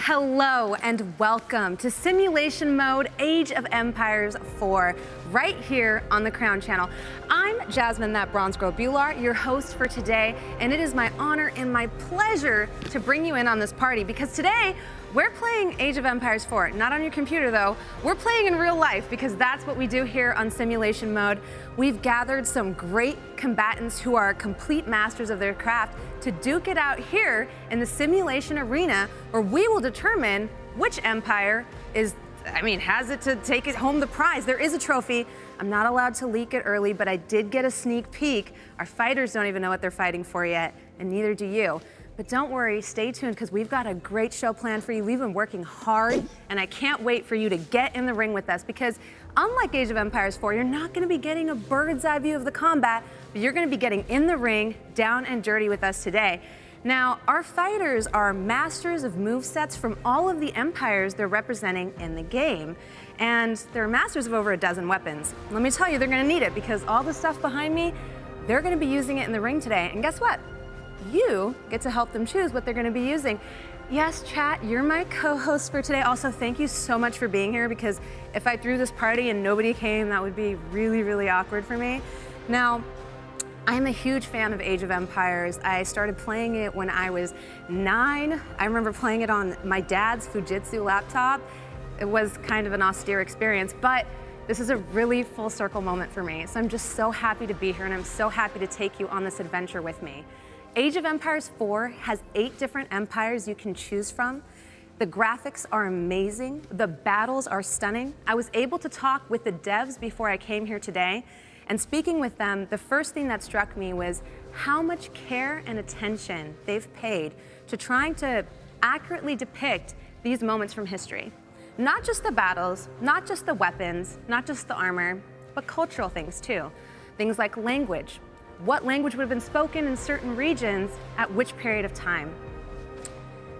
Hello and welcome to Simulation Mode Age of Empires 4, right here on the Crown Channel. I'm Jasmine, ThatBronzeGirl Bular, your host for today, and it is my honor and my pleasure to bring you in on this party because today we're playing Age of Empires 4, not on your computer though. We're playing in real life because that's what we do here on Simulation Mode. We've gathered some great combatants who are complete masters of their craft to duke it out here in the simulation arena where we will determine which empire has it to take it home the prize. There is a trophy. I'm not allowed to leak it early, but I did get a sneak peek. Our fighters don't even know what they're fighting for yet, and neither do you. But don't worry, stay tuned because we've got a great show planned for you. We've been working hard, and I can't wait for you to get in the ring with us because unlike Age of Empires 4, you're not gonna be getting a bird's eye view of the combat, but you're gonna be getting in the ring, down and dirty with us today. Now, our fighters are masters of movesets from all of the empires they're representing in the game. And they're masters of over a dozen weapons. Let me tell you, they're gonna need it because all the stuff behind me, they're gonna be using it in the ring today. And guess what? You get to help them choose what they're gonna be using. Yes, chat, you're my co-host for today. Also, thank you so much for being here because if I threw this party and nobody came, that would be really, really awkward for me. Now, I'm a huge fan of Age of Empires. I started playing it when I was 9. I remember playing it on my dad's Fujitsu laptop. It was kind of an austere experience, but this is a really full circle moment for me. So I'm just so happy to be here and I'm so happy to take you on this adventure with me. Age of Empires 4 has 8 different empires you can choose from. The graphics are amazing. The battles are stunning. I was able to talk with the devs before I came here today. And speaking with them, the first thing that struck me was how much care and attention they've paid to trying to accurately depict these moments from history. Not just the battles, not just the weapons, not just the armor, but cultural things too. Things like language. What language would have been spoken in certain regions at which period of time.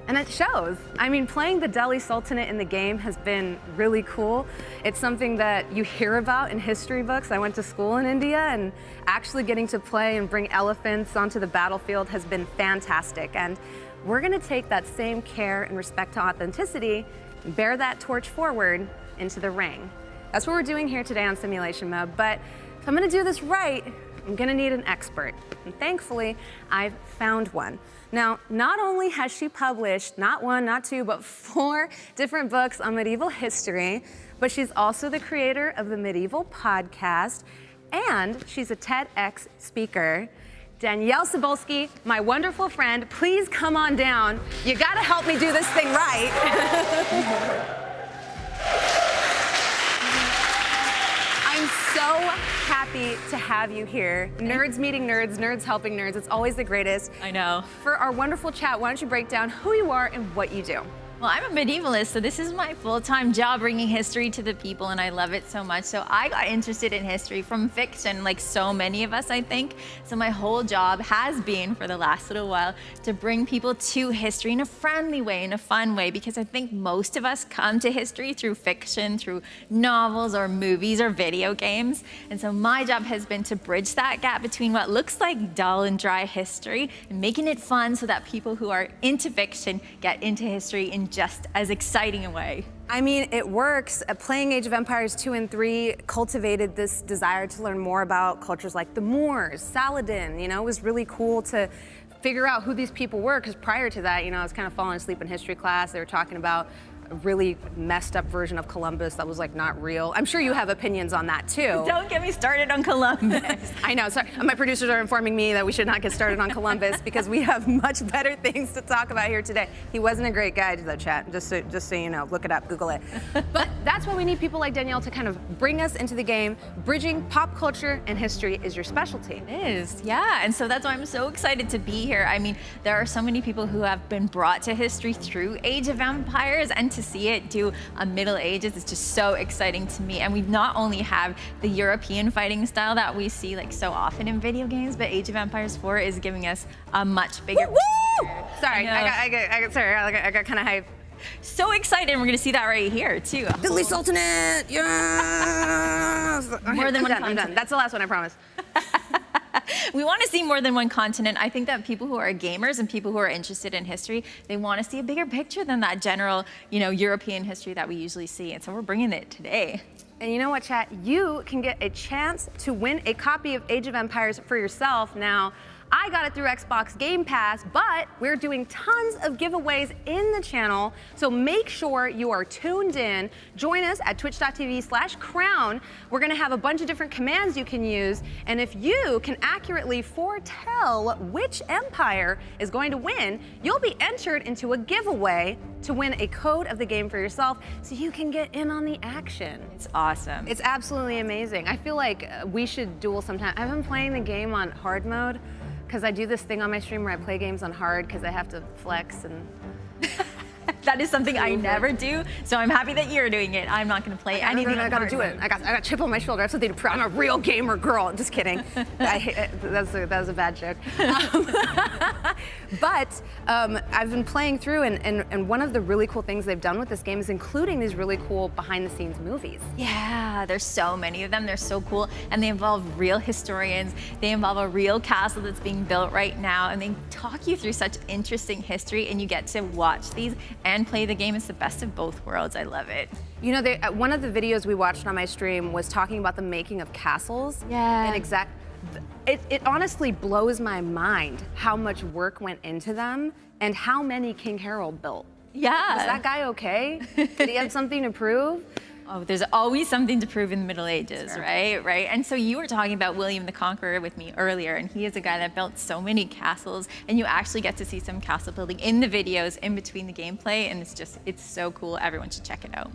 And it shows. I mean, playing the Delhi Sultanate in the game has been really cool. It's something that you hear about in history books. I went to school in India and actually getting to play and bring elephants onto the battlefield has been fantastic. And we're gonna take that same care and respect to authenticity and bear that torch forward into the ring. That's what we're doing here today on Simulation Mode. But if I'm gonna do this right, I'm gonna need an expert. And thankfully, I've found one. Now, not only has she published not 1, not 2, but 4 different books on medieval history, but she's also the creator of the Medieval podcast, and she's a TEDx speaker. Danièle Cybulskie, my wonderful friend, please come on down. You gotta help me do this thing right. I'm so happy to have you here. Nerds meeting nerds, nerds helping nerds. It's always the greatest. I know. For our wonderful chat, why don't you break down who you are and what you do? Well, I'm a medievalist, so this is my full-time job bringing history to the people, and I love it so much. So I got interested in history from fiction, like so many of us, I think. So my whole job has been, for the last little while, to bring people to history in a friendly way, in a fun way, because I think most of us come to history through fiction, through novels or movies or video games. And so my job has been to bridge that gap between what looks like dull and dry history and making it fun so that people who are into fiction get into history in just as exciting a way. I mean, it works. Playing Age of Empires 2 and 3 cultivated this desire to learn more about cultures like the Moors, Saladin. You know, it was really cool to figure out who these people were, because prior to that, you know, I was kind of falling asleep in history class. They were talking about a really messed up version of Columbus that was like not real. I'm sure you have opinions on that too. Don't get me started on Columbus. I know, sorry. My producers are informing me that we should not get started on Columbus because we have much better things to talk about here today. He wasn't a great guy to the chat, just so you know, look it up, Google it. But that's why we need people like Danièle to kind of bring us into the game. Bridging pop culture and history is your specialty. It is, yeah, and so that's why I'm so excited to be here. I mean, there are so many people who have been brought to history through Age of Empires, and to see it do a Middle Ages is just so exciting to me. And we not only have the European fighting style that we see like so often in video games, but Age of Empires 4 is giving us a much bigger. Woo! Sorry, I got kind of hyped. So excited, and we're gonna see that right here too. Delhi Sultanate, yes! More than one I'm done. That's the last one, I promise. We want to see more than one continent. I think that people who are gamers and people who are interested in history, they want to see a bigger picture than that general, European history that we usually see. And so we're bringing it today. And you know what, chat? You can get a chance to win a copy of Age of Empires for yourself. Now, I got it through Xbox Game Pass, but we're doing tons of giveaways in the channel, so make sure you are tuned in. Join us at twitch.tv/crown. We're gonna have a bunch of different commands you can use, and if you can accurately foretell which empire is going to win, you'll be entered into a giveaway to win a code of the game for yourself so you can get in on the action. It's awesome. It's absolutely amazing. I feel like we should duel sometime. I've been playing the game on hard mode, because I do this thing on my stream where I play games on hard because I have to flex and... That is something I never do, so I'm happy that you're doing it. I'm not going to play anything. I gotta do it. I got a chip on my shoulder. I have something to prove. I'm a real gamer girl. Just kidding. That was a bad joke. But I've been playing through, and one of the really cool things they've done with this game is including these really cool behind-the-scenes movies. Yeah, there's so many of them. They're so cool, and they involve real historians. They involve a real castle that's being built right now, and they talk you through such interesting history, and you get to watch these and play the game. It's the best of both worlds. I love it. You know, one of the videos we watched on my stream was talking about the making of castles. Yeah. And it honestly blows my mind how much work went into them and how many King Harold built. Yeah. Was that guy okay? Did he have something to prove? Oh, there's always something to prove in the Middle Ages, Sure. right? And so you were talking about William the Conqueror with me earlier, and he is a guy that built so many castles, and you actually get to see some castle building in the videos in between the gameplay, and it's so cool. Everyone should check it out.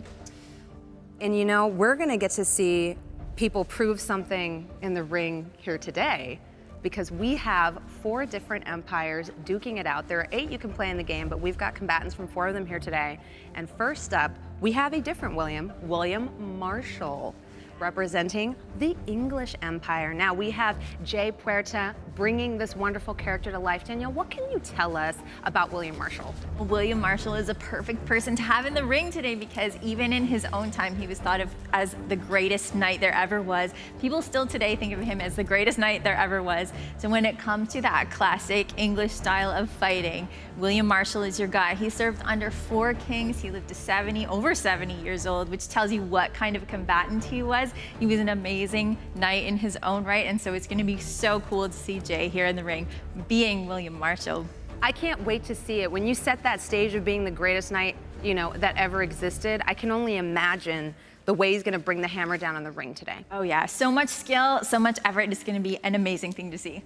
And you know, we're gonna get to see people prove something in the ring here today, because we have 4 different empires duking it out. There are 8 you can play in the game, but we've got combatants from 4 of them here today. And first up, we have a different William Marshall, representing the English Empire. Now we have Jay Puerta bringing this wonderful character to life. Danielle, what can you tell us about William Marshall? Well, William Marshall is a perfect person to have in the ring today, because even in his own time, he was thought of as the greatest knight there ever was. People still today think of him as the greatest knight there ever was. So when it comes to that classic English style of fighting, William Marshall is your guy. He served under 4 kings. He lived to over 70 years old, which tells you what kind of a combatant he was. He was an amazing knight in his own right, and so it's going to be so cool to see Jay here in the ring being William Marshall. I can't wait to see it. When you set that stage of being the greatest knight, that ever existed, I can only imagine the way he's going to bring the hammer down in the ring today. Oh yeah, so much skill, so much effort. It's going to be an amazing thing to see.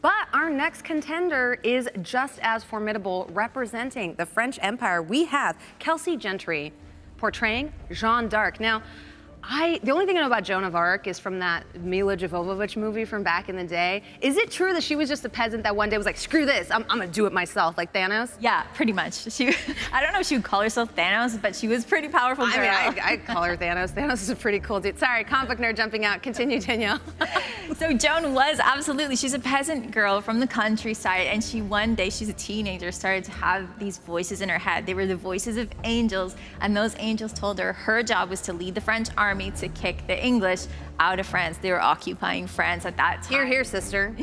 But our next contender is just as formidable. Representing the French Empire, we have Kelsey Gentry portraying Jeanne d'Arc. Now, the only thing I know about Joan of Arc is from that Mila Jovovich movie from back in the day. Is it true that she was just a peasant that one day was like, screw this, I'm gonna do it myself, like Thanos? Yeah, pretty much. I don't know if she would call herself Thanos, but she was pretty powerful girl. I mean, I'd call her Thanos. Thanos is a pretty cool dude. Sorry, comic book nerd jumping out. Continue, Danielle. So Joan was absolutely, she's a peasant girl from the countryside, and she's a teenager, started to have these voices in her head. They were the voices of angels, and those angels told her job was to lead the French army to kick the English out of France. They were occupying France at that time. Hear, hear, sister.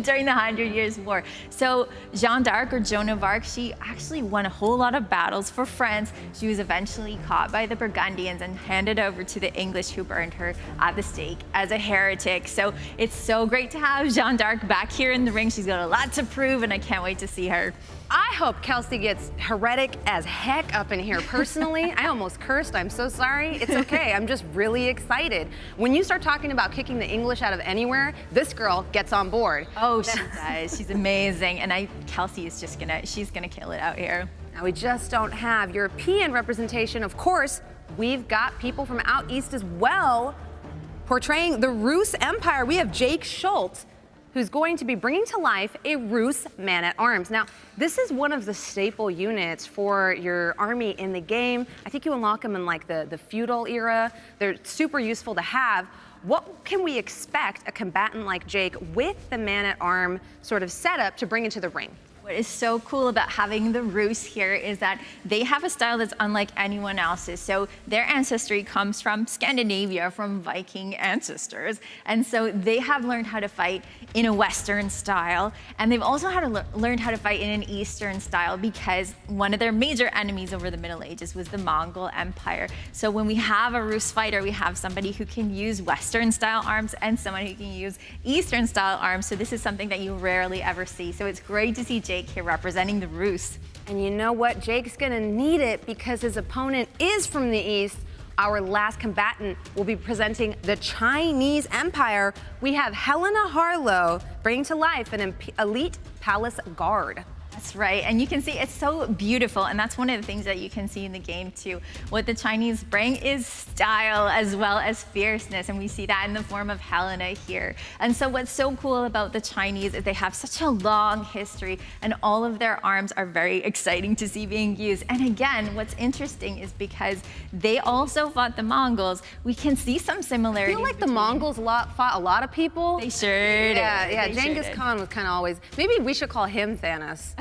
During the 100 Years' War. So Jeanne d'Arc, or Joan of Arc, she actually won a whole lot of battles for France. She was eventually caught by the Burgundians and handed over to the English, who burned her at the stake as a heretic. So it's so great to have Jeanne d'Arc back here in the ring. She's got a lot to prove, and I can't wait to see her. I hope Kelsey gets heretic as heck up in here. Personally, I almost cursed. I'm so sorry. It's okay. I'm just really excited. When you start talking about kicking the English out of anywhere, this girl gets on board. Oh, she does. She's amazing. And Kelsey is she's gonna kill it out here. Now, we just don't have European representation. Of course, we've got people from out east as well portraying the Ruse Empire. We have Jake Schultz, who's going to be bringing to life a Ruse man-at-arms. Now, this is one of the staple units for your army in the game. I think you unlock them in like the feudal era. They're super useful to have. What can we expect a combatant like Jake with the man-at-arm sort of setup to bring into the ring? What is so cool about having the Ruse here is that they have a style that's unlike anyone else's. So their ancestry comes from Scandinavia, from Viking ancestors. And so they have learned how to fight in a Western style. And they've also learned how to fight in an Eastern style because one of their major enemies over the Middle Ages was the Mongol Empire. So when we have a Ruse fighter, we have somebody who can use Western style arms and someone who can use Eastern style arms. So this is something that you rarely ever see. So it's great to see Jake here representing the Ruse. And you know what? Jake's gonna need it because his opponent is from the East. Our last combatant will be presenting the Chinese Empire. We have Helena Harlow bringing to life an elite palace guard. That's right, and you can see it's so beautiful, and that's one of the things that you can see in the game too. What the Chinese bring is style as well as fierceness, and we see that in the form of Helena here. And so what's so cool about the Chinese is they have such a long history, and all of their arms are very exciting to see being used. And again, what's interesting is because they also fought the Mongols, we can see some similarities. I feel like the Mongols fought a lot of people. They sure did. Yeah, Genghis Khan was kind of always, maybe we should call him Thanos.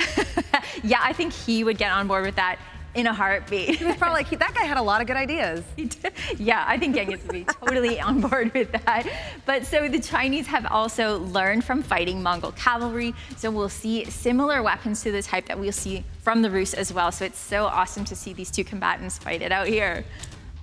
Yeah, I think he would get on board with that in a heartbeat. He was probably like, that guy had a lot of good ideas. Yeah, I think Genghis would be totally on board with that. But so the Chinese have also learned from fighting Mongol cavalry. So we'll see similar weapons to the type that we'll see from the Ruse as well. So it's so awesome to see these two combatants fight it out here.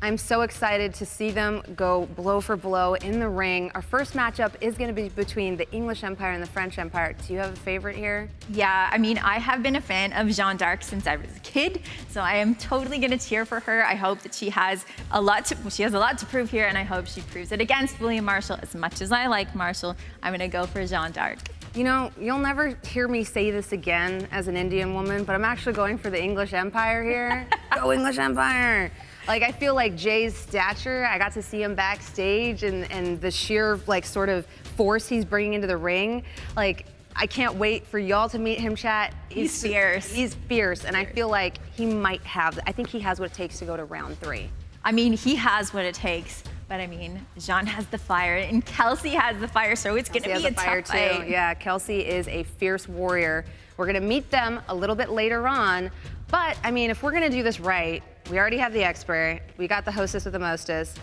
I'm so excited to see them go blow for blow in the ring. Our first matchup is going to be between the English Empire and the French Empire. Do you have a favorite here? Yeah, I mean, I have been a fan of Jeanne d'Arc since I was a kid, so I am totally going to cheer for her. I hope that she has a lot to prove here, and I hope she proves it against William Marshall. As much as I like Marshall, I'm going to go for Jeanne d'Arc. You know, you'll never hear me say this again as an Indian woman, but I'm actually going for the English Empire here. Go English Empire! Like, I feel like Jay's stature, I got to see him backstage and the sheer, like, sort of force he's bringing into the ring. Like, I can't wait for y'all to meet him, chat. He's fierce. He's fierce, and I feel like he might have, I think he has what it takes to go to round 3. I mean, he has what it takes, but I mean, Jean has the fire, and Kelsey has the fire, so it's gonna be a tough fight. Yeah, Kelsey is a fierce warrior. We're gonna meet them a little bit later on, but I mean, if we're gonna do this right, we already have the expert, we got the hostess with the mostest.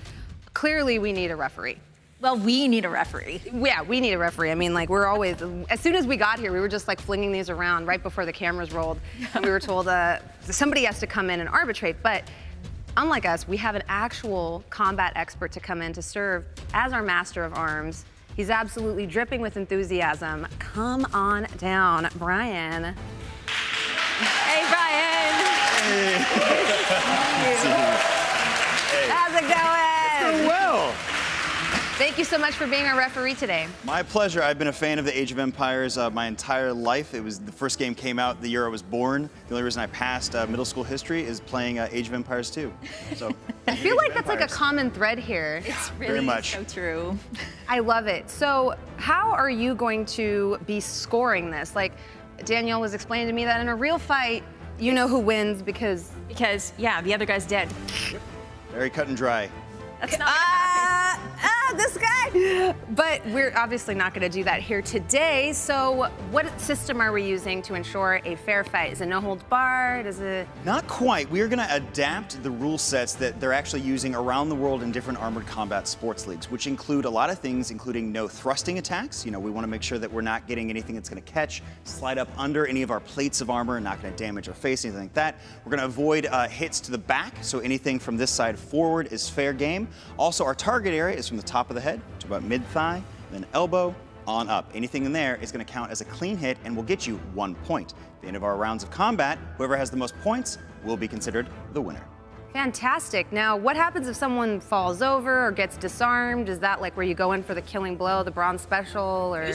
Clearly, we need a referee. Well, we need a referee. Yeah, we need a referee. I mean, like, we're always, as soon as we got here, we were just like flinging these around right before the cameras rolled. And we were told somebody has to come in and arbitrate. But unlike us, we have an actual combat expert to come in to serve as our master of arms. He's absolutely dripping with enthusiasm. Come on down, Brian. Hey, Brian. Hey. How's it going? It's going well. Thank you so much for being our referee today. My pleasure. I've been a fan of the Age of Empires my entire life. It was the first game came out the year I was born. The only reason I passed middle school history is playing Age of Empires 2. So I feel like that's like a common thread here. It's really Very much. so true. I love it. So how are you going to be scoring this? Like, Danielle was explaining to me that in a real fight, you know who wins because... Because, yeah, the other guy's dead. very cut and dry. That's not gonna happen. This guy! But we're obviously not gonna do that here today. So what system are we using to ensure a fair fight? Is it no holds barred? Is it... Not quite. We are going to adapt the rule sets that they're actually using around the world in different armored combat sports leagues, which include a lot of things, including no thrusting attacks. You know, we want to make sure that we're not getting anything that's going to catch, slide up under any of our plates of armor, not going to damage our face, anything like that. We're going to avoid hits to the back, so anything from this side forward is fair game. Also, our target area is from the top of the head to about mid-thigh, then elbow, on up. Anything in there is going to count as a clean hit and will get you 1 point. At the end of our rounds of combat, whoever has the most points will be considered the winner. Fantastic. Now, what happens if someone falls over or gets disarmed? Is that like where you go in for the killing blow, the bronze special, or?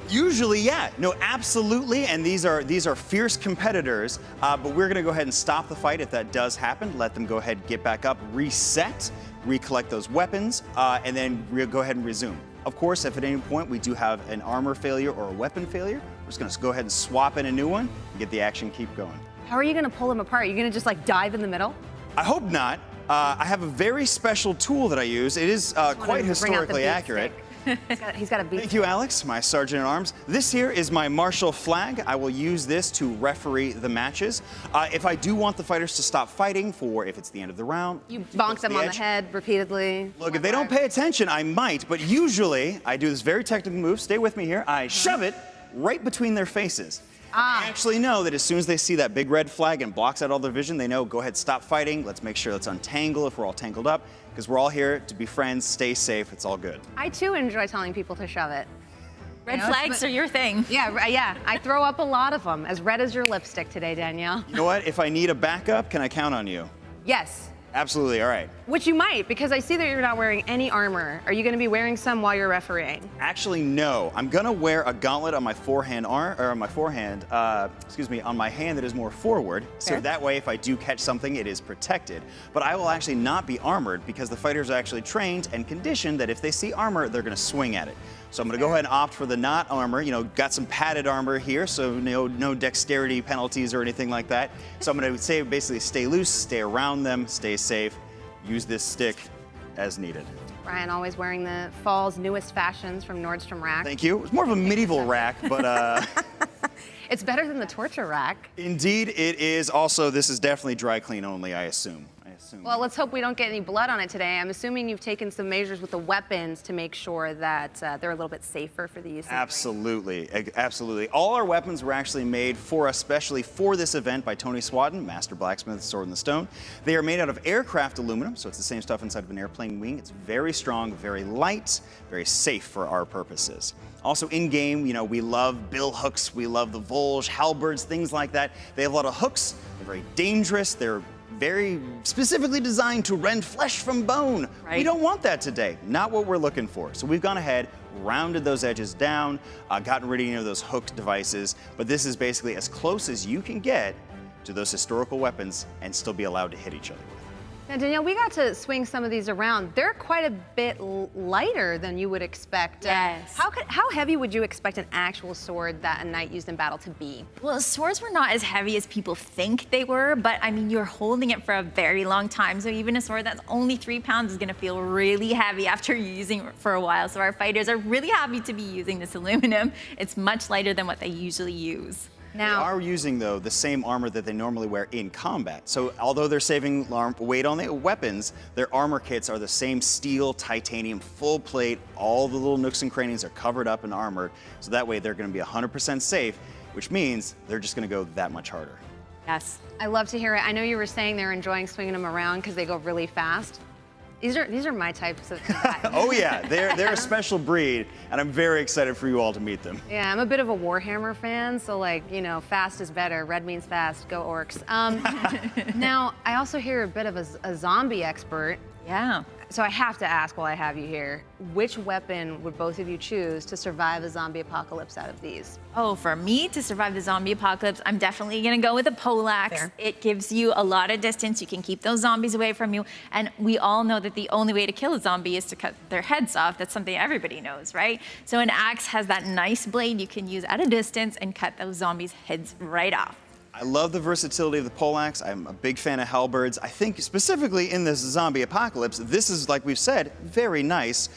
Usually, yeah. No, absolutely. And these are fierce competitors. But we're going to go ahead and stop the fight if that does happen. Let them go ahead, get back up, reset, recollect those weapons, and then go ahead and resume. Of course, if at any point we do have an armor failure or a weapon failure, we're just going to go ahead and swap in a new one and get the action keep going. How are you going to pull them apart? Are you going to just like dive in the middle? I hope not. I have a very special tool that I use. It is quite historically accurate. He's got a beat. Thank you, Alex, my sergeant at arms. This here is my martial flag. I will use this to referee the matches. If I do want the fighters to stop fighting for if it's the end of the round, You bonk them on the head repeatedly. Look, if they don't pay attention, I might, but usually I do this very technical move. Stay with me here. I shove it right between their faces. I actually know that as soon as they see that big red flag and blocks out all their vision, they know, go ahead, stop fighting. Let's make sure let's untangle if we're all tangled up, because we're all here to be friends, stay safe, it's all good. I too enjoy telling people to shove it. Red flags are your thing. Yeah. I throw up a lot of them. As red as your lipstick today, Danielle. You know what? If I need a backup, can I count on you? Yes. Absolutely, all right. Which you might, because I see that you're not wearing any armor. Are you going to be wearing some while you're refereeing? Actually, no. I'm gonna wear a gauntlet on my on my hand that is more forward. So that way, if I do catch something, it is protected. But I will actually not be armored because the fighters are actually trained and conditioned that if they see armor, they're gonna swing at it. So I'm gonna go ahead and opt for the not armor. You know, got some padded armor here, so no dexterity penalties or anything like that. So I'm gonna say basically stay loose, stay around them, stay safe, use this stick as needed. Ryan always wearing the fall's newest fashions from Nordstrom Rack. Thank you. It's more of a medieval rack, but It's better than the torture rack. indeed it is. Also, this is definitely dry clean only, I assume. Well, let's hope we don't get any blood on it today. I'm assuming you've taken some measures with the weapons to make sure that they're a little bit safer for the use. Absolutely, absolutely. All our weapons were actually made for us, especially for this event by Tony Swadden, Master Blacksmith, Sword in the Stone. They are made out of aircraft aluminum, so it's the same stuff inside of an airplane wing. It's very strong, very light, very safe for our purposes. Also in-game, we love bill hooks, we love the Volge, halberds, things like that. They have a lot of hooks, they're very dangerous, they're very specifically designed to rend flesh from bone. Right. We don't want that today, not what we're looking for. So we've gone ahead, rounded those edges down, gotten rid of those hooked devices, but this is basically as close as you can get to those historical weapons and still be allowed to hit each other with. Now, Danielle, we got to swing some of these around. They're quite a bit lighter than you would expect. Yes. How heavy would you expect an actual sword that a knight used in battle to be? Well, swords were not as heavy as people think they were, but I mean, you're holding it for a very long time. So even a sword that's only 3 pounds is gonna feel really heavy after you're using it for a while. So our fighters are really happy to be using this aluminum. It's much lighter than what they usually use. Now, They are using, though, the same armor that they normally wear in combat. So although they're saving weight on the weapons, their armor kits are the same steel, titanium, full plate. All the little nooks and crannies are covered up and armored. So that way they're going to be 100% safe, which means they're just going to go that much harder. Yes. I love to hear it. I know you were saying they're enjoying swinging them around because they go really fast. These are my types of combatants. Oh yeah, they're a special breed, and I'm very excited for you all to meet them. Yeah, I'm a bit of a Warhammer fan, so fast is better. Red means fast. Go orcs. Now, I also hear a bit of a zombie expert. Yeah. So I have to ask while I have you here, which weapon would both of you choose to survive a zombie apocalypse out of these? Oh, for me to survive the zombie apocalypse, I'm definitely gonna go with a poleaxe. Fair. It gives you a lot of distance. You can keep those zombies away from you. And we all know that the only way to kill a zombie is to cut their heads off. That's something everybody knows, right? So an axe has that nice blade you can use at a distance and cut those zombies' heads right off. I love the versatility of the poleaxe. I'm a big fan of halberds. I think specifically in this zombie apocalypse, this is, like we've said, very nice.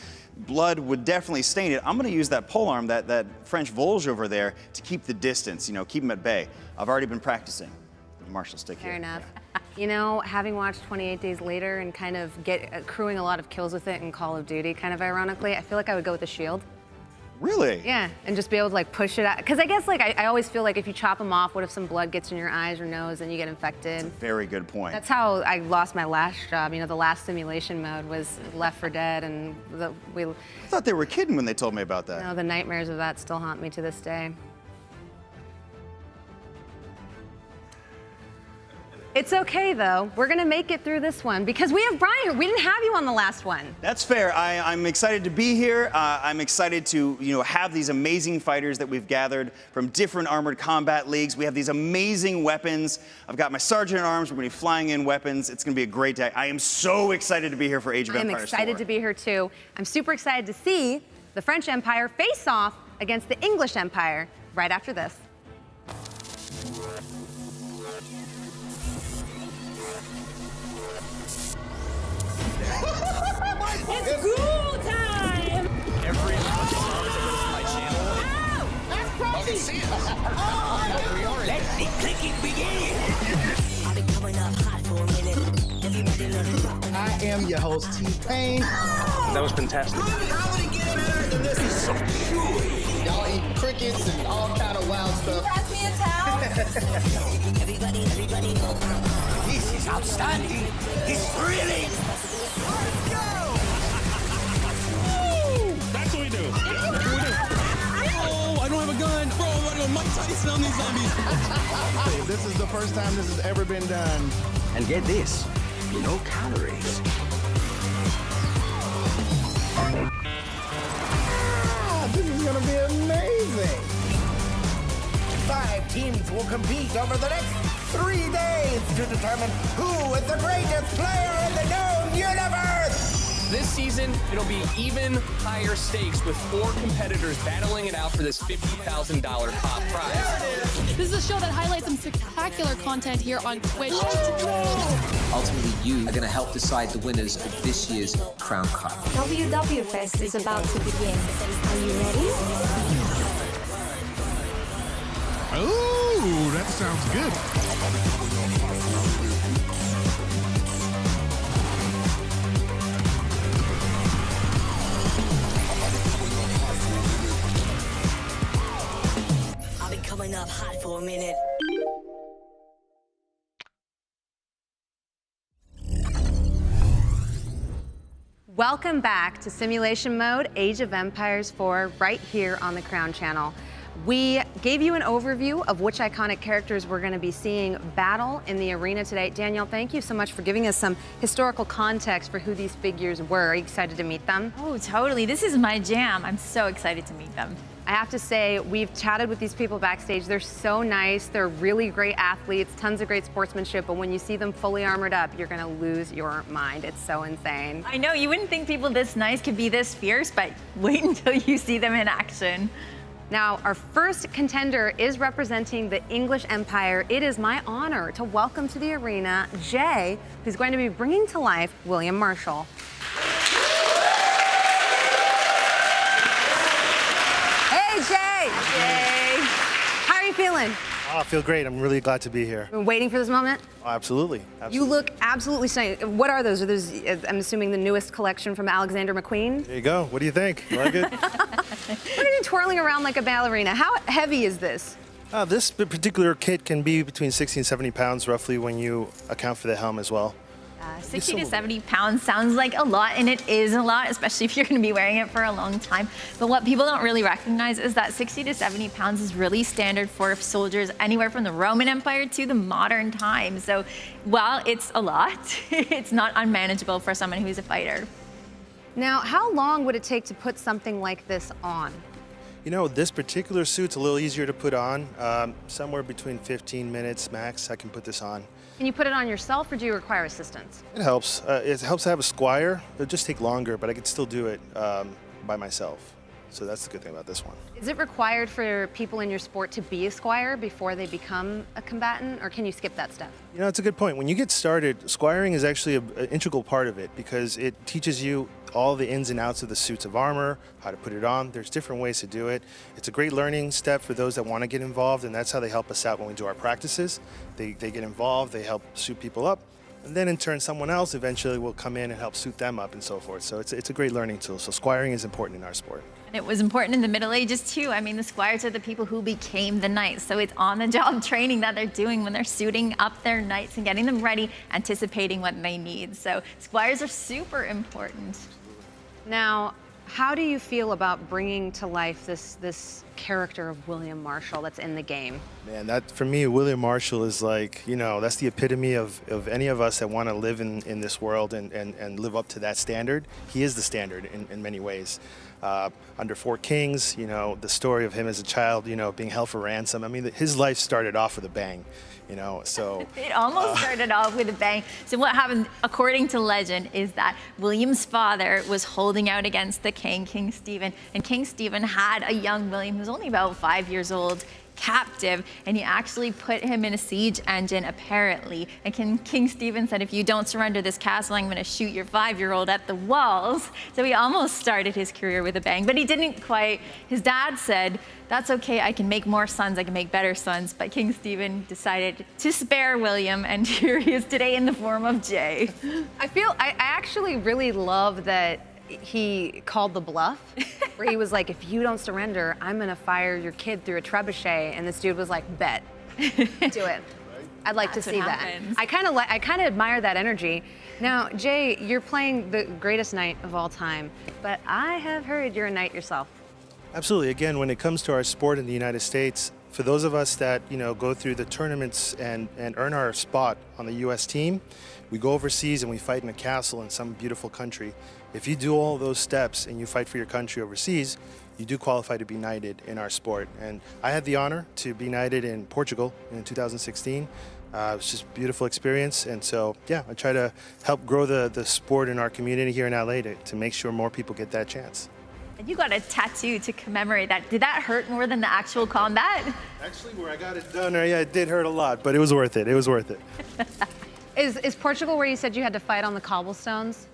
Blood would definitely stain it. I'm gonna use that polearm, that French Volge over there, to keep the distance, keep them at bay. I've already been practicing the martial stick here. Fair enough. Having watched 28 Days Later and kind of accruing a lot of kills with it in Call of Duty, kind of ironically, I feel like I would go with the shield. Really? Yeah, and just be able to push it out. Because I guess I always feel like if you chop them off, what if some blood gets in your eyes or nose and you get infected? Very good point. That's how I lost my last job. The last simulation mode was Left 4 Dead, and I thought they were kidding when they told me about that. the nightmares of that still haunt me to this day. It's okay, though. We're going to make it through this one because we have Brian here. We didn't have you on the last one. That's fair. I'm excited to be here. I'm excited to have these amazing fighters that we've gathered from different armored combat leagues. We have these amazing weapons. I've got my sergeant at arms. We're going to be flying in weapons. It's going to be a great day. I am so excited to be here for Age of Empires 4. I'm excited to be here, too. I'm super excited to see the French Empire face off against the English Empire right after this. It's school time! Every see us. Let the clicking begin. I've been coming up hot for a minute. Everybody learn to drop. I am your host, T-Pain. That was fantastic. How would it get better than this? Is so chewy. Y'all eat crickets and all kind of wild stuff. Pass me a towel. Everybody know. This is outstanding. It's thrilling. Let's go! That's what we do. Oh, I don't have a gun. Bro, I'm running on Mike Tyson on these zombies. This is the first time this has ever been done. And get this, no calories. This is gonna be amazing. 5 teams will compete over the next 3 days to determine who is the greatest player in the known universe. This season, it'll be even higher stakes with 4 competitors battling it out for this $50,000 top prize. This is a show that highlights some spectacular content here on Twitch. Ultimately, you are going to help decide the winners of this year's Crown Cup. WW Fest is about to begin. Are you ready? Oh, that sounds good. I've been coming up hot for a minute. Welcome back to Simulation Mode, Age of Empires 4, right here on the Crown Channel. We gave you an overview of which iconic characters we're going to be seeing battle in the arena today. Danièle, thank you so much for giving us some historical context for who these figures were. Are you excited to meet them? Oh, totally. This is my jam. I'm so excited to meet them. I have to say, we've chatted with these people backstage. They're so nice. They're really great athletes, tons of great sportsmanship, but when you see them fully armored up, you're gonna lose your mind. It's so insane. I know, you wouldn't think people this nice could be this fierce, but wait until you see them in action. Now, our first contender is representing the English Empire. It is my honor to welcome to the arena Jay, who's going to be bringing to life William Marshall. Hey, Jay! Yay! How are you feeling? Oh, I feel great. I'm really glad to be here. Been waiting for this moment? Oh, absolutely. You look absolutely stunning. What are those? Are those, I'm assuming, the newest collection from Alexander McQueen? There you go. What do you think? You like it? Look at you twirling around like a ballerina. How heavy is this? This particular kit can be between 60 and 70 pounds, roughly, when you account for the helm as well. 60 to 70 pounds sounds like a lot, and it is a lot, especially if you're going to be wearing it for a long time. But what people don't really recognize is that 60 to 70 pounds is really standard for soldiers anywhere from the Roman Empire to the modern time. So while it's a lot, it's not unmanageable for someone who's a fighter. Now, how long would it take to put something like this on? You know, this particular suit's a little easier to put on. Somewhere between 15 minutes max, I can put this on. Can you put it on yourself, or do you require assistance? It helps. It helps to have a squire. It'll just take longer, but I can still do it by myself. So that's the good thing about this one. Is it required for people in your sport to be a squire before they become a combatant, or can you skip that step? You know, it's a good point. When you get started, squiring is actually an integral part of it because it teaches you all the ins and outs of the suits of armor, how to put it on. There's different ways to do it. It's a great learning step for those that want to get involved, and that's how they help us out when we do our practices. They get involved, they help suit people up, and then in turn someone else eventually will come in and help suit them up and so forth. So it's a great learning tool. So squiring is important in our sport. And it was important in the Middle Ages too. I mean, the squires are the people who became the knights. So it's on-the-job training that they're doing when they're suiting up their knights and getting them ready, anticipating what they need. So squires are super important. Now, how do you feel about bringing to life this character of William Marshall that's in the game? Man, that for me, William Marshall is like, you know, that's the epitome of any of us that want to live in this world and live up to that standard. He is the standard in many ways. Under 4 kings, you know, the story of him as a child, you know, being held for ransom. I mean, his life started off with a bang, you know, so. It almost started off with a bang. So what happened, according to legend, is that William's father was holding out against the king, King Stephen, and King Stephen had a young William who was only about 5 years old captive, and he actually put him in a siege engine, apparently. And King Stephen said, if you don't surrender this castle, I'm gonna shoot your 5-year-old at the walls. So he almost started his career with a bang, but he didn't quite. His dad said, that's okay, I can make more sons, I can make better sons. But King Stephen decided to spare William, and here he is today in the form of Jay. I actually really love that he called the bluff, where he was like, if you don't surrender, I'm gonna fire your kid through a trebuchet. And this dude was like, bet, do it. I'd like to see that. I kind of admire that energy. Now, Jay, you're playing the greatest knight of all time, but I have heard you're a knight yourself. Absolutely. Again, when it comes to our sport in the United States, for those of us that go through the tournaments and earn our spot on the U.S. team, we go overseas and we fight in a castle in some beautiful country. If you do all those steps and you fight for your country overseas, you do qualify to be knighted in our sport. And I had the honor to be knighted in Portugal in 2016. It was just a beautiful experience. And so, yeah, I try to help grow the sport in our community here in LA to make sure more people get that chance. And you got a tattoo to commemorate that. Did that hurt more than the actual combat? Actually, where I got it done, yeah, it did hurt a lot, but it was worth it. It was worth it. Is Portugal where you said you had to fight on the cobblestones?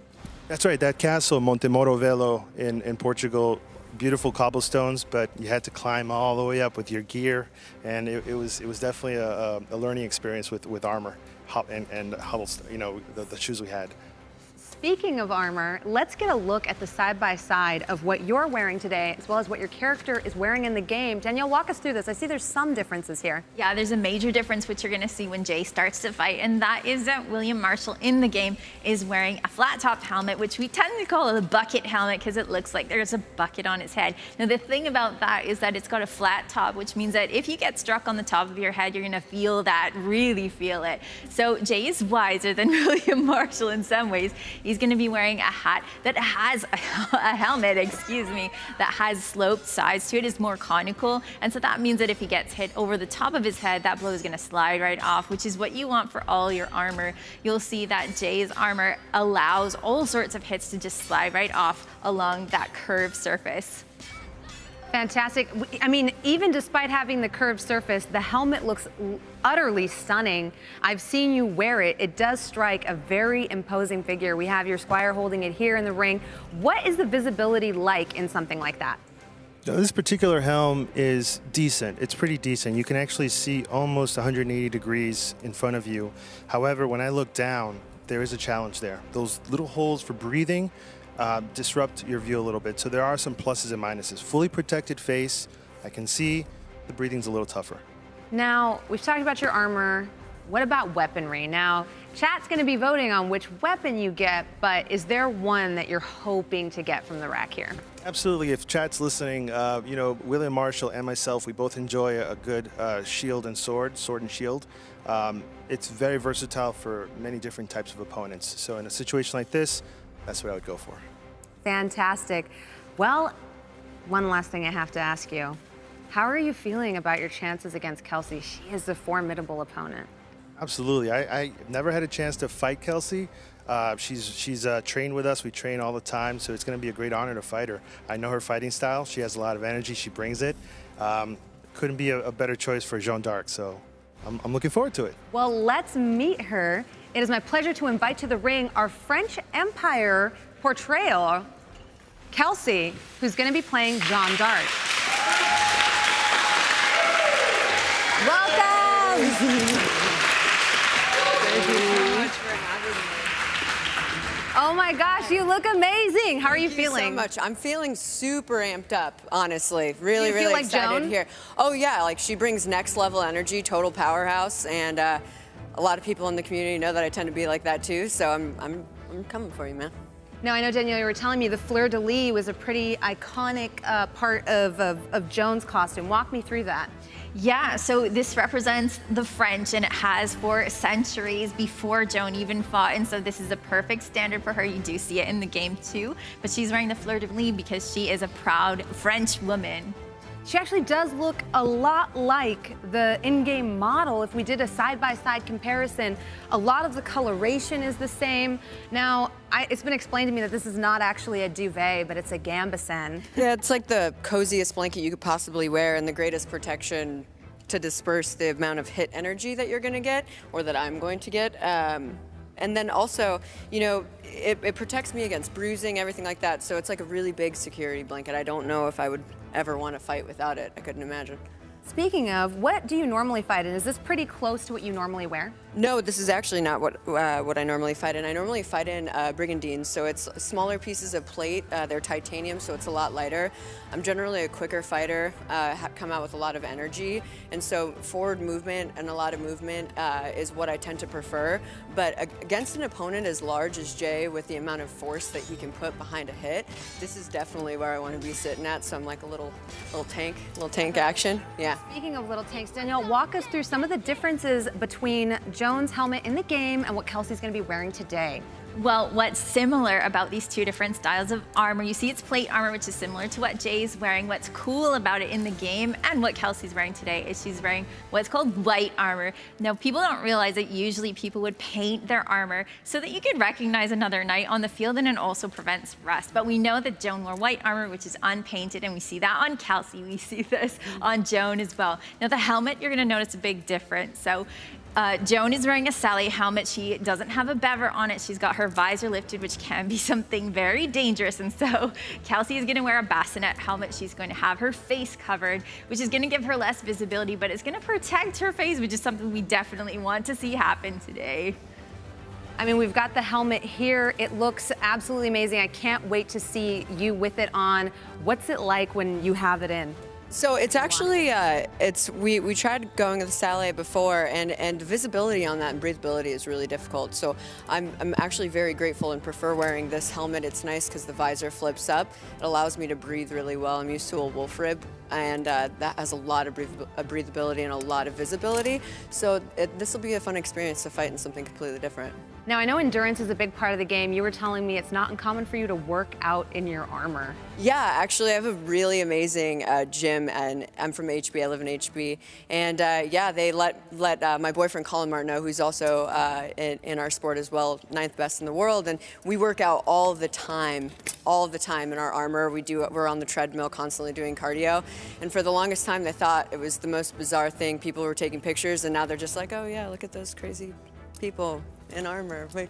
That's right. That castle, Montemoro Velho in Portugal, beautiful cobblestones, but you had to climb all the way up with your gear, and it was definitely a learning experience with armor and the shoes we had. Speaking of armor, let's get a look at the side-by-side of what you're wearing today, as well as what your character is wearing in the game. Danièle, walk us through this. I see there's some differences here. Yeah, there's a major difference, which you're gonna see when Jay starts to fight, and that is that William Marshall in the game is wearing a flat-topped helmet, which we tend to call a bucket helmet because it looks like there's a bucket on his head. Now, the thing about that is that it's got a flat top, which means that if you get struck on the top of your head, you're gonna feel that, really feel it. So Jay is wiser than William Marshall in some ways. He's gonna be wearing a hat that has a helmet, that has sloped sides to it, is more conical. And so that means that if he gets hit over the top of his head, that blow is gonna slide right off, which is what you want for all your armor. You'll see that Jay's armor allows all sorts of hits to just slide right off along that curved surface. Fantastic. I mean, even despite having the curved surface, the helmet looks utterly stunning. I've seen you wear it. It does strike a very imposing figure. We have your squire holding it here in the ring. What is the visibility like in something like that? Now, this particular helm is decent. It's pretty decent. You can actually see almost 180 degrees in front of you. However, when I look down, there is a challenge there. Those little holes for breathing disrupt your view a little bit. So there are some pluses and minuses. Fully protected face, I can see the breathing's a little tougher. Now, we've talked about your armor. What about weaponry? Now, chat's gonna be voting on which weapon you get, but is there one that you're hoping to get from the rack here? Absolutely. If chat's listening, William Marshall and myself, we both enjoy a good shield and sword and shield. It's very versatile for many different types of opponents. So in a situation like this, that's what I would go for. Fantastic. Well, one last thing I have to ask you. How are you feeling about your chances against Kelsey? She is a formidable opponent. Absolutely. I never had a chance to fight Kelsey. She's trained with us. We train all the time, so it's going to be a great honor to fight her. I know her fighting style. She has a lot of energy. She brings it. Couldn't be a better choice for Jeanne d'Arc, so I'm looking forward to it. Well, let's meet her. It is my pleasure to invite to the ring our French Empire portrayal, Kelsey, who's going to be playing Jeanne d'Arc. Welcome! Thank you so much for having me. Oh my gosh, you look amazing. How are you feeling? Thank you so much. I'm feeling super amped up, honestly. Really, Do you feel really like excited Joan? here. Oh yeah, like she brings next level energy, total powerhouse, and a lot of people in the community know that I tend to be like that too. So I'm coming for you, man. Now, I know, Danièle, you were telling me the fleur-de-lis was a pretty iconic part of Joan's costume. Walk me through that. Yeah, so this represents the French, and it has for centuries before Joan even fought, and so this is a perfect standard for her. You do see it in the game too, but she's wearing the fleur-de-lis because she is a proud French woman. She actually does look a lot like the in-game model. If we did a side-by-side comparison, a lot of the coloration is the same. Now, it's been explained to me that this is not actually a duvet, but it's a gambeson. Yeah, it's like the coziest blanket you could possibly wear and the greatest protection to disperse the amount of hit energy that you're going to get, or that I'm going to get. And then also, you know, it protects me against bruising, everything like that. So it's like a really big security blanket. I don't know if I would ever want to fight without it. I couldn't imagine. Speaking of, what do you normally fight in? Is this pretty close to what you normally wear? No, this is actually not what I normally fight in. I normally fight in brigandines, so it's smaller pieces of plate. They're titanium, so it's a lot lighter. I'm generally a quicker fighter, come out with a lot of energy, and so forward movement and a lot of movement is what I tend to prefer. But against an opponent as large as Jay, with the amount of force that he can put behind a hit, this is definitely where I want to be sitting at. So I'm like a little tank action. Yeah. Speaking of little tanks, Danièle, walk us through some of the differences between Joan's helmet in the game and what Kelsey's going to be wearing today. Well, what's similar about these two different styles of armor, you see it's plate armor, which is similar to what Jay's wearing. What's cool about it in the game and what Kelsey's wearing today is she's wearing what's called light armor. Now, people don't realize that usually people would paint their armor so that you could recognize another knight on the field, and it also prevents rust. But we know that Joan wore white armor, which is unpainted, and we see that on Kelsey. We see this on Joan as well. Now, the helmet, you're gonna notice a big difference. So Joan is wearing a Sally helmet. She doesn't have a bever on it. She's got her visor lifted, which can be something very dangerous. And so Kelsey is gonna wear a bassinet helmet. She's going to have her face covered, which is gonna give her less visibility, but it's gonna protect her face, which is something we definitely want to see happen today. I mean, we've got the helmet here. It looks absolutely amazing. I can't wait to see you with it on. What's it like when you have it in? So it's actually, we tried going with the Sally before, and visibility on that and breathability is really difficult. So I'm actually very grateful and prefer wearing this helmet. It's nice because the visor flips up. It allows me to breathe really well. I'm used to a wolf rib, and that has a lot of breathability and a lot of visibility. So this will be a fun experience to fight in something completely different. Now, I know endurance is a big part of the game. You were telling me it's not uncommon for you to work out in your armor. Yeah, actually, I have a really amazing gym, and I'm from HB. I live in HB, and yeah, they let my boyfriend Colin Martin know, who's also in our sport as well, 9th best in the world, and we work out all the time in our armor. We're on the treadmill constantly doing cardio, and for the longest time, they thought it was the most bizarre thing. People were taking pictures, and now they're just like, oh yeah, look at those crazy people in armor. Wait.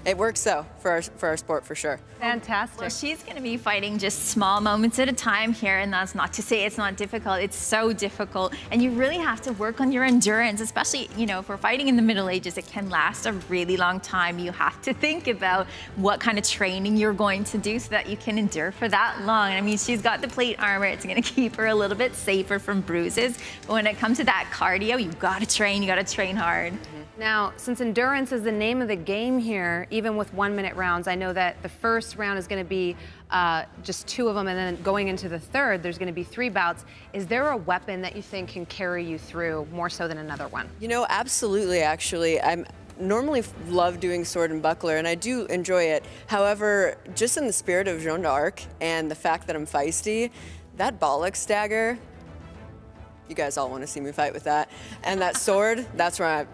It works though for our sport for sure. Fantastic. Well, she's going to be fighting just small moments at a time here, and that's not to say it's not difficult. It's so difficult, and you really have to work on your endurance, especially, you know, if we're fighting in the Middle Ages, it can last a really long time. You have to think about what kind of training you're going to do so that you can endure for that long. I mean, she's got the plate armor. It's going to keep her a little bit safer from bruises, but when it comes to that cardio, you've got to train. You got to train hard. Now, since endurance is the name of the game here, even with 1-minute rounds, I know that the first round is going to be just 2 of them, and then going into the third, there's going to be 3 bouts. Is there a weapon that you think can carry you through more so than another one? You know, absolutely, actually. I'm normally love doing sword and buckler, and I do enjoy it. However, just in the spirit of Joan d'Arc and the fact that I'm feisty, that bollocks dagger, you guys all want to see me fight with that. And that sword, that's where I'm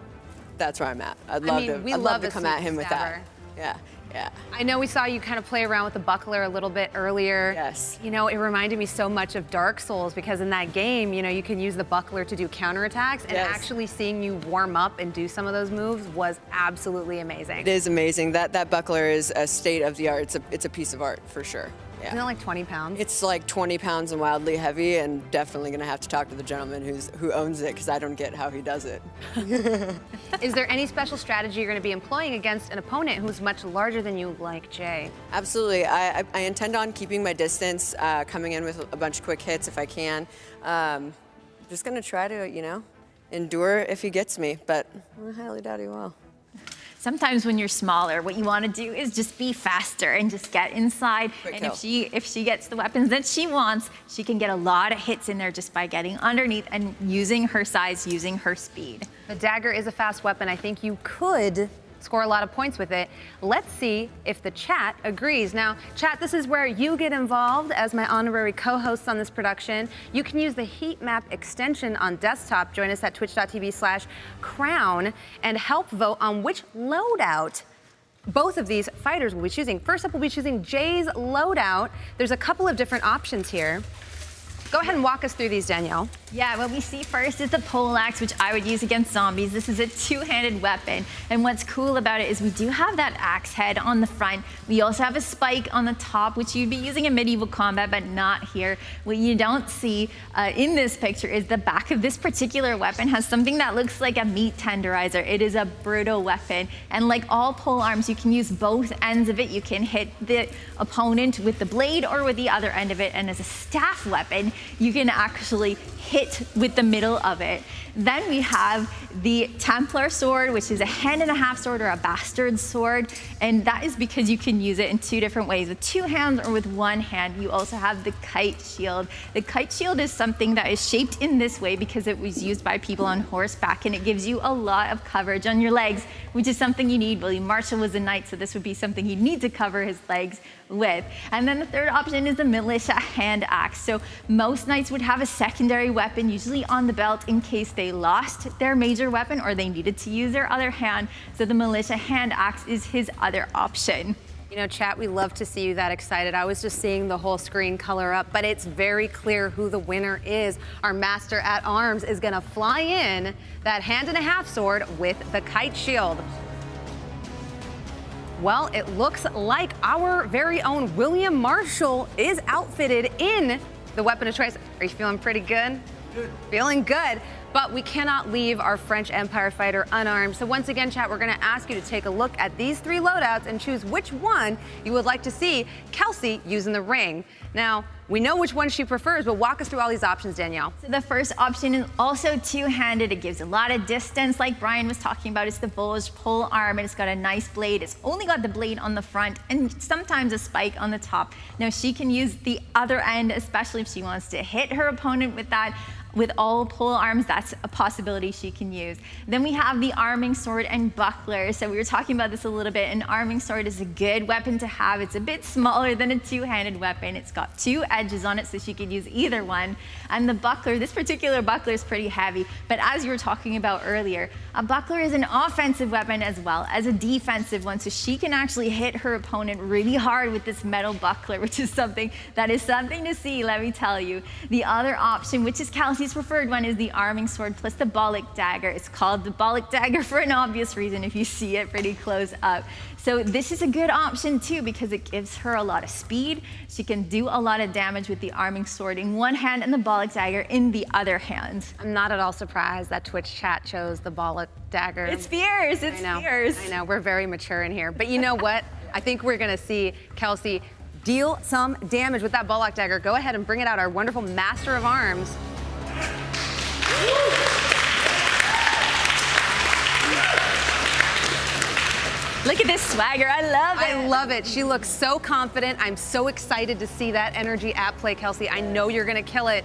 at. I'd love to come at him with that. Yeah, yeah. I know we saw you kind of play around with the buckler a little bit earlier. Yes. You know, it reminded me so much of Dark Souls, because in that game, you know, you can use the buckler to do counterattacks, and actually seeing you warm up and do some of those moves was absolutely amazing. It is amazing. That buckler is a state of the art. It's a piece of art for sure. Yeah. Isn't it like 20 pounds? It's like 20 pounds and wildly heavy, and definitely gonna have to talk to the gentleman who owns it, because I don't get how he does it. Is there any special strategy you're gonna be employing against an opponent who's much larger than you, like Jay? Absolutely. I intend on keeping my distance, coming in with a bunch of quick hits if I can. Just gonna try to, you know, endure if he gets me, but I highly doubt he will. Sometimes when you're smaller, what you want to do is just be faster and just get inside. And if she gets the weapons that she wants, she can get a lot of hits in there just by getting underneath and using her size, using her speed. The dagger is a fast weapon. I think you could score a lot of points with it. Let's see if the chat agrees. Now, chat, this is where you get involved as my honorary co-hosts on this production. You can use the heat map extension on desktop. Join us at twitch.tv/crown and help vote on which loadout both of these fighters will be choosing. First up, we'll be choosing Jay's loadout. There's a couple of different options here. Go ahead and walk us through these, Danielle. Yeah, what we see first is the poleaxe, which I would use against zombies. This is a two-handed weapon, and what's cool about it is we do have that axe head on the front. We also have a spike on the top, which you'd be using in medieval combat, but not here. What you don't see in this picture is the back of this particular weapon has something that looks like a meat tenderizer. It is a brutal weapon, and like all pole arms, you can use both ends of it. You can hit the opponent with the blade or with the other end of it, and as a staff weapon, you can actually hit with the middle of it. Then we have the Templar sword, which is a hand-and-a-half sword or a bastard sword, and that is because you can use it in two different ways, with two hands or with one hand. You also have the Kite Shield. The Kite Shield is something that is shaped in this way because it was used by people on horseback, and it gives you a lot of coverage on your legs, which is something you need. William Marshall was a knight, so this would be something he'd need to cover his legs with. And then the third option is the militia hand axe. So most knights would have a secondary weapon, usually on the belt, in case they lost their major weapon or they needed to use their other hand. So the militia hand axe is his other option. You know, chat, we love to see you that excited. I was just seeing the whole screen color up, but it's very clear who the winner is. Our master at arms is gonna fly in that hand-and-a-half sword with the Kite Shield. Well, it looks like our very own William Marshall is outfitted in the weapon of choice. Are you feeling pretty good? Good. Feeling good. But we cannot leave our French Empire fighter unarmed. So once again, chat, we're gonna ask you to take a look at these three loadouts and choose which one you would like to see Kelsey use in the ring. Now, we know which one she prefers, but walk us through all these options, Danielle. So the first option is also two-handed. It gives a lot of distance, like Brian was talking about. It's the Volge pole arm, and it's got a nice blade. It's only got the blade on the front and sometimes a spike on the top. Now, she can use the other end, especially if she wants to hit her opponent with that. With all pole arms, that's a possibility she can use. Then we have the arming sword and buckler. So we were talking about this a little bit. An arming sword is a good weapon to have. It's a bit smaller than a two-handed weapon. It's got two edges on it, so she could use either one. And the buckler, this particular buckler is pretty heavy, but as you were talking about earlier, a buckler is an offensive weapon as well as a defensive one, so she can actually hit her opponent really hard with this metal buckler, which is something to see, let me tell you. The other option, which is Kelsey's preferred one, is the arming sword plus the Bollock dagger. It's called the Bollock dagger for an obvious reason if you see it pretty close up. So this is a good option too because it gives her a lot of speed. She can do a lot of damage with the arming sword in one hand and the Bollock dagger in the other hand. I'm not at all surprised that Twitch chat chose the Bollock dagger. It's fierce, it's fierce. I know, we're very mature in here. But you know what? I think we're gonna see Kelsey deal some damage with that Bollock dagger. Go ahead and bring it out, our wonderful master of arms. Look at this swagger, I love it. I love it. She looks so confident. I'm so excited to see that energy at play, Kelsey. I know you're gonna kill it.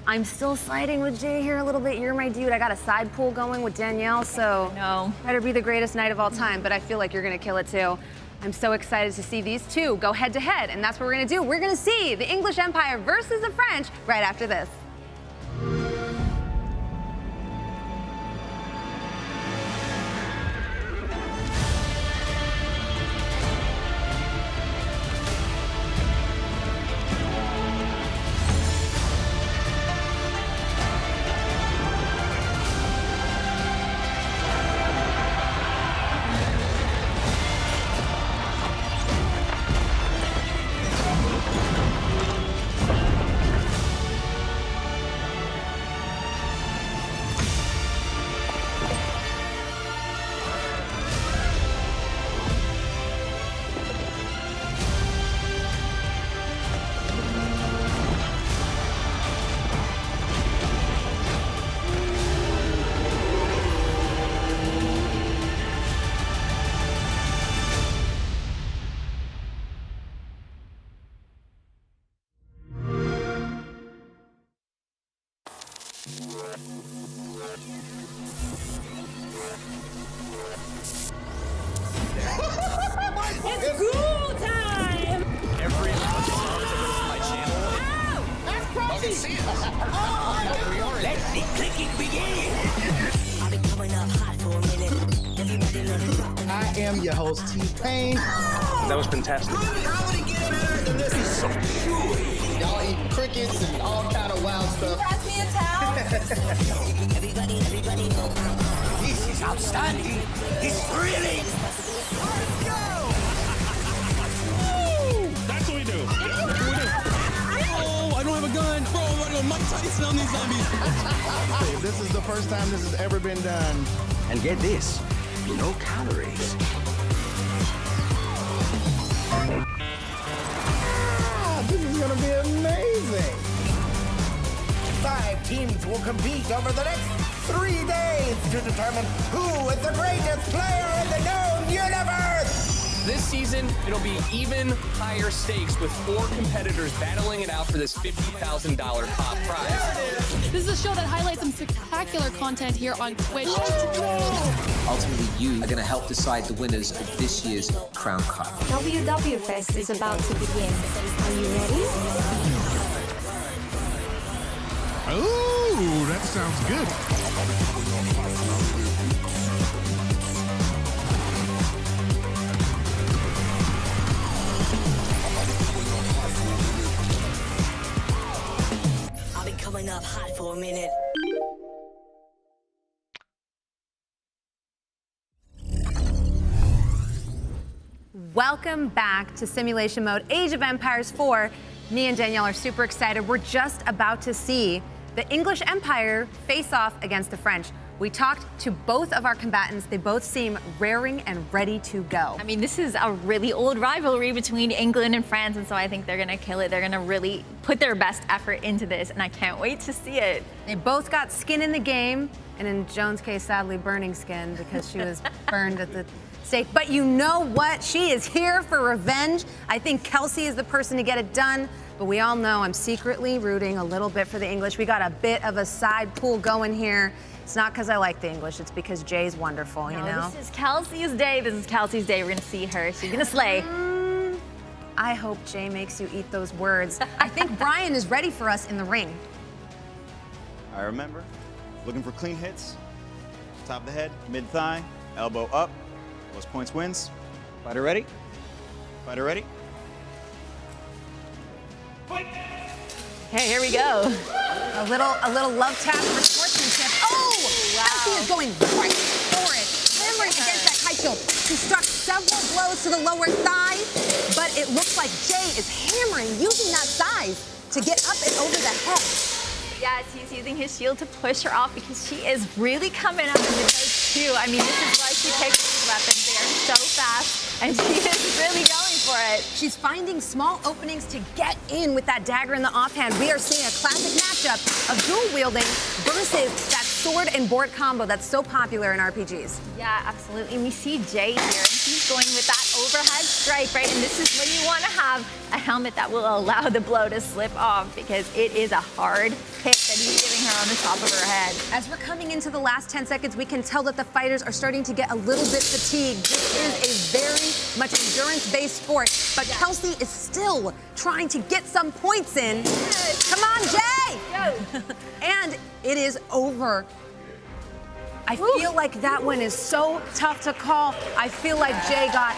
I'm still siding with Jay here a little bit. You're my dude. I got a side pool going with Danielle, so no. Better be the greatest knight of all time, but I feel like you're gonna kill it too. I'm so excited to see these two go head to head, and that's what we're gonna do. We're gonna see the English Empire versus the French right after this. It's ghoul time! Every subscriber to my channel. Ow! That's crazy! Oh, let the clicking begin! I've been coming up hot for a minute. Everybody let it rock. I am your host, T-Pain. That was fantastic. How would it get better than this? So good. Y'all eat crickets and all kind of wild stuff. Pass me a towel. Everybody know. This is outstanding. It's thrilling. Let's go! That's what we do. Oh, I don't have a gun. Bro, I'm running on Mike Tyson on these zombies. Hey, this is the first time this has ever been done. And get this, no calories. This is gonna be amazing. 5 teams will compete over the next 3 days to determine who is the greatest player in the known universe. This season, it'll be even higher stakes with 4 competitors battling it out for this $50,000 top prize. This is a show that highlights some spectacular content here on Twitch. Ultimately, you are going to help decide the winners of this year's Crown Cup. WW Fest is about to begin. Are you ready? Oh, that sounds good. I've been coming up hot for a minute. Welcome back to Simulation Mode, Age of Empires 4. Me and Danielle are super excited. We're just about to see the English Empire face off against the French. We talked to both of our combatants. They both seem raring and ready to go. I mean, this is a really old rivalry between England and France, and so I think they're gonna kill it. They're gonna really put their best effort into this, and I can't wait to see it. They both got skin in the game, and in Joan's case, sadly, burning skin because she was burned at the stake. But you know what? She is here for revenge. I think Kelsey is the person to get it done, but we all know I'm secretly rooting a little bit for the English. We got a bit of a side pool going here. It's not because I like the English, it's because Jay's wonderful, you know? This is Kelsey's day. This is Kelsey's day. We're gonna see her. She's gonna slay. I hope Jay makes you eat those words. I think Brian is ready for us in the ring. I remember. Looking for clean hits. Top of the head, mid-thigh, elbow up. Most points wins. Fighter ready? Fighter ready? Okay, here we go. A little love tap for sportsmanship. Oh! Wow. Kelsey is going right for it. Hammering against that kite shield. She struck several blows to the lower thigh, but it looks like Jay is hammering, using that size to get up and over the head. Yes, he's using his shield to push her off because she is really coming up in the toes too. I mean, this is why she picks these weapons. They are so fast, and she is really going for it. She's finding small openings to get in with that dagger in the offhand. We are seeing a classic matchup of dual wielding versus that sword and board combo that's so popular in RPGs. Yeah, absolutely. We see Jay here, and he's going with that overhead strike, right? And this is when you want to have a helmet that will allow the blow to slip off because it is a hard hit that he's giving her on the top of her head. As we're coming into the last 10 seconds, we can tell that the fighters are starting to get a little bit fatigued. This is a very much endurance-based sport, but Kelsey is still trying to get some points in. Yes. Come on, Jay! Go. And it is over. I feel like that one is so tough to call. I feel like Jay got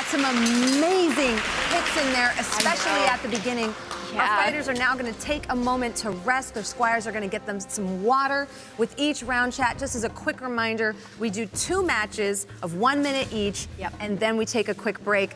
some amazing hits in there, especially at the beginning. Yeah. Our fighters are now going to take a moment to rest. Their squires are going to get them some water with each round chat. Just as a quick reminder, we do 2 matches of 1 minute each, and then we take a quick break.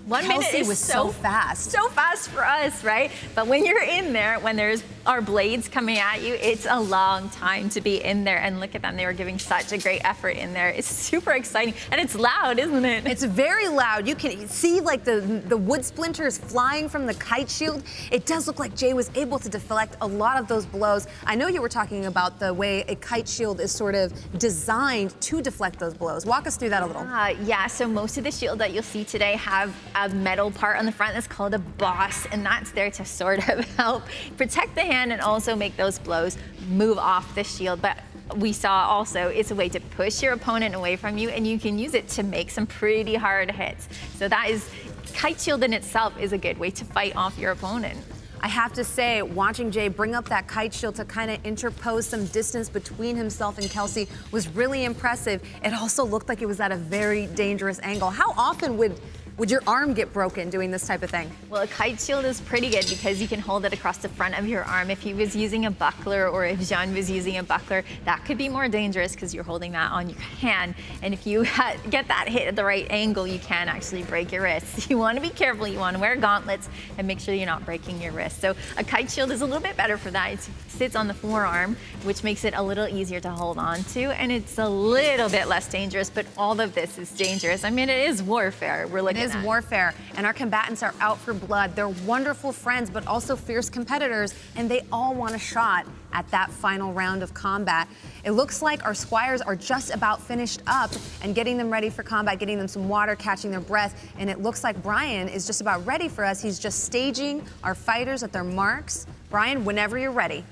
1 minute Kelsey is was so fast. So fast for us, right? But when you're in there, when there's our blades coming at you, it's a long time to be in there. And look at them, they were giving such a great effort in there. It's super exciting, and it's loud, isn't it? It's very loud. You can see like the wood splinters flying from the kite shield. It does look like Jay was able to deflect a lot of those blows. I know you were talking about the way a kite shield is sort of designed to deflect those blows. Walk us through that a little. Yeah, so most of the shield that you'll see today have a metal part on the front that's called a boss, and that's there to sort of help protect the hand and also make those blows move off the shield. But we saw also it's a way to push your opponent away from you, and you can use it to make some pretty hard hits. So that is, kite shield in itself is a good way to fight off your opponent. I have to say, watching Jay bring up that kite shield to kind of interpose some distance between himself and Kelsey was really impressive. It also looked like it was at a very dangerous angle. How often would Would your arm get broken doing this type of thing? Well, a Kite Shield is pretty good because you can hold it across the front of your arm. If he was using a buckler or if Jian was using a buckler, that could be more dangerous because you're holding that on your hand. And if you get that hit at the right angle, you can actually break your wrists. You want to be careful. You want to wear gauntlets and make sure you're not breaking your wrist. So a Kite Shield is a little bit better for that. It sits on the forearm, which makes it a little easier to hold on to, and it's a little bit less dangerous, but all of this is dangerous. I mean, it is warfare we're looking at. It is warfare, and our combatants are out for blood. They're wonderful friends, but also fierce competitors, and they all want a shot at that final round of combat. It looks like our squires are just about finished up and getting them ready for combat, getting them some water, catching their breath, and it looks like Brian is just about ready for us. He's just staging our fighters at their marks. Brian, whenever you're ready.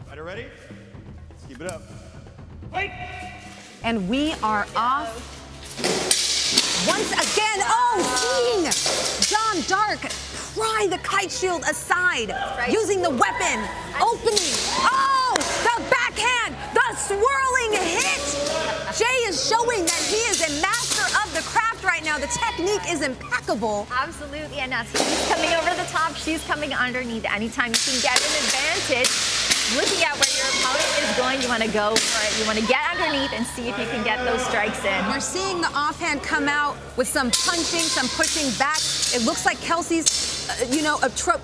Fighter ready? Let's keep it up. Fight! And we are off. Once again, oh, ding! John Dark, pry the Kite Shield aside, using the weapon, opening. Oh, the backhand, the swirling hit. Jay is showing that he is a master of the craft right now. The technique is impeccable. Absolutely, and as he's coming over the top, she's coming underneath. Anytime you can get an advantage, looking at where your opponent is going, you want to go for it. You want to get underneath and see if you can get those strikes in. We're seeing the offhand come out with some punching, some pushing back. It looks like Kelsey's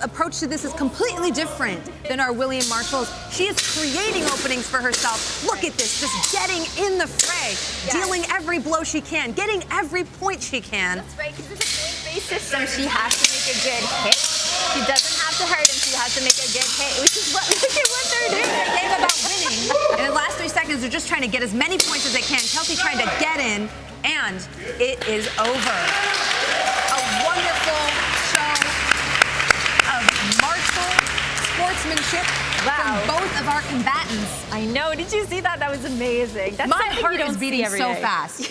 approach to this is completely different than our William Marshall's. She is creating openings for herself. Look at this, just getting in the fray, dealing every blow she can, getting every point she can. That's right, because it's a point-based system. She has to make a good hit. She doesn't have to hurt him. She has to make a good hit, which is what, look at what they're doing. It's a game about winning. In the last 3 seconds, they're just trying to get as many points as they can. Kelsey trying to get in, and it is over. A wonderful show of martial sportsmanship from both of our combatants. I know. Did you see that? That was amazing. That's My heart is beating so fast.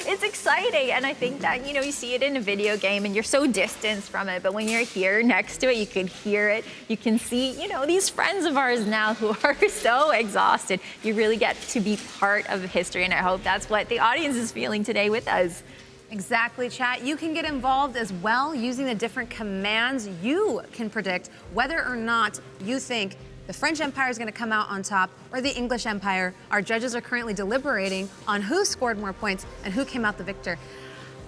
It's exciting, and I think that, you see it in a video game and you're so distanced from it, but when you're here next to it, you can hear it. You can see, these friends of ours now who are so exhausted. You really get to be part of history, and I hope that's what the audience is feeling today with us. Exactly, chat. You can get involved as well using the different commands. You can predict whether or not you think the French Empire is going to come out on top or the English Empire. Our judges are currently deliberating on who scored more points and who came out the victor.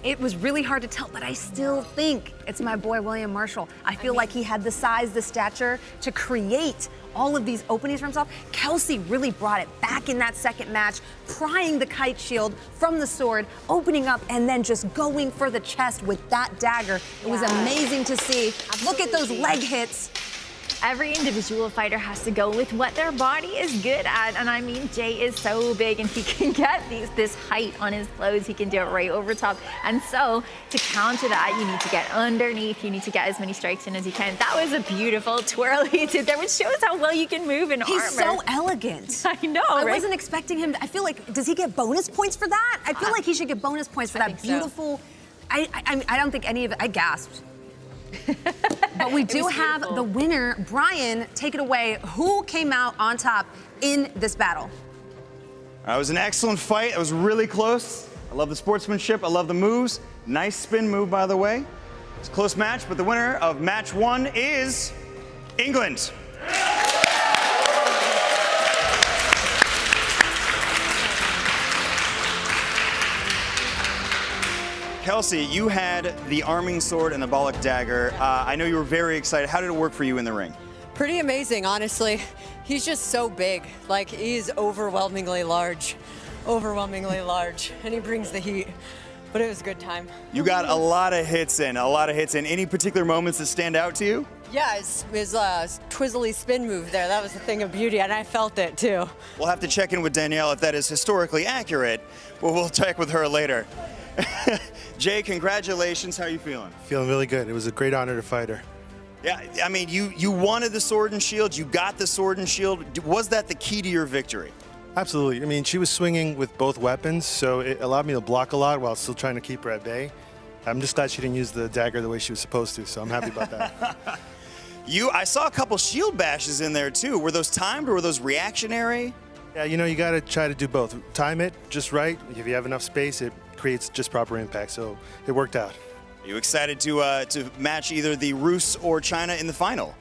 It was really hard to tell, but I still think it's my boy William Marshall. I feel like he had the size, the stature to create all of these openings for himself. Kelsey really brought it back in that second match, prying the Kite Shield from the sword, opening up, and then just going for the chest with that dagger. It was amazing to see. Look at those leg hits. Every individual fighter has to go with what their body is good at. And I mean, Jay is so big and he can get this height on his clothes. He can do it right over top. And so to counter that, you need to get underneath. You need to get as many strikes in as you can. That was a beautiful twirl he did there, which shows how well you can move in armor. He's so elegant. I know, I right? wasn't expecting him. I feel like, does he get bonus points for that? I feel like he should get bonus points for that beautiful. I don't think any of it, I gasped. But we do have the winner. Brian, take it away. Who came out on top in this battle? It was an excellent fight. It was really close. I love the sportsmanship. I love the moves. Nice spin move, by the way. It's a close match, but the winner of match 1 is England. Kelsey, you had the arming sword and the Balak dagger. I know you were very excited. How did it work for you in the ring? Pretty amazing, honestly. He's just so big. Like, he's overwhelmingly large. Overwhelmingly large. And he brings the heat. But it was a good time. You got a lot of hits in, Any particular moments that stand out to you? Yeah, his twizzly spin move there. That was a thing of beauty, and I felt it, too. We'll have to check in with Danièle if that is historically accurate. Well, we'll check with her later. Jay, congratulations. How are you feeling? Feeling really good. It was a great honor to fight her. Yeah, I mean, you wanted the sword and shield. You got the sword and shield. Was that the key to your victory? Absolutely. I mean, she was swinging with both weapons, so it allowed me to block a lot while still trying to keep her at bay. I'm just glad she didn't use the dagger the way she was supposed to, so I'm happy about that. I saw a couple shield bashes in there, too. Were those timed or were those reactionary? Yeah, you got to try to do both. Time it just right. If you have enough space, it creates just proper impact. So it worked out. Are you excited to match either the Ruse or China in the final?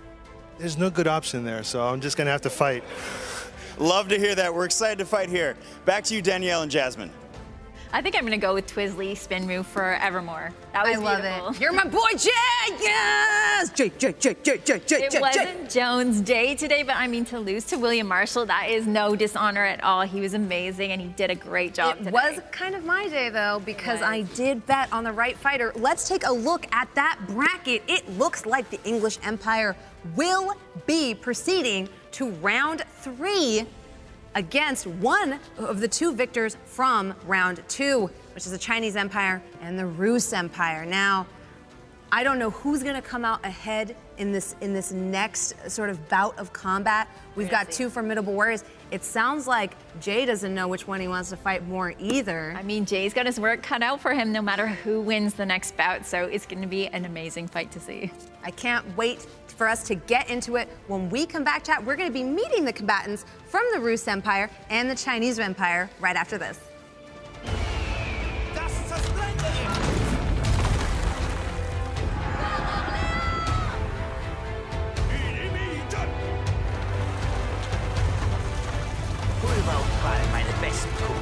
There's no good option there, so I'm just gonna have to fight. Love to hear that. We're excited to fight here. Back to you, Danièle and Jasmine. I think I'm gonna go with Twizzly spin move for Evermore. That was I love beautiful. it. You're my boy, Jay! Yes! Jay. It wasn't Jones' day today, but I mean, to lose to William Marshall, that is no dishonor at all. He was amazing, and he did a great job today. It was kind of my day, though, because I did bet on the right fighter. Let's take a look at that bracket. It looks like the English Empire will be proceeding to round 3 against one of the 2 victors from round 2, which is the Chinese Empire and the Ruse Empire. Now, I don't know who's gonna come out ahead in this next sort of bout of combat. We've got 2 formidable warriors. It sounds like Jay doesn't know which one he wants to fight more either. I mean, Jay's got his work cut out for him no matter who wins the next bout, so it's gonna be an amazing fight to see. I can't wait for us to get into it. When we come back, chat, we're gonna be meeting the combatants from the Ruse Empire and the Chinese Empire right after this. By the best cook.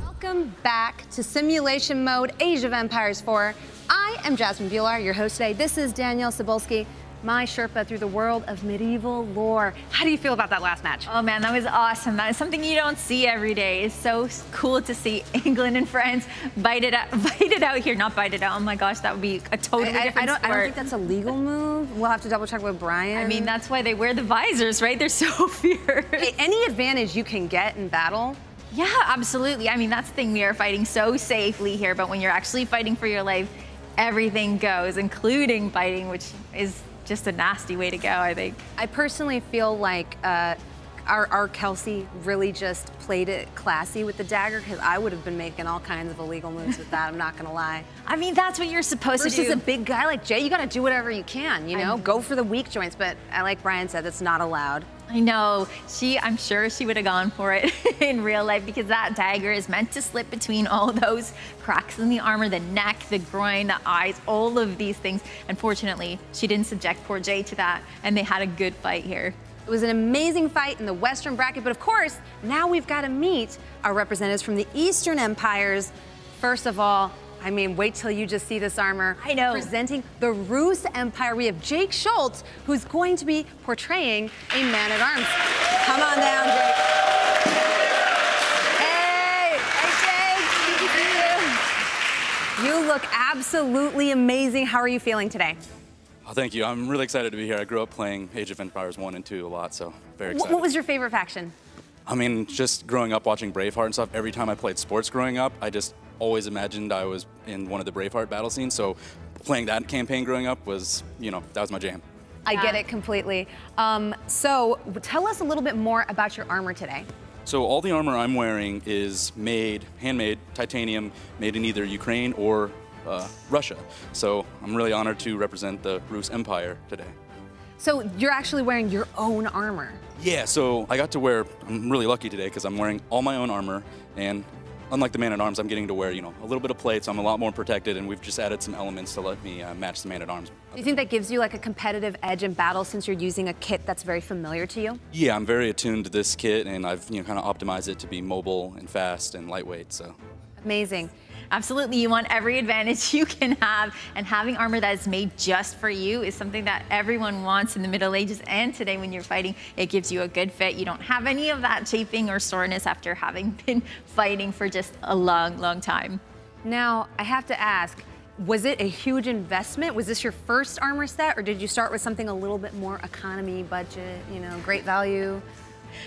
Welcome back to Simulation Mode, Age of Empires 4. I am Jasmine Bular, your host today. This is Danièle Cybulskie, my Sherpa through the world of medieval lore. How do you feel about that last match? Oh man, that was awesome. That is something you don't see every day. It's so cool to see England and France bite it out here. Not bite it out. Oh my gosh, that would be a totally different sport. I don't think that's a legal move. We'll have to double check with Brian. I mean, that's why they wear the visors, right? They're so fierce. Any advantage you can get in battle. Yeah, absolutely. I mean, that's the thing. We are fighting so safely here, but when you're actually fighting for your life, everything goes, including biting, which is just a nasty way to go, I think. I personally feel like our Kelsey really just played it classy with the dagger, because I would have been making all kinds of illegal moves with that, I'm not gonna lie. I mean, that's what you're supposed to do. Versus a big guy like Jay, you gotta do whatever you can, you know? Go for the weak joints, but like Brian said, that's not allowed. I know. I'm sure she would have gone for it in real life, because that dagger is meant to slip between all those cracks in the armor, the neck, the groin, the eyes, all of these things. Unfortunately, she didn't subject poor Jay to that, and they had a good fight here. It was an amazing fight in the Western bracket, but of course, now we've got to meet our representatives from the Eastern Empires. First of all, I mean, wait till you just see this armor. I know. Presenting the Ruse Empire, we have Jake Schultz, who's going to be portraying a man-at-arms. Come on down, Jake. Hey, Jake. You look absolutely amazing. How are you feeling today? Oh, thank you. I'm really excited to be here. I grew up playing Age of Empires 1 and 2 a lot, so very excited. What was your favorite faction? I mean, just growing up watching Braveheart and stuff, every time I played sports growing up, I just always imagined I was in one of the Braveheart battle scenes, so playing that campaign growing up was, that was my jam. I get it completely. So tell us a little bit more about your armor today. So all the armor I'm wearing is handmade, titanium, made in either Ukraine or Russia. So I'm really honored to represent the Ruse Empire today. So you're actually wearing your own armor? Yeah, so I'm really lucky today because I'm wearing all my own armor, and unlike the man-at-arms, I'm getting to wear, a little bit of plate, so I'm a lot more protected, and we've just added some elements to let me match the man-at-arms. Do you think that gives you like a competitive edge in battle since you're using a kit that's very familiar to you? Yeah, I'm very attuned to this kit, and I've kind of optimized it to be mobile and fast and lightweight, so. Amazing. Absolutely, you want every advantage you can have, and having armor that is made just for you is something that everyone wants in the Middle Ages, and today when you're fighting, it gives you a good fit. You don't have any of that chafing or soreness after having been fighting for just a long, long time. Now, I have to ask, was it a huge investment? Was this your first armor set, or did you start with something a little bit more economy budget, you know, great value?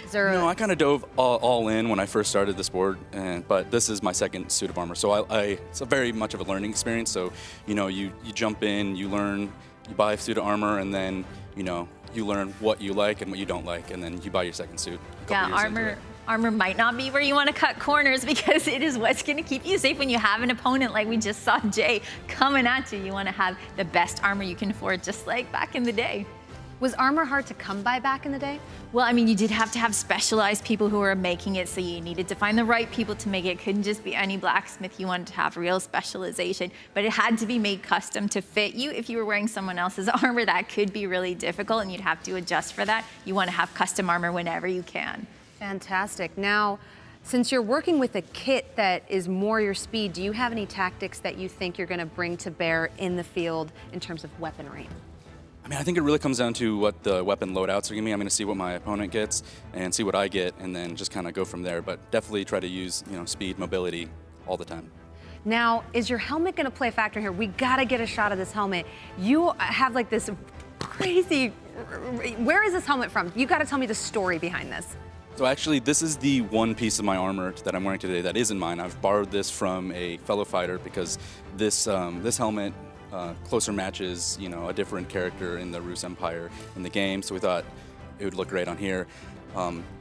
Is there No, I kind of dove all in when I first started the sport, but this is my second suit of armor, so it's a very much of a learning experience. So, you know, you jump in, you learn, you buy a suit of armor, and then, you know, you learn what you like and what you don't like, and then you buy your second suit. Yeah, armor might not be where you want to cut corners because it is what's going to keep you safe when you have an opponent like we just saw Jay coming at you. You want to have the best armor you can afford, just like back in the day. Was armor hard to come by back in the day? Well, I mean, you did have to have specialized people who were making it, so you needed to find the right people to make it. It couldn't just be any blacksmith. You wanted to have real specialization, but it had to be made custom to fit you. If you were wearing someone else's armor, that could be really difficult, and you'd have to adjust for that. You want to have custom armor whenever you can. Fantastic. Now, since you're working with a kit that is more your speed, do you have any tactics that you think you're going to bring to bear in the field in terms of weaponry? I mean, I think it really comes down to what the weapon loadouts are giving me. I'm going to see what my opponent gets and see what I get, and then just kind of go from there. But definitely try to use, you know, speed, mobility all the time. Now, is your helmet going to play a factor here? We got to get a shot of this helmet. You have like this crazy. Where is this helmet from? You got to tell me the story behind this. So actually, this is the one piece of my armor that I'm wearing today that isn't mine. I've borrowed this from a fellow fighter because this helmet closer matches, you know, a different character in the Ruse Empire in the game, so we thought it would look great on here.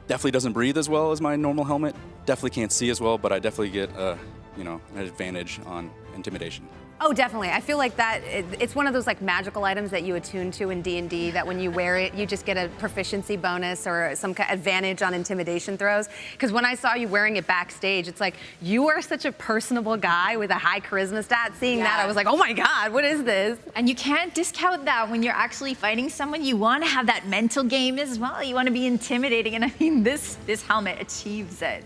Definitely doesn't breathe as well as my normal helmet. Definitely can't see as well, but I definitely get, you know, an advantage on intimidation. Oh, definitely. I feel like that it's one of those like magical items that you attune to in D&D that when you wear it, you just get a proficiency bonus or some kind of advantage on intimidation throws. Because when I saw you wearing it backstage, it's like you are such a personable guy with a high charisma stat. Seeing that, I was like, oh my God, what is this? And you can't discount that when you're actually fighting someone. You want to have that mental game as well. You want to be intimidating, and I mean, this helmet achieves it.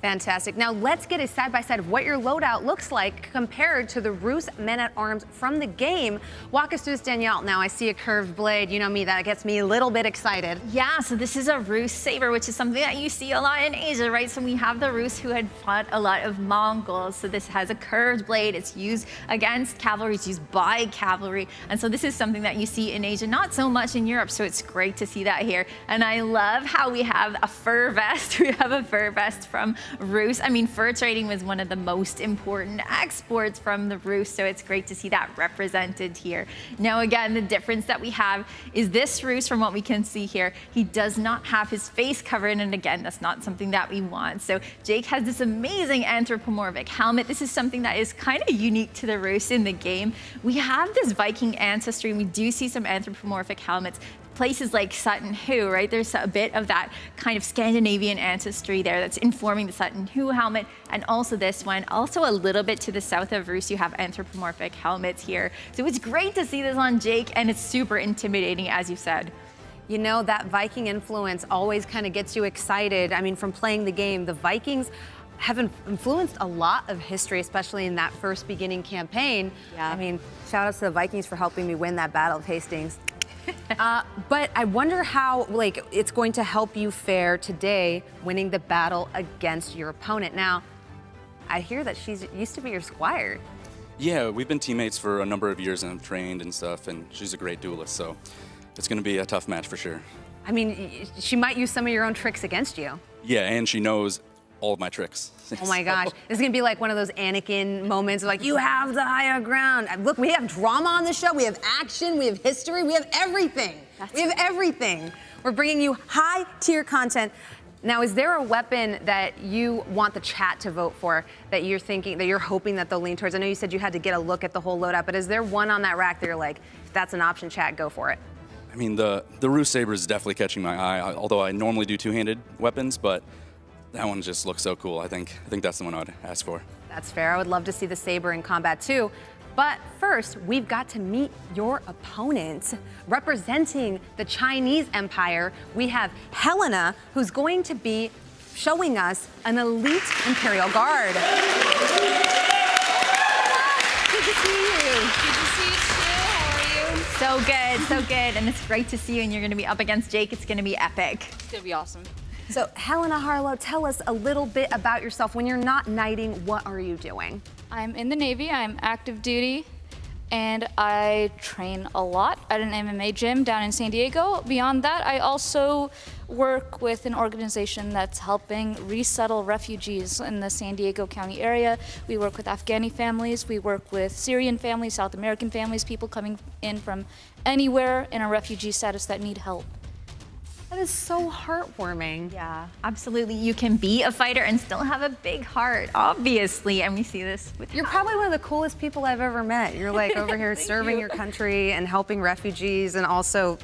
Fantastic. Now let's get a side-by-side of what your loadout looks like compared to the Ruse men-at-arms from the game. Walk us through this, Danielle. Now I see a curved blade. You know me, that gets me a little bit excited. Yeah, so this is a Ruse Saber, which is something that you see a lot in Asia, right? So we have the Ruse who had fought a lot of Mongols. So this has a curved blade. It's used against cavalry. It's used by cavalry. And so this is something that you see in Asia, not so much in Europe. So it's great to see that here. And I love how we have a fur vest. We have a fur vest from Ruse. I mean, fur trading was one of the most important exports from the Ruse, so it's great to see that represented here. Now, again, the difference that we have is this Ruse, from what we can see here, he does not have his face covered, and again, that's not something that we want. So Jake has this amazing anthropomorphic helmet. This is something that is kind of unique to the Ruse in the game. We have this Viking ancestry, and we do see some anthropomorphic helmets. Places like Sutton Hoo, right? There's a bit of that kind of Scandinavian ancestry there that's informing the Sutton Hoo helmet, and also this one. Also a little bit to the south of Ruse, you have anthropomorphic helmets here. So it's great to see this on Jake, and it's super intimidating, as you said. You know, that Viking influence always kind of gets you excited. I mean, from playing the game, the Vikings have influenced a lot of history, especially in that first beginning campaign. Yeah. I mean, shout out to the Vikings for helping me win that Battle of Hastings. But I wonder how, like, it's going to help you fare today winning the battle against your opponent. Now, I hear that she's used to be your squire. Yeah, we've been teammates for a number of years and have trained and stuff, and she's a great duelist, so it's going to be a tough match for sure. I mean, she might use some of your own tricks against you. Yeah, and she knows all of my tricks. Oh my gosh, this is gonna be like one of those Anakin moments, like, you have the higher ground. Look, we have drama on the show, we have action, we have history, we have everything. We have everything. We're bringing you high tier content. Now, is there a weapon that you want the chat to vote for that you're thinking, that you're hoping that they'll lean towards? I know you said you had to get a look at the whole loadout, but is there one on that rack that you're like, if that's an option, chat, go for it? I mean, the Ruse Saber is definitely catching my eye, although I normally do two-handed weapons, but that one just looks so cool. I think that's the one I'd ask for. That's fair. I would love to see the Saber in combat too. But first, we've got to meet your opponent. Representing the Chinese Empire, we have Helena, who's going to be showing us an elite Imperial Guard. Good to see you. Good to see you too. How are you? So good, so good. And it's great to see you, and you're going to be up against Jake. It's going to be epic. It's going to be awesome. So Helena Harlow, tell us a little bit about yourself. When you're not knighting, what are you doing? I'm in the Navy, I'm active duty, and I train a lot at an MMA gym down in San Diego. Beyond that, I also work with an organization that's helping resettle refugees in the San Diego County area. We work with Afghani families, we work with Syrian families, South American families, people coming in from anywhere in a refugee status that need help. That is so heartwarming. Yeah, absolutely. You can be a fighter and still have a big heart, obviously. And we see this with You're probably one of the coolest people I've ever met. You're like over here serving your country and helping refugees and also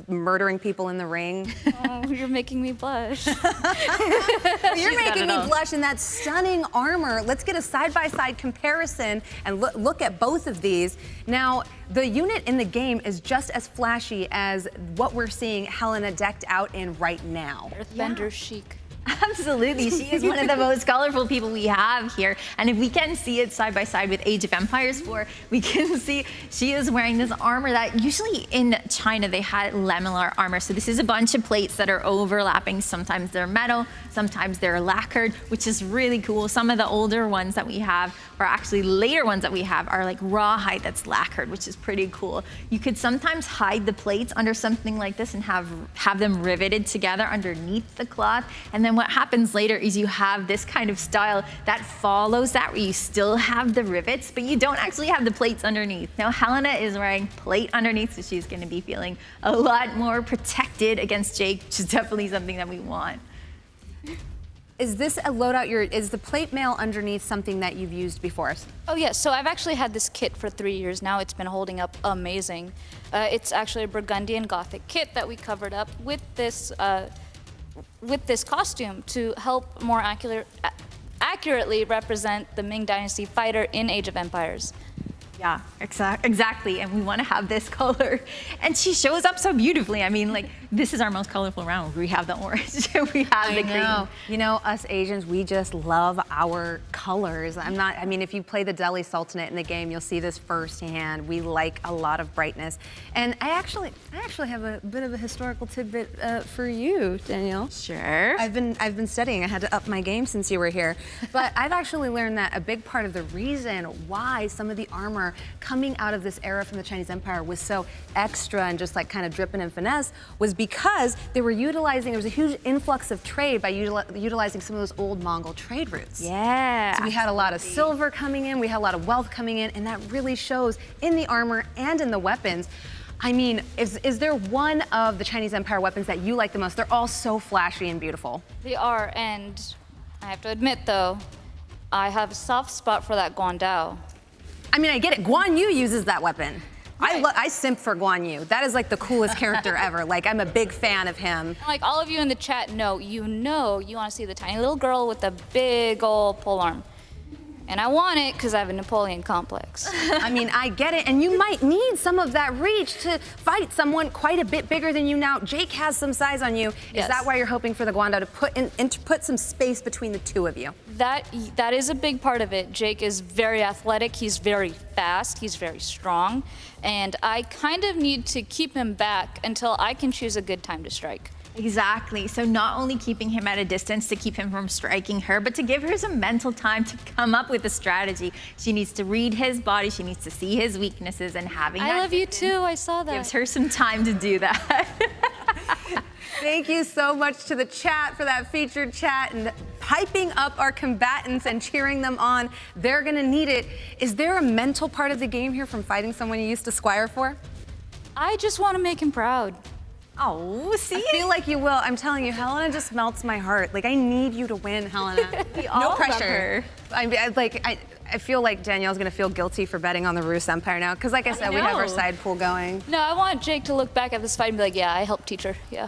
murdering people in the ring. Oh, you're making me blush. You're making me blush in that stunning armor. Let's get a side-by-side comparison and look at both of these. Now, the unit in the game is just as flashy as what we're seeing Helena decked out in right now. Earthbender chic. Absolutely. She is one of the most colorful people we have here. And if we can see it side by side with Age of Empires 4, we can see she is wearing this armor that usually in China they had lamellar armor. So this is a bunch of plates that are overlapping. Sometimes they're metal, sometimes they're lacquered, which is really cool. Some of the older ones that we have, or actually later ones that we have, are like rawhide that's lacquered, which is pretty cool. You could sometimes hide the plates under something like this and have them riveted together underneath the cloth. And then what happens later is you have this kind of style that follows that, where you still have the rivets, but you don't actually have the plates underneath. Now Helena is wearing plate underneath, so she's gonna be feeling a lot more protected against Jake, which is definitely something that we want. Is this a loadout? Is the plate mail underneath something that you've used before? Oh yes, so I've actually had this kit for 3 years now. It's been holding up amazing. It's actually a Burgundian Gothic kit that we covered up with this costume to help more accurately represent the Ming Dynasty fighter in Age of Empires. Yeah, exactly. And we want to have this color. And she shows up so beautifully. I mean, like, this is our most colorful round. We have the orange, we have the green. You know, us Asians, we just love our colors. I mean, if you play the Delhi Sultanate in the game, you'll see this firsthand. We like a lot of brightness. And I actually have a bit of a historical tidbit for you, Danièle. Sure. I've been studying. I had to up my game since you were here. But I've actually learned that a big part of the reason why some of the armor coming out of this era from the Chinese Empire was so extra and just like kind of dripping in finesse was because they were utilizing, there was a huge influx of trade by utilizing some of those old Mongol trade routes. Yeah. So we had a lot of silver coming in, we had a lot of wealth coming in, and that really shows in the armor and in the weapons. I mean, is there one of the Chinese Empire weapons that you like the most? They're all so flashy and beautiful. They are, and I have to admit though, I have a soft spot for that Guandao. I mean, I get it. Guan Yu uses that weapon. Right. I simp for Guan Yu. That is like the coolest character ever. Like, I'm a big fan of him. Like all of you in the chat know you want to see the tiny little girl with the big old polearm. And I want it because I have a Napoleon complex. I mean, I get it. And you might need some of that reach to fight someone quite a bit bigger than you now. Jake has some size on you. Yes. Is that why you're hoping for the Guandao to put some space between the two of you? That is a big part of it. Jake is very athletic. He's very fast. He's very strong. And I kind of need to keep him back until I can choose a good time to strike. Exactly. So not only keeping him at a distance to keep him from striking her, but to give her some mental time to come up with a strategy. She needs to read his body. She needs to see his weaknesses, and having that I love you too. I saw that. Gives her some time to do that. Thank you so much to the chat for that featured chat and hyping up our combatants and cheering them on. They're going to need it. Is there a mental part of the game here from fighting someone you used to squire for? I just want to make him proud. Oh, see? I feel like you will. I'm telling you, Helena just melts my heart. Like, I need you to win, Helena. No pressure. I feel like Danielle's gonna feel guilty for betting on the Ruse Empire now, because like I said, we have our side pool going. No, I want Jake to look back at this fight and be like, yeah, I helped teach her, yeah.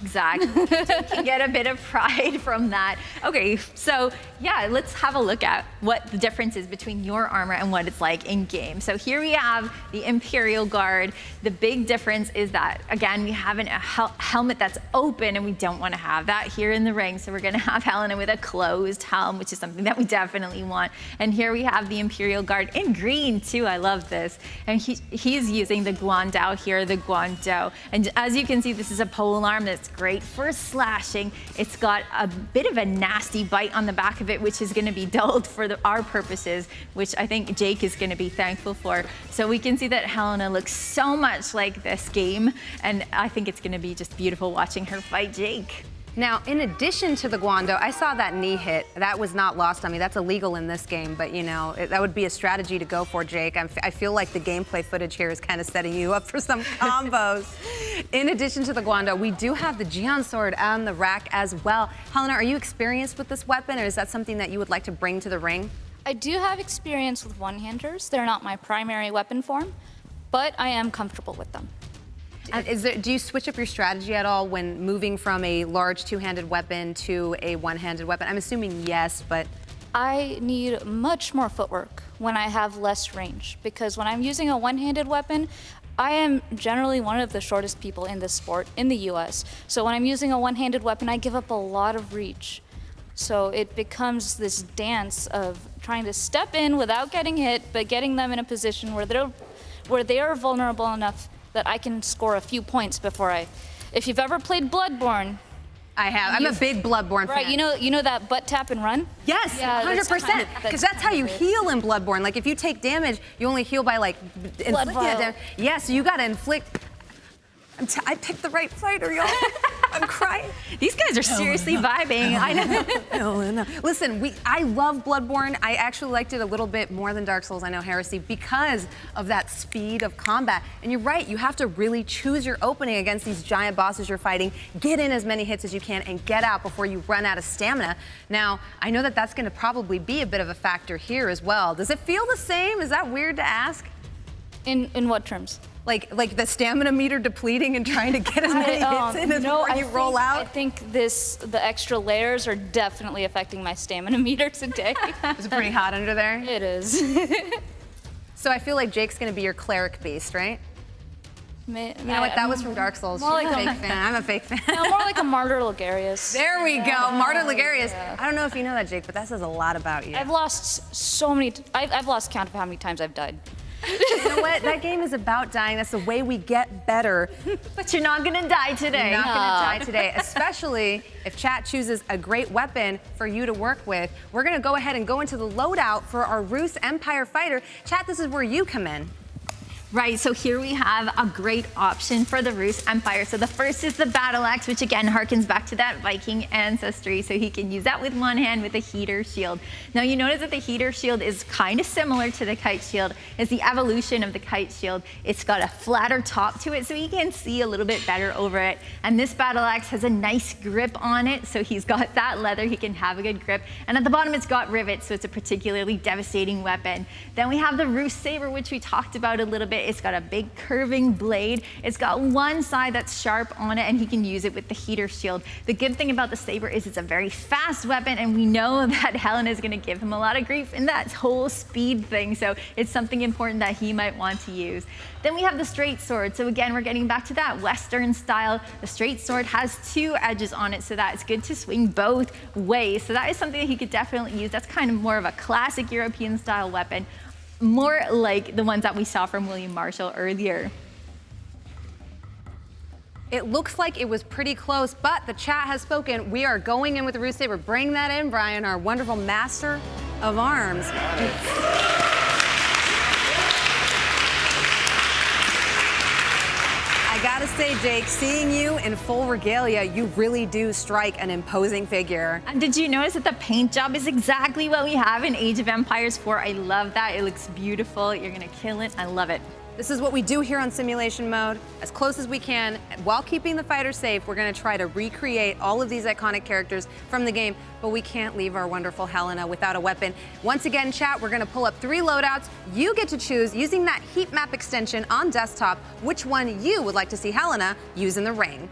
Exactly. You can get a bit of pride from that. Okay, so yeah, let's have a look at what the difference is between your armor and what it's like in game. So here we have the Imperial Guard. The big difference is that, again, we have a helmet that's open, and we don't want to have that here in the ring. So we're going to have Helena with a closed helm, which is something that we definitely want. And here we have the Imperial Guard in green too. I love this. And he's using the Guandao here, the Guandao. And as you can see, this is a pole arm that's great for slashing. It's got a bit of a nasty bite on the back of it, which is gonna be dulled for our purposes, which I think Jake is gonna be thankful for. So we can see that Helena looks so much like this game, and I think it's gonna be just beautiful watching her fight Jake. Now, in addition to the Guando, I saw that knee hit. That was not lost on me. That's illegal in this game, but you know, that would be a strategy to go for, Jake. I feel like the gameplay footage here is kind of setting you up for some combos. In addition to the Guando, we do have the Jian Sword on the rack as well. Helena, are you experienced with this weapon, or is that something that you would like to bring to the ring? I do have experience with one-handers. They're not my primary weapon form, but I am comfortable with them. Do you switch up your strategy at all when moving from a large two-handed weapon to a one-handed weapon? I'm assuming yes, but... I need much more footwork when I have less range, because when I'm using a one-handed weapon, I am generally one of the shortest people in this sport in the US. So when I'm using a one-handed weapon, I give up a lot of reach. So it becomes this dance of trying to step in without getting hit, but getting them in a position where they are vulnerable enough that I can score a few points before if you've ever played Bloodborne. I have. I'm a big Bloodborne fan. Right, you know that butt tap and run? Yes, yeah, 100%. Because that's how you heal in Bloodborne. Like if you take damage, you only heal by like inflicting damage. Yeah, so you gotta inflict. I picked the right fighter, y'all. I'm crying. These guys are seriously vibing. I know. Listen, I love Bloodborne. I actually liked it a little bit more than Dark Souls, I know, Heresy, because of that speed of combat. And you're right, you have to really choose your opening against these giant bosses you're fighting, get in as many hits as you can, and get out before you run out of stamina. Now, I know that that's gonna probably be a bit of a factor here as well. Does it feel the same? Is that weird to ask? In what terms? Like the stamina meter depleting and trying to get as many hits in as before you roll out? I think the extra layers are definitely affecting my stamina meter today. Is it pretty hot under there? It is. So I feel like Jake's gonna be your cleric beast, right? You know what? That was from Dark Souls. She's a fake fan. I'm a fake fan. No, more like a Martyr Ligarius. There we go, Martyr Ligarius. Yeah. I don't know if you know that, Jake, but that says a lot about you. I've lost so many. I've lost count of how many times I've died. You know what? That game is about dying. That's the way we get better. But you're not gonna die today. You're not gonna die today, especially if chat chooses a great weapon for you to work with. We're gonna go ahead and go into the loadout for our Ruse Empire fighter. Chat, this is where you come in. Right, so here we have a great option for the Ruse Empire. So the first is the battle axe, which again harkens back to that Viking ancestry. So he can use that with one hand with a heater shield. Now you notice that the heater shield is kind of similar to the Kite Shield. It's the evolution of the Kite Shield. It's got a flatter top to it so he can see a little bit better over it. And this battle axe has a nice grip on it. So he's got that leather, he can have a good grip. And at the bottom it's got rivets, so it's a particularly devastating weapon. Then we have the Ruse Saber, which we talked about a little bit. It's got a big curving blade. It's got one side that's sharp on it, and he can use it with the heater shield. The good thing about the Saber is it's a very fast weapon, and we know that Helena is going to give him a lot of grief in that whole speed thing, so it's something important that he might want to use. Then we have the straight sword. So again, we're getting back to that Western style. The straight sword has two edges on it, so that it's good to swing both ways. So that is something that he could definitely use. That's kind of more of a classic European style weapon, more like the ones that we saw from William Marshall earlier. It looks like it was pretty close, but the chat has spoken. We are going in with the Ruse Saber. Bring that in, Brian, our wonderful master of arms. I gotta say, Jake, seeing you in full regalia, you really do strike an imposing figure. And did you notice that the paint job is exactly what we have in Age of Empires 4? I love that. It looks beautiful. You're gonna kill it. I love it. This is what we do here on simulation mode, as close as we can. While keeping the fighter safe, we're gonna try to recreate all of these iconic characters from the game, but we can't leave our wonderful Helena without a weapon. Once again, chat, we're gonna pull up 3 loadouts. You get to choose, using that heat map extension on desktop, which one you would like to see Helena use in the ring.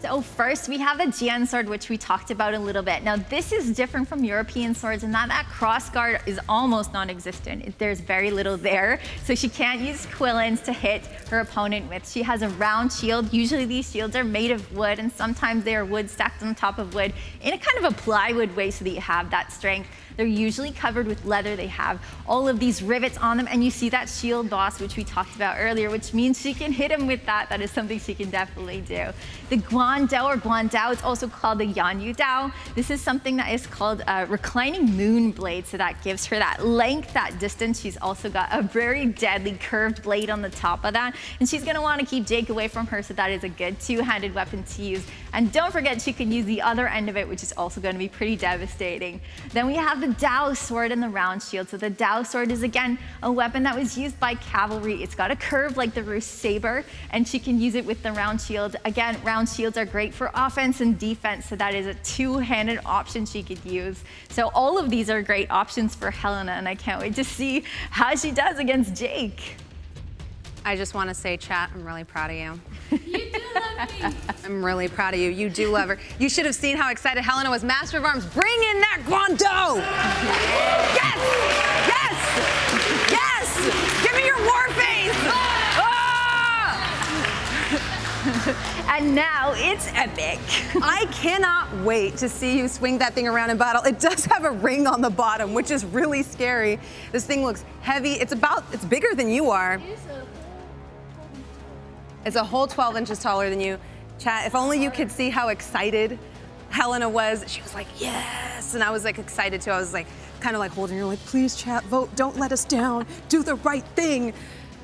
So first we have the Jian Sword, which we talked about a little bit. Now this is different from European swords in that cross guard is almost non-existent. There's very little there. So she can't use quillins to hit her opponent with. She has a round shield. Usually these shields are made of wood, and sometimes they are wood stacked on top of wood in a kind of a plywood way so that you have that strength. They're usually covered with leather. They have all of these rivets on them, and you see that shield boss, which we talked about earlier, which means she can hit him with that. That is something she can definitely do. The Guandao or Guandao, it's also called the Yanyu Dao. This is something that is called a reclining moon blade, so that gives her that length, that distance. She's also got a very deadly curved blade on the top of that, and she's gonna wanna keep Jake away from her, so that is a good two-handed weapon to use. And don't forget, she can use the other end of it, which is also gonna be pretty devastating. Then we have the Dao Sword and the round shield. So the Dao Sword is, again, a weapon that was used by cavalry. It's got a curve like the Ruse Saber, and she can use it with the round shield. Again, round shields are great for offense and defense, so that is a two-handed option she could use. So all of these are great options for Helena, and I can't wait to see how she does against Jake. I just want to say, chat, I'm really proud of you. You do love me. I'm really proud of you. You do love her. You should have seen how excited Helena was. Master of Arms, bring in that Guandao! Yes! Yes! Yes! Give me your war face! Ah! And now it's epic. I cannot wait to see you swing that thing around in battle. It does have a ring on the bottom, which is really scary. This thing looks heavy. It's bigger than you are. It's a whole 12 inches taller than you. Chat, if only you could see how excited Helena was. She was like, yes. And I was like excited too. I was like, kind of like holding her like, please chat, vote, don't let us down. Do the right thing.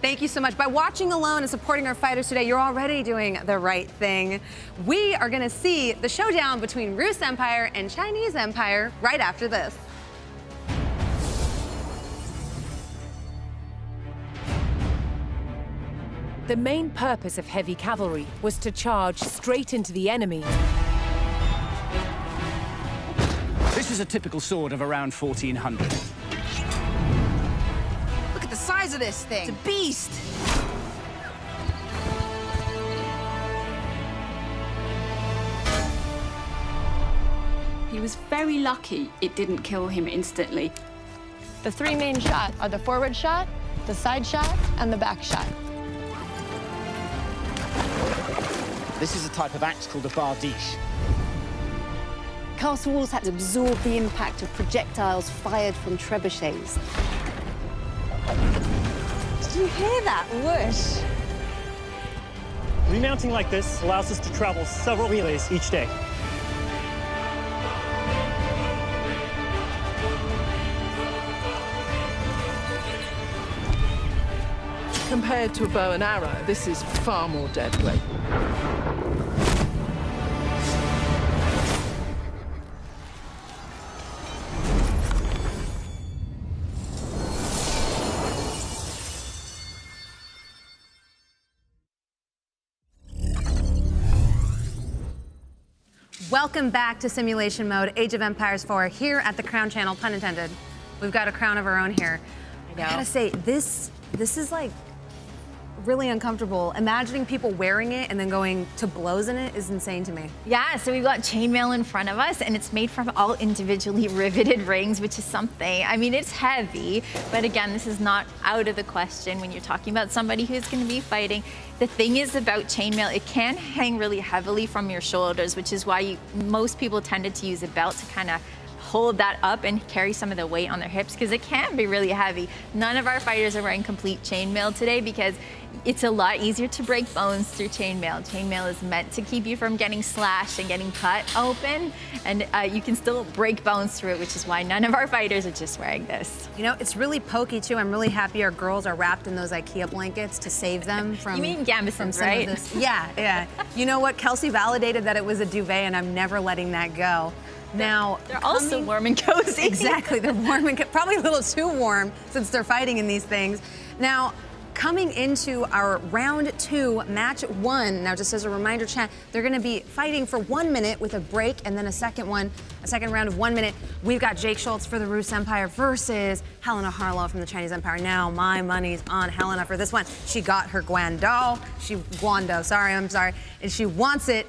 Thank you so much. By watching alone and supporting our fighters today, you're already doing the right thing. We are gonna see the showdown between Rus Empire and Chinese Empire right after this. The main purpose of heavy cavalry was to charge straight into the enemy. This is a typical sword of around 1400. Look at the size of this thing. It's a beast. He was very lucky it didn't kill him instantly. The three main shots are the forward shot, the side shot, and the back shot. This is a type of axe called a bardiche. Castle walls had to absorb the impact of projectiles fired from trebuchets. Did you hear that whoosh? Remounting like this allows us to travel several relays each day. Compared to a bow and arrow, this is far more deadly. Welcome back to Simulation Mode, Age of Empires 4, here at the Crown Channel, pun intended. We've got a crown of our own here. I gotta say, this is like really uncomfortable. Imagining people wearing it and then going to blows in it is insane to me. Yeah, so we've got chainmail in front of us, and it's made from all individually riveted rings, which is something. I mean, it's heavy, but again, this is not out of the question when you're talking about somebody who's going to be fighting. The thing is about chainmail, it can hang really heavily from your shoulders, which is why most people tended to use a belt to kind of hold that up and carry some of the weight on their hips, because it can be really heavy. None of our fighters are wearing complete chainmail today because it's a lot easier to break bones through chainmail. Chainmail is meant to keep you from getting slashed and getting cut open, and you can still break bones through it, which is why none of our fighters are just wearing this. You know, it's really pokey too. I'm really happy our girls are wrapped in those IKEA blankets to save them from. You mean gambesons, right? right? Yeah. You know what? Kelsey validated that it was a duvet, and I'm never letting that go. Now, they're also warm and cozy. Exactly, they're warm and probably a little too warm since they're fighting in these things. Now, coming into our round 2, match 1. Now, just as a reminder, chat, they're going to be fighting for 1 minute with a break, and then a second round of 1 minute. We've got Jake Schultz for the Rus Empire versus Helena Harlow from the Chinese Empire. Now, my money's on Helena for this one. She got her Guandao, and she wants it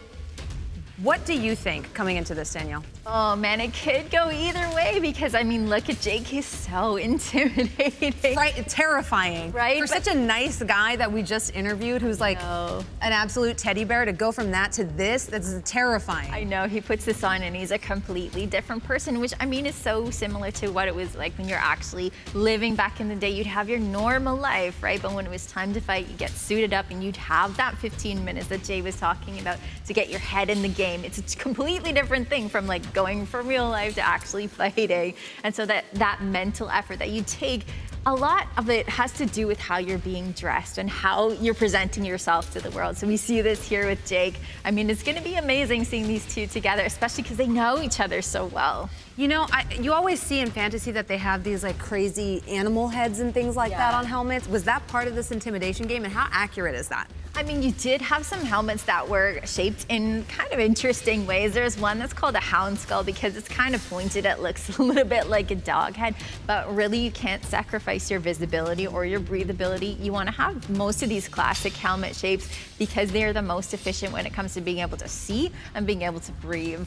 What do you think coming into this, Danielle? Oh man, it could go either way because I mean, look at Jake, he's so intimidating. Right, terrifying. Right? For such a nice guy that we just interviewed who's like an absolute teddy bear, to go from that to this, that's terrifying. I know, he puts this on and he's a completely different person, which I mean is so similar to what it was like when you're actually living back in the day. You'd have your normal life, right? But when it was time to fight, you get suited up and you'd have that 15 minutes that Jay was talking about to get your head in the game. It's a completely different thing from like going from real life to actually fighting. And so that mental effort that you take, a lot of it has to do with how you're being dressed and how you're presenting yourself to the world. So we see this here with Jake. I mean, it's gonna be amazing seeing these two together, especially because they know each other so well. You know, you always see in fantasy that they have these like crazy animal heads and things like that on helmets. Was that part of this intimidation game, and how accurate is that? I mean, you did have some helmets that were shaped in kind of interesting ways. There's one that's called a hound skull because it's kind of pointed. It looks a little bit like a dog head, but really you can't sacrifice your visibility or your breathability. You want to have most of these classic helmet shapes because they're the most efficient when it comes to being able to see and being able to breathe.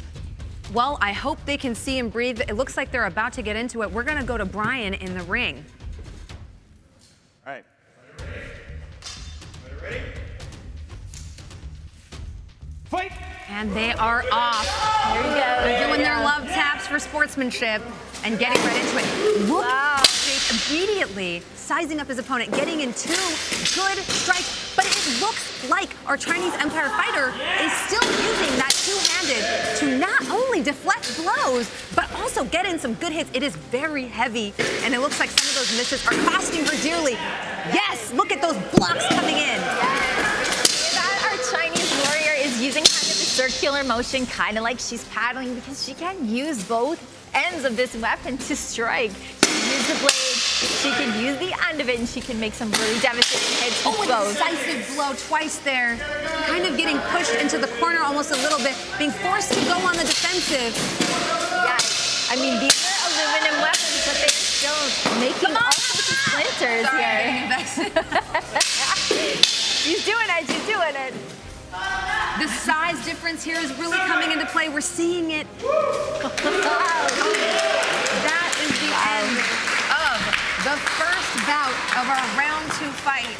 Well, I hope they can see and breathe. It looks like they're about to get into it. We're going to go to Brian in the ring. All right. Ready? Fight! And they are off. There you go. They're doing their love taps for sportsmanship and getting right into it. Look at Jake immediately sizing up his opponent, getting in two good strikes. But it looks like our Chinese Empire fighter is still using that two-handed to not only deflect blows, but also get in some good hits. It is very heavy, and it looks like some of those misses are costing her dearly. Yes, look at those blocks coming in. Our Chinese warrior is using kind of a circular motion, kind of like she's paddling, because she can use both ends of this weapon to strike. She can use the blade, she can use the end of it, and she can make some really devastating hits with both. A decisive blow twice there. Kind of getting pushed into the corner almost a little bit, being forced to go on the defensive. Yeah, I mean, these are aluminum weapons, but they're still making all sorts of splinters here. She's doing it, she's doing it. The size difference here is really coming into play. We're seeing it. That is the end of the first bout of our round 2 fight.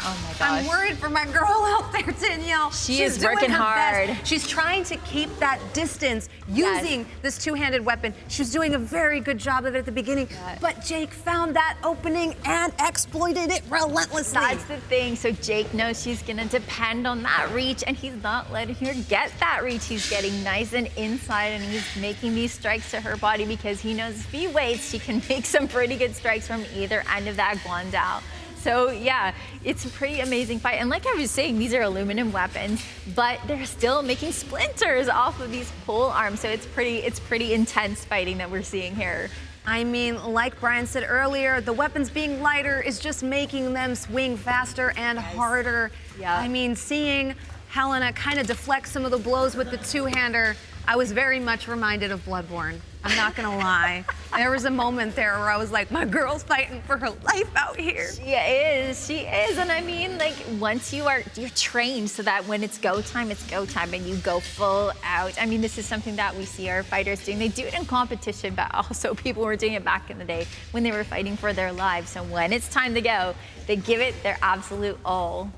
Oh my gosh. I'm worried for my girl out there, Danielle. She's working hard. Best. She's trying to keep that distance using this two-handed weapon. She was doing a very good job of it at the beginning, but Jake found that opening and exploited it relentlessly. That's the thing. So Jake knows she's gonna depend on that reach, and he's not letting her get that reach. He's getting nice and inside, and he's making these strikes to her body because he knows if he waits, she can make some pretty good strikes from either end of that guandao. So yeah, it's a pretty amazing fight. And like I was saying, these are aluminum weapons, but they're still making splinters off of these pole arms. So it's pretty intense fighting that we're seeing here. I mean, like Brian said earlier, the weapons being lighter is just making them swing faster and harder. Yeah. I mean, seeing Helena kind of deflect some of the blows with the two-hander, I was very much reminded of Bloodborne. I'm not gonna lie. There was a moment there where I was like, my girl's fighting for her life out here. She is. And I mean, like, once you're trained so that when it's go time, and you go full out. I mean, this is something that we see our fighters doing. They do it in competition, but also people were doing it back in the day when they were fighting for their lives. So when it's time to go, they give it their absolute all.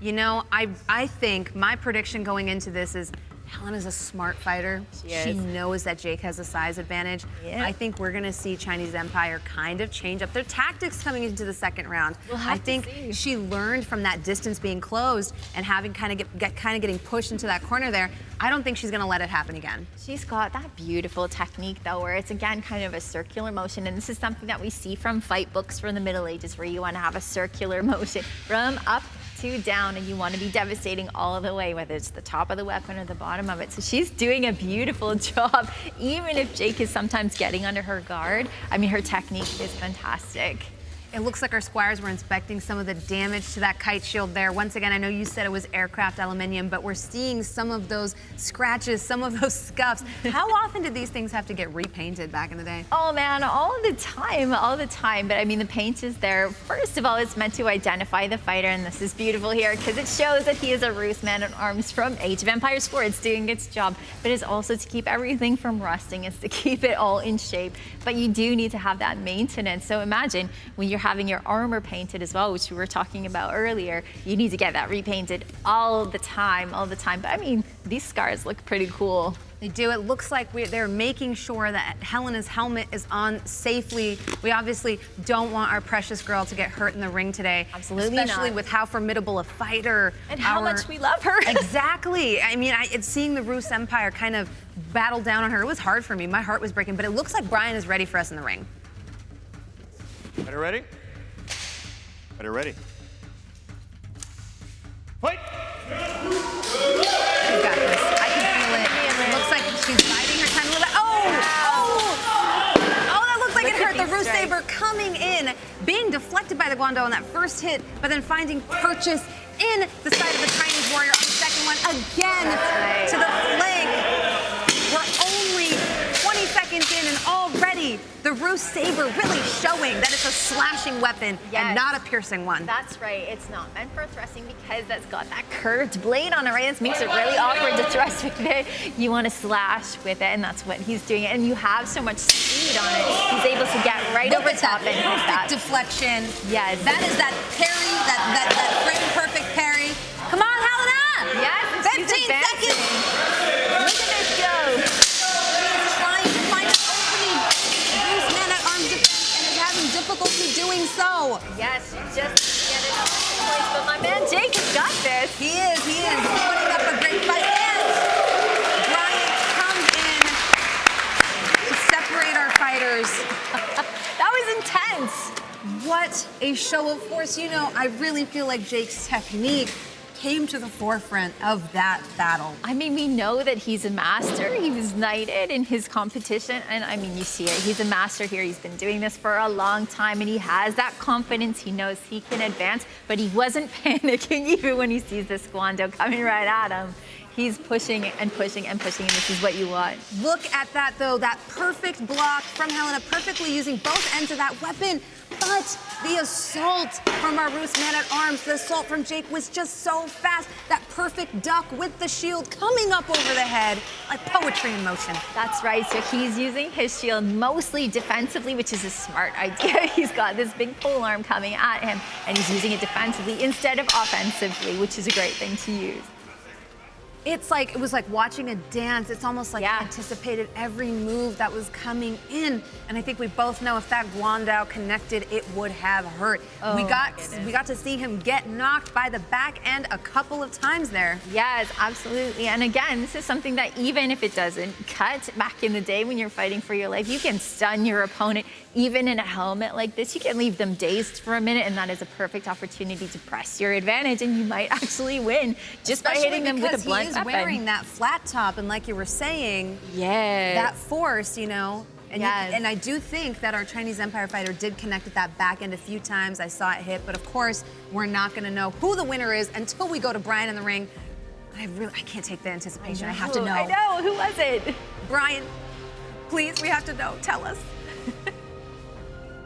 You know, I think my prediction going into this is Helena's a smart fighter. She knows that Jake has a size advantage. Yeah. I think we're gonna see Chinese Empire kind of change up their tactics coming into the second round. I think she learned from that distance being closed and having kind of getting pushed into that corner there. I don't think she's gonna let it happen again. She's got that beautiful technique though, where it's again kind of a circular motion, and this is something that we see from fight books from the Middle Ages, where you want to have a circular motion from up to down, and you want to be devastating all the way, whether it's the top of the weapon or the bottom of it. So she's doing a beautiful job, even if Jake is sometimes getting under her guard. I mean, her technique is fantastic. It looks like our squires were inspecting some of the damage to that kite shield there. Once again, I know you said it was aircraft aluminium, but we're seeing some of those scratches, some of those scuffs. How often did these things have to get repainted back in the day? Oh man, all the time. But I mean, the paint is there. First of all, it's meant to identify the fighter, and this is beautiful here because it shows that he is a Ruse man-at-arms from Age of Empires 4. It's doing its job, but it's also to keep everything from rusting. It's to keep it all in shape. But you do need to have that maintenance. So imagine when you're having your armor painted as well, which we were talking about earlier, you need to get that repainted all the time. But I mean, these scars look pretty cool. They do. It looks like they're making sure that Helena's helmet is on safely. We obviously don't want our precious girl to get hurt in the ring today. Absolutely Especially not. with how formidable a fighter. And how much we love her. Exactly. I mean, it's seeing the Ruse Empire kind of battle down on her. It was hard for me. My heart was breaking. But it looks like Brian is ready for us in the ring. Fighter ready? Fighter ready. Fight! She's got this. I can feel it. It looks like she's biding her time a little bit. Oh, that looks like it hurt. The Ruse Saber coming in, being deflected by the Guando on that first hit, but then finding purchase in the side of the Chinese warrior on the second one. Again, to the flank. We're only 20 seconds in, and already the Ruse Saber really showing that it's a slashing weapon and not a piercing one. That's right. It's not meant for thrusting because that's got that curved blade on it, right? This makes it really awkward to thrust with it. You want to slash with it, and that's what he's doing. And you have so much speed on it. He's able to get right over top and hit that. Deflection. Yes. That is that parry, that frame perfect parry. Come on, Helena! Yes. 15 seconds. Look at this go. She's trying to find an opening. Ruse man-at-arms defense and is having difficulty doing so. Yes, just get it up in place. But my man Jake has got this. He is putting up a great fight. And Brian comes in to separate our fighters. That was intense. What a show of force. You know, I really feel like Jake's technique came to the forefront of that battle. I mean, we know that he's a master. He was knighted in his competition. And I mean, you see it. He's a master here. He's been doing this for a long time and he has that confidence. He knows he can advance, but he wasn't panicking even when he sees this Guando coming right at him. He's pushing and pushing and pushing, and this is what you want. Look at that, though. That perfect block from Helena, perfectly using both ends of that weapon. But the assault from our Ruse man-at-arms, the assault from Jake was just so fast. That perfect duck with the shield coming up over the head, like poetry in motion. That's right. So he's using his shield mostly defensively, which is a smart idea. He's got this big pole arm coming at him, and he's using it defensively instead of offensively, which is a great thing to use. It was like watching a dance. It's almost like he anticipated every move that was coming in. And I think we both know if that Guando connected, it would have hurt. Oh, we got to see him get knocked by the back end a couple of times there. Yes, absolutely. And again, this is something that even if it doesn't cut, back in the day when you're fighting for your life, you can stun your opponent. Even in a helmet like this, you can leave them dazed for a minute, and that is a perfect opportunity to press your advantage, and you might actually win just by hitting them with a blunt weapon. He is wearing that flat top, and like you were saying, that force, you know. And, and I do think that our Chinese Empire fighter did connect with that back end a few times. I saw it hit, but of course, we're not going to know who the winner is until we go to Brian in the ring. I can't take the anticipation. I have to know. I know. Who was it? Brian, please, we have to know. Tell us.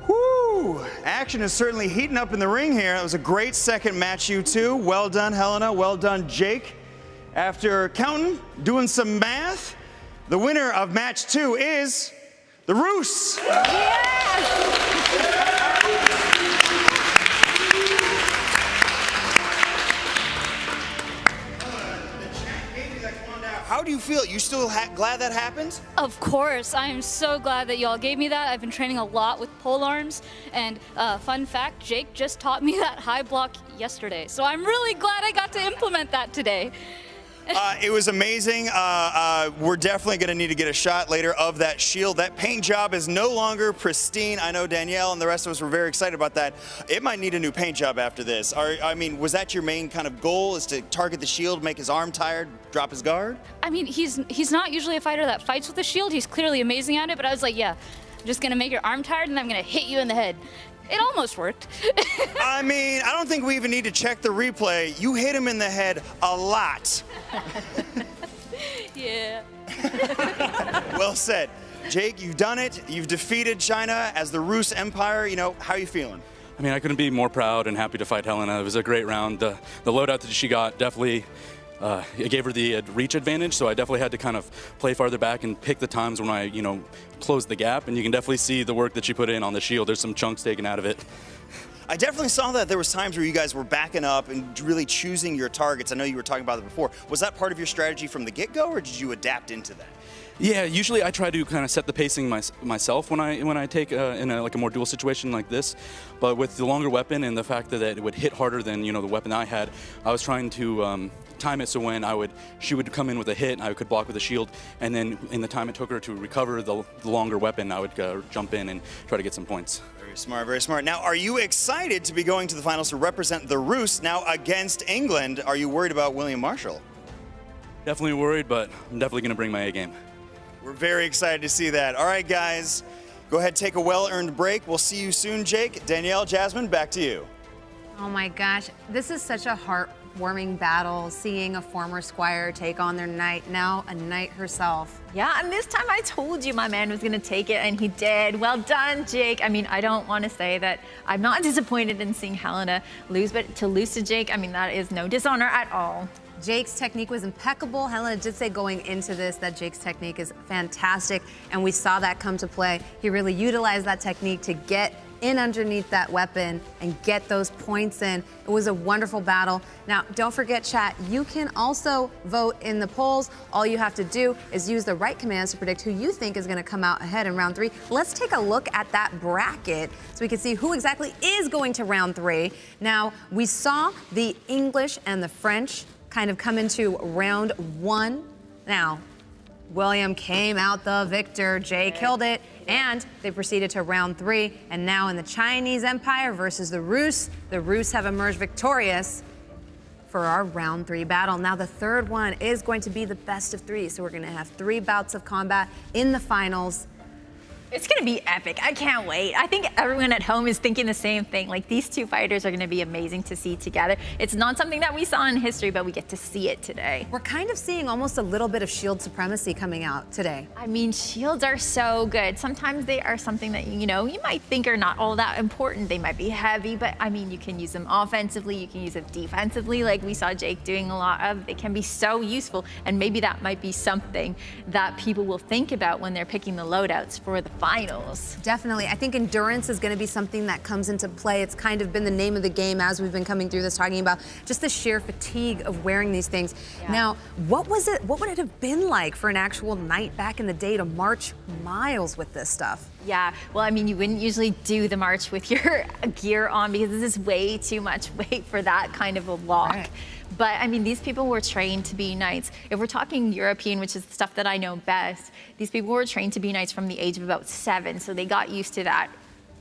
Woo! Action is certainly heating up in the ring here. That was a great second match, you two. Well done, Helena. Well done, Jake. After counting, doing some math, the winner of match 2 is the Ruse. How do you feel? You still glad that happened? Of course. I am so glad that y'all gave me that. I've been training a lot with pole arms. And fun fact, Jake just taught me that high block yesterday. So I'm really glad I got to implement that today. It was amazing. We're definitely going to need to get a shot later of that shield. That paint job is no longer pristine. I know Danielle and the rest of us were very excited about that. It might need a new paint job after this. I mean, was that your main kind of goal, is to target the shield, make his arm tired, drop his guard? I mean, he's not usually a fighter that fights with a shield. He's clearly amazing at it, but I was like, yeah, I'm just going to make your arm tired and I'm going to hit you in the head. It almost worked. I mean, I don't think we even need to check the replay. You hit him in the head a lot. Yeah. Well said. Jake, you've done it. You've defeated China as the Ruse Empire. You know, how are you feeling? I mean, I couldn't be more proud and happy to fight Helena. It was a great round. The loadout that she got definitely it gave her the reach advantage, so I definitely had to kind of play farther back and pick the times when I, closed the gap, and you can definitely see the work that she put in on the shield. There's some chunks taken out of it. I definitely saw that there was times where you guys were backing up and really choosing your targets. I know you were talking about it before. Was that part of your strategy from the get-go, or did you adapt into that? Yeah, usually I try to kind of set the pacing myself when I take in a more dual situation like this. But with the longer weapon and the fact that it would hit harder than the weapon I had, I was trying to time it so when she would come in with a hit, I could block with a shield, and then in the time it took her to recover the longer weapon, I would jump in and try to get some points. Very smart, very smart. Now, are you excited to be going to the finals to represent the Ruse now against England? Are you worried about William Marshall? Definitely worried, but I'm definitely going to bring my A game. We're very excited to see that. All right, guys, go ahead, take a well-earned break. We'll see you soon, Jake. Danielle, Jasmine, back to you. Oh my gosh, this is such a heartwarming battle, seeing a former squire take on their knight, now a knight herself. Yeah, and this time I told you my man was gonna take it, and he did. Well done, Jake. I mean, I don't want to say that I'm not disappointed in seeing Helena lose, but to lose to Jake, I mean, that is no dishonor at all. Jake's technique was impeccable. Helena did say going into this that Jake's technique is fantastic, and we saw that come to play. He really utilized that technique to get in underneath that weapon and get those points in. It was a wonderful battle. Now, don't forget, chat, you can also vote in the polls. All you have to do is use the right commands to predict who you think is going to come out ahead in round 3. Let's take a look at that bracket so we can see who exactly is going to round 3. Now, we saw the English and the French kind of come into round 1. Now, William came out the victor. Jay killed it, and they proceeded to round 3. And now in the Chinese Empire versus the Ruse have emerged victorious for our round 3 battle. Now the third one is going to be the best of 3. So we're going to have 3 bouts of combat in the finals. It's gonna be epic. I can't wait. I think everyone at home is thinking the same thing. Like, these two fighters are gonna be amazing to see together. It's not something that we saw in history, but we get to see it today. We're kind of seeing almost a little bit of shield supremacy coming out today. I mean, shields are so good. Sometimes they are something that, you might think are not all that important. They might be heavy, but I mean, you can use them offensively, you can use them defensively, like we saw Jake doing a lot of. They can be so useful, and maybe that might be something that people will think about when they're picking the loadouts for the finals. Definitely. I think endurance is going to be something that comes into play. It's kind of been the name of the game as we've been coming through this, talking about just the sheer fatigue of wearing these things. Yeah. Now, what would it have been like for an actual knight back in the day to march miles with this stuff? Yeah, well, I mean, you wouldn't usually do the march with your gear on because this is way too much weight for that kind of a walk. Right. But I mean, these people were trained to be knights. If we're talking European, which is the stuff that I know best, these people were trained to be knights from the age of about 7, so they got used to that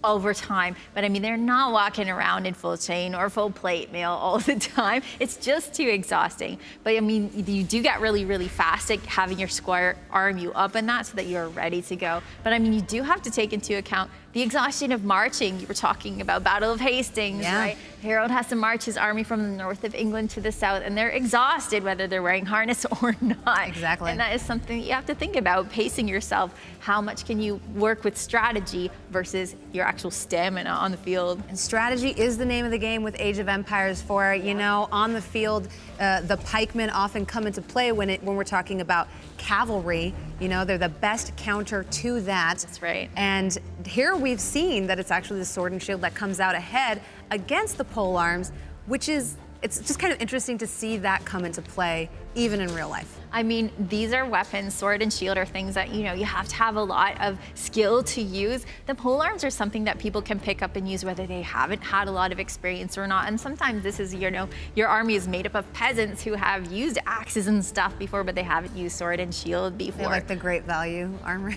over time. But I mean, they're not walking around in full chain or full plate mail all the time. It's just too exhausting. But I mean, you do get really, really fast at having your squire arm you up in that so that you're ready to go. But I mean, you do have to take into account the exhaustion of marching. You were talking about Battle of Hastings, right? Harold has to march his army from the north of England to the south, and they're exhausted whether they're wearing harness or not. Exactly. And that is something you have to think about, pacing yourself. How much can you work with strategy versus your actual stamina on the field? And strategy is the name of the game with Age of Empires 4. You know, on the field, the pikemen often come into play when we're talking about cavalry. You know, they're the best counter to that. That's right. And here we've seen that it's actually the sword and shield that comes out ahead against the polearms, which is, it's just kind of interesting to see that come into play even in real life. I mean, these are weapons, sword and shield are things that, you have to have a lot of skill to use. The polearms are something that people can pick up and use whether they haven't had a lot of experience or not. And sometimes this is, your army is made up of peasants who have used axes and stuff before, but they haven't used sword and shield before. They're like the great value armor.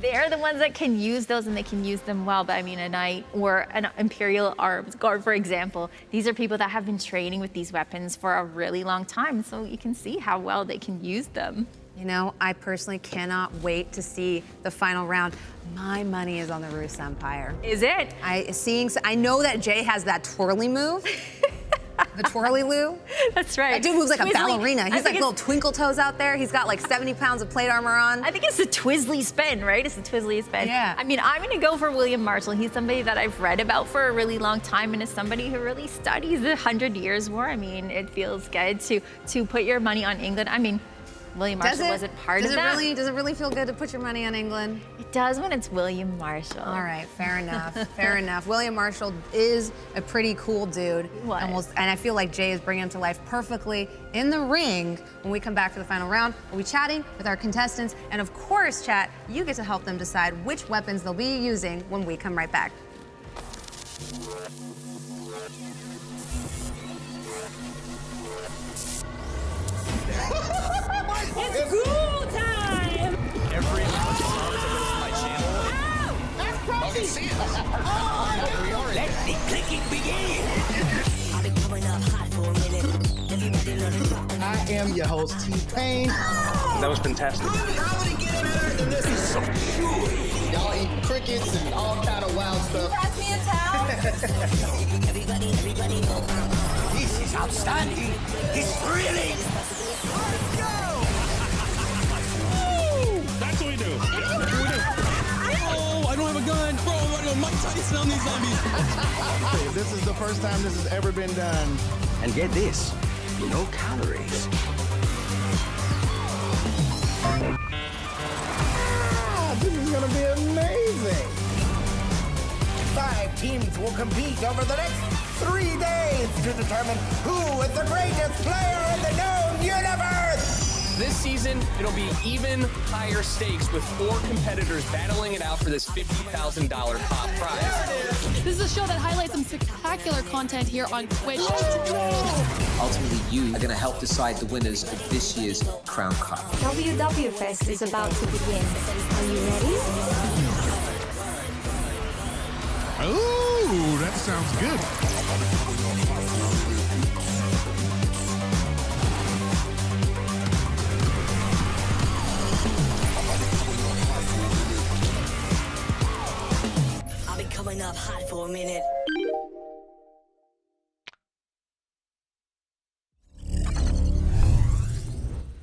They're the ones that can use those, and they can use them well. But I mean, a knight or an Imperial Arms Guard, for example, these are people that have been training with these weapons for a really long time. So you can see how well they can use them. You know, I personally cannot wait to see the final round. My money is on the Ruse Empire. Is it? I know that Jay has that twirly move. The twirly-loo. That's right. That dude moves like a ballerina. He's like little twinkle toes out there. He's got like 70 pounds of plate armor on. I think it's the Twizzly spin, right? It's the Twizzly spin. Yeah. I mean, I'm gonna go for William Marshall. He's somebody that I've read about for a really long time and is somebody who really studies the 100 Years' War. I mean, it feels good to put your money on England. I mean, William Marshall wasn't part of that. Does it really feel good to put your money on England? It does when it's William Marshall. All right, fair enough. Fair enough. William Marshall is a pretty cool dude. And I feel like Jay is bringing him to life perfectly in the ring. When we come back for the final round, we'll be chatting with our contestants. And of course, chat, you get to help them decide which weapons they'll be using when we come right back. It's cool time! Every episode of my channel. That's crazy! Let the clicking begin! I've been coming up hot for a minute. Everybody learn to drop. I am your host, T-Pain. That was fantastic. How would it get better than this? Is so cool. Y'all eat crickets and all kind of wild stuff. Pass me a towel. Everybody know. This is outstanding. It's thrilling. Let's go! That's what we do. Oh, I don't have a gun. Bro, I'm running on Mike Tyson on these zombies. This is the first time this has ever been done. And get this, no calories. This is gonna be amazing. 5 teams will compete over the next 3 days to determine who is the greatest player in the known universe. This season, it'll be even higher stakes with 4 competitors battling it out for this $50,000 top prize. This is a show that highlights some spectacular content here on Twitch. Ultimately, you are going to help decide the winners of this year's Crown Cup. WW Fest is about to begin. Are you ready? Oh, that sounds good. I've been coming up hot for a minute.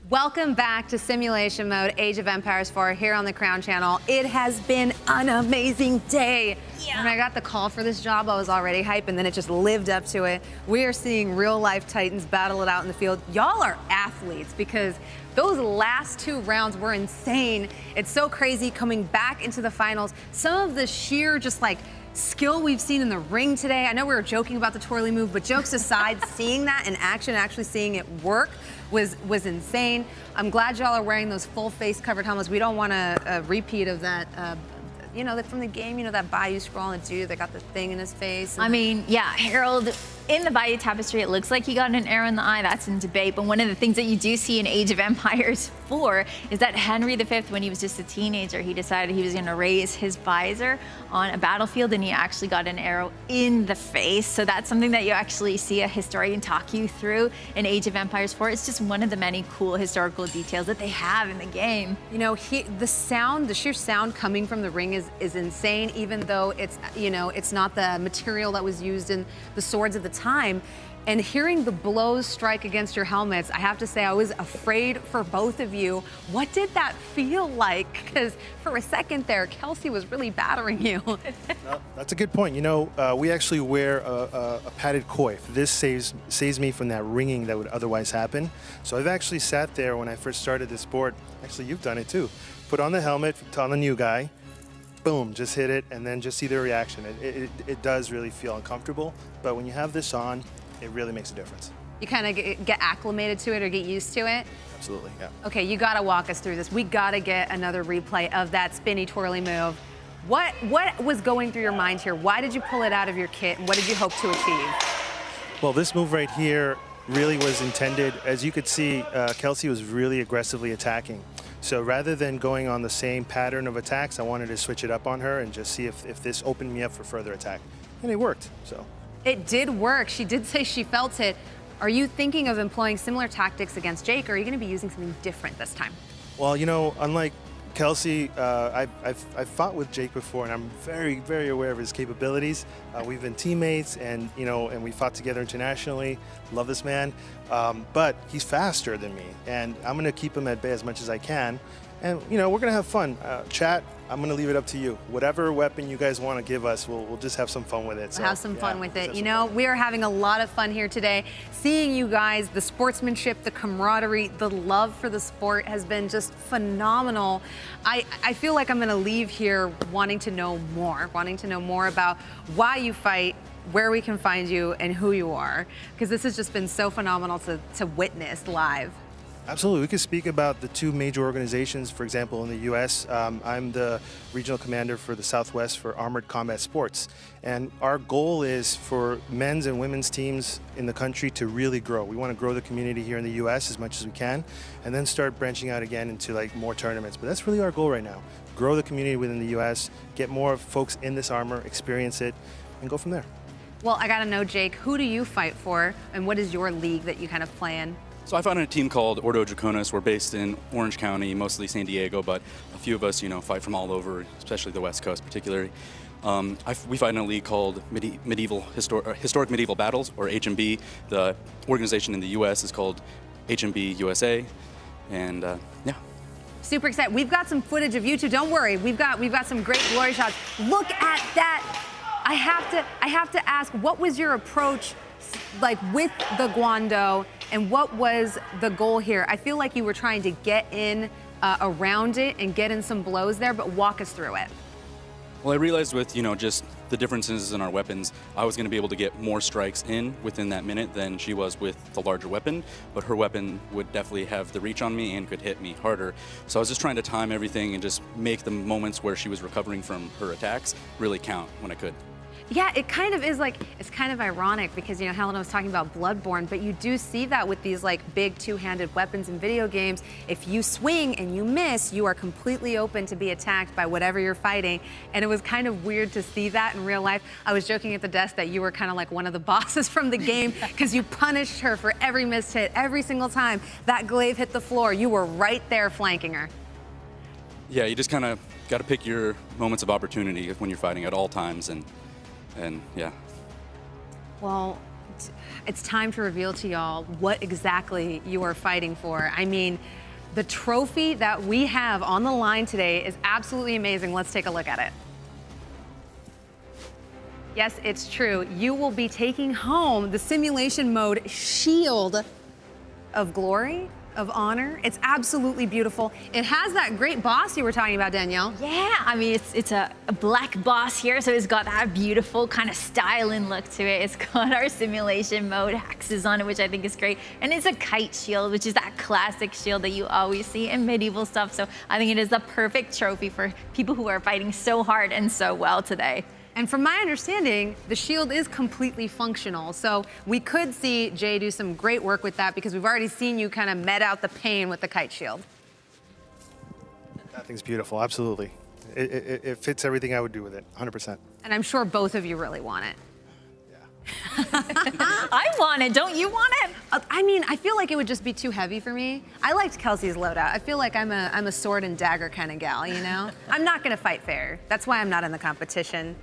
Welcome back to Simulation Mode, Age of Empires 4 here on the Crown Channel. It has been an amazing day. When I got the call for this job, I was already hyped, and then it just lived up to it. We are seeing real-life Titans battle it out in the field. Y'all are athletes because those last 2 rounds were insane. It's so crazy coming back into the finals. Some of the sheer just like skill we've seen in the ring today. I know we were joking about the twirly move, but jokes aside, seeing that in action, actually seeing it work was insane. I'm glad y'all are wearing those full face covered helmets. We don't want a repeat of that, you know, from the game, you know, that Bayou scroll and the dude that got the thing in his face. I mean, yeah, Harold, in the Bayou Tapestry, it looks like he got an arrow in the eye. That's in debate. But one of the things that you do see in Age of Empires 4 is that Henry V, when he was just a teenager, he decided he was going to raise his visor on a battlefield, and he actually got an arrow in the face. So that's something that you actually see a historian talk you through in Age of Empires 4. It's just one of the many cool historical details that they have in the game. You know, the sound, the sheer sound coming from the ring is insane, even though it's, you know, it's not the material that was used in the swords at the time. And hearing the blows strike against your helmets, I have to say I was afraid for both of you. What did that feel like? Because for a second there, Kelsey was really battering you. That's a good point. You know, we actually wear a padded coif. This saves me from that ringing that would otherwise happen. So I've actually sat there when I first started this sport. Actually, you've done it too. Put on the helmet on the new guy. Boom, just hit it, and then just see their reaction. It does really feel uncomfortable, but when you have this on, it really makes a difference. You kind of get acclimated to it or get used to it? Absolutely, yeah. Okay, you gotta walk us through this. We gotta get another replay of that spinny twirly move. What was going through your mind here? Why did you pull it out of your kit, and what did you hope to achieve? Well, this move right here really was intended, as you could see, Kelsey was really aggressively attacking. So rather than going on the same pattern of attacks, I wanted to switch it up on her and just see if this opened me up for further attack. And it worked, so. It did work. She did say she felt it. Are you thinking of employing similar tactics against Jake, or are you gonna be using something different this time? Well, you know, unlike Kelsey, I've fought with Jake before, and I'm very, very aware of his capabilities. We've been teammates, and you know, and we fought together internationally. Love this man, but he's faster than me, and I'm gonna keep him at bay as much as I can. And you know, we're gonna have fun. Chat, I'm gonna leave it up to you. Whatever weapon you guys want to give us, we'll just have some fun with it. We'll have some fun with it. You know, we are having a lot of fun here today. Seeing you guys, the sportsmanship, the camaraderie, the love for the sport has been just phenomenal. I feel like I'm gonna leave here wanting to know more about why you fight, where we can find you, and who you are, because this has just been so phenomenal to witness live. Absolutely. We could speak about the two major organizations. For example, in the U.S., I'm the regional commander for the Southwest for Armored Combat Sports. And our goal is for men's and women's teams in the country to really grow. We want to grow the community here in the U.S. as much as we can, and then start branching out again into like more tournaments. But that's really our goal right now. Grow the community within the U.S., get more folks in this armor, experience it, and go from there. Well, I got to know, Jake, who do you fight for, and what is your league that you kind of play in? So I fight on a team called Ordo Draconis. We're based in Orange County, mostly San Diego, but a few of us, you know, fight from all over, especially the West Coast particularly. We fight in a league called Historic Medieval Battles, or HMB. The organization in the U.S. is called HMB USA, and yeah. Super excited. We've got some footage of you two. Don't worry. We've got some great glory shots. Look at that. I have to ask, what was your approach like with the Guando, and what was the goal here? I feel like you were trying to get in around it and get in some blows there, but walk us through it. Well, I realized with, you know, just the differences in our weapons, I was going to be able to get more strikes in within that minute than she was with the larger weapon, but her weapon would definitely have the reach on me and could hit me harder. So I was just trying to time everything and just make the moments where she was recovering from her attacks really count when I could. Yeah, it kind of is like, it's kind of ironic because, you know, Helena was talking about Bloodborne, but you do see that with these like big two-handed weapons in video games. If you swing and you miss, you are completely open to be attacked by whatever you're fighting. And it was kind of weird to see that in real life. I was joking at the desk that you were kind of like one of the bosses from the game because you punished her for every missed hit. Every single time that glaive hit the floor, you were right there flanking her. Yeah, you just kind of got to pick your moments of opportunity when you're fighting at all times, and yeah. Well, it's time to reveal to y'all what exactly you are fighting for. I mean, the trophy that we have on the line today is absolutely amazing. Let's take a look at it. Yes, it's true. You will be taking home the simulation mode Shield of Glory, of Honor. It's absolutely beautiful. It has that great boss you were talking about, Danielle. Yeah, I mean, it's a black boss here, so it's got that beautiful kind of styling look to it. It's got our simulation mode axes on it, which I think is great. And it's a kite shield, which is that classic shield that you always see in medieval stuff. So I think it is the perfect trophy for people who are fighting so hard and so well today. And from my understanding, the shield is completely functional. So we could see Jay do some great work with that because we've already seen you kind of met out the pain with the kite shield. That thing's beautiful, absolutely. It fits everything I would do with it, 100%. And I'm sure both of you really want it. I want it. Don't you want it? I mean, I feel like it would just be too heavy for me. I liked Kelsey's loadout. I feel like I'm a sword and dagger kind of gal, you know? I'm not gonna fight fair. That's why I'm not in the competition.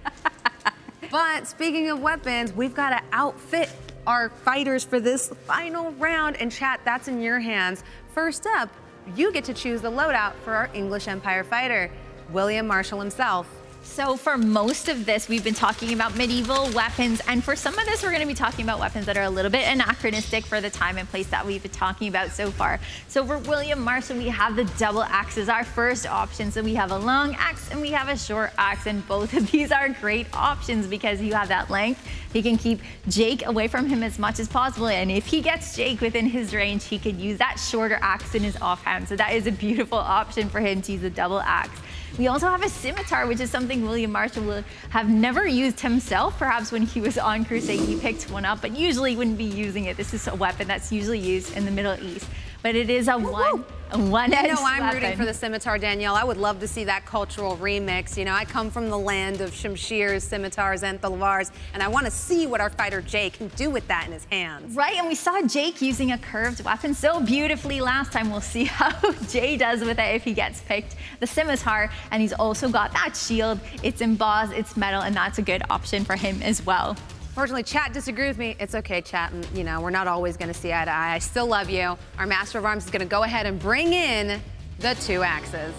But speaking of weapons, we've got to outfit our fighters for this final round. And chat, that's in your hands. First up, you get to choose the loadout for our English Empire fighter, William Marshall himself. So for most of this, we've been talking about medieval weapons, and for some of this, we're going to be talking about weapons that are a little bit anachronistic for the time and place that we've been talking about so far. So for William Marshall, we have the double axe as our first option. So we have a long axe and we have a short axe, and both of these are great options because you have that length. He can keep Jake away from him as much as possible, and if he gets Jake within his range, he could use that shorter axe in his offhand. So that is a beautiful option for him to use a double axe. We also have a scimitar, which is something William Marshall will have never used himself. Perhaps when he was on crusade, he picked one up, but usually wouldn't be using it. This is a weapon that's usually used in the Middle East. but it is a one-edged You know, I'm weapon. rooting for the Scimitar, Danielle. I would love to see that cultural remix. You know, I come from the land of Shamshirs, Scimitars, and Thalwars, and I want to see what our fighter Jay can do with that in his hands. Right, and we saw Jake using a curved weapon so beautifully last time. We'll see how Jay does with it if he gets picked. The Scimitar, and he's also got that shield. It's embossed, it's metal, and that's a good option for him as well. Fortunately, chat disagrees with me. It's okay, chat. You know, we're not always going to see eye to eye. I still love you. Our Master of Arms is going to go ahead and bring in the 2 axes.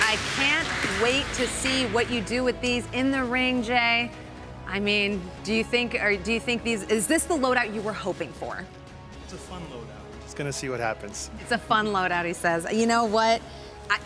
I can't wait to see what you do with these in the ring, Jay. I mean, do you think these, is this the loadout you were hoping for? It's a fun loadout. We're just gonna see what happens. It's a fun loadout, he says. You know what?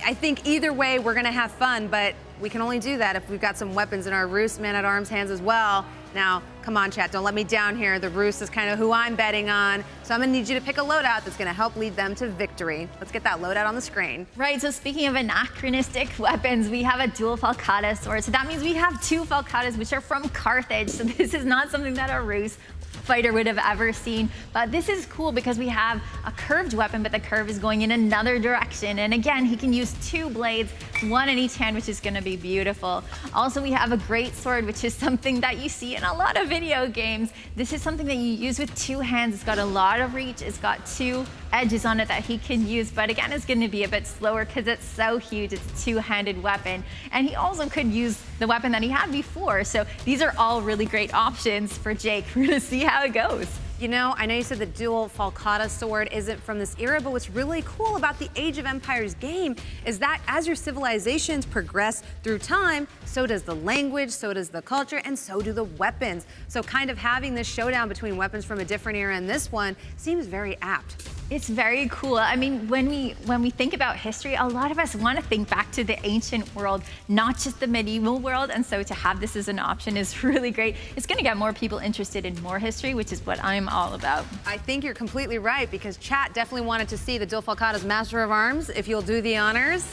I think either way we're gonna have fun, but we can only do that if we've got some weapons in our Ruse man-at-arms hands as well. Now, come on, chat, don't let me down here. The Ruse is kind of who I'm betting on. So I'm gonna need you to pick a loadout that's gonna help lead them to victory. Let's get that loadout on the screen. Right, so speaking of anachronistic weapons, we have a dual falcata sword. So that means we have 2 falcatas, which are from Carthage. So this is not something that a Ruse fighter would have ever seen. But this is cool because we have a curved weapon, but the curve is going in another direction. And again, he can use 2 blades, 1 in each hand, which is gonna be beautiful. Also, we have a great sword, which is something that you see in a lot of video games. This is something that you use with 2 hands. It's got a lot of reach. It's got 2 edges on it that he can use, but again, it's gonna be a bit slower because it's so huge. It's a 2-handed weapon. And he also could use the weapon that he had before. So these are all really great options for Jake. We're gonna see how it goes. You know, I know you said the dual falcata sword isn't from this era, but what's really cool about the Age of Empires game is that as your civilizations progress through time, so does the language, so does the culture, and so do the weapons. So kind of having this showdown between weapons from a different era and this one seems very apt. It's very cool. I mean, when we think about history, a lot of us want to think back to the ancient world, not just the medieval world. And so to have this as an option is really great. It's going to get more people interested in more history, which is what I'm all about. I think you're completely right, because chat definitely wanted to see the dual falcata's Master of Arms. If you'll do the honors.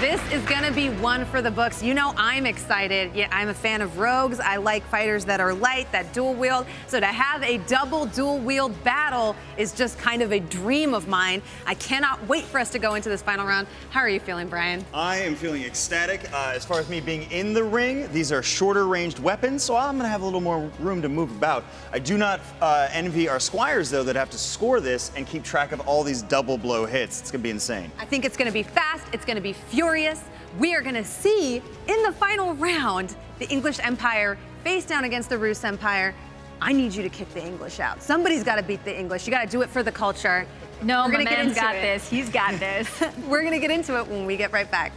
This is gonna be one for the books. You know I'm excited. Yeah, I'm a fan of rogues. I like fighters that are light, that dual wield. So to have a double dual wield battle is just kind of a dream of mine. I cannot wait for us to go into this final round. How are you feeling, Brian? I am feeling ecstatic. As far as me being in the ring, these are shorter ranged weapons, so I'm gonna have a little more room to move about. I do not envy our squires, though, that have to score this and keep track of all these double blow hits. It's gonna be insane. I think it's gonna be fast, it's gonna be furious. We are gonna see in the final round the English Empire face down against the Ruse Empire. I need you to kick the English out. Somebody's gotta beat the English. You gotta do it for the culture. No, we're gonna get into got it. this. He's got this. We're gonna get into it when we get right back.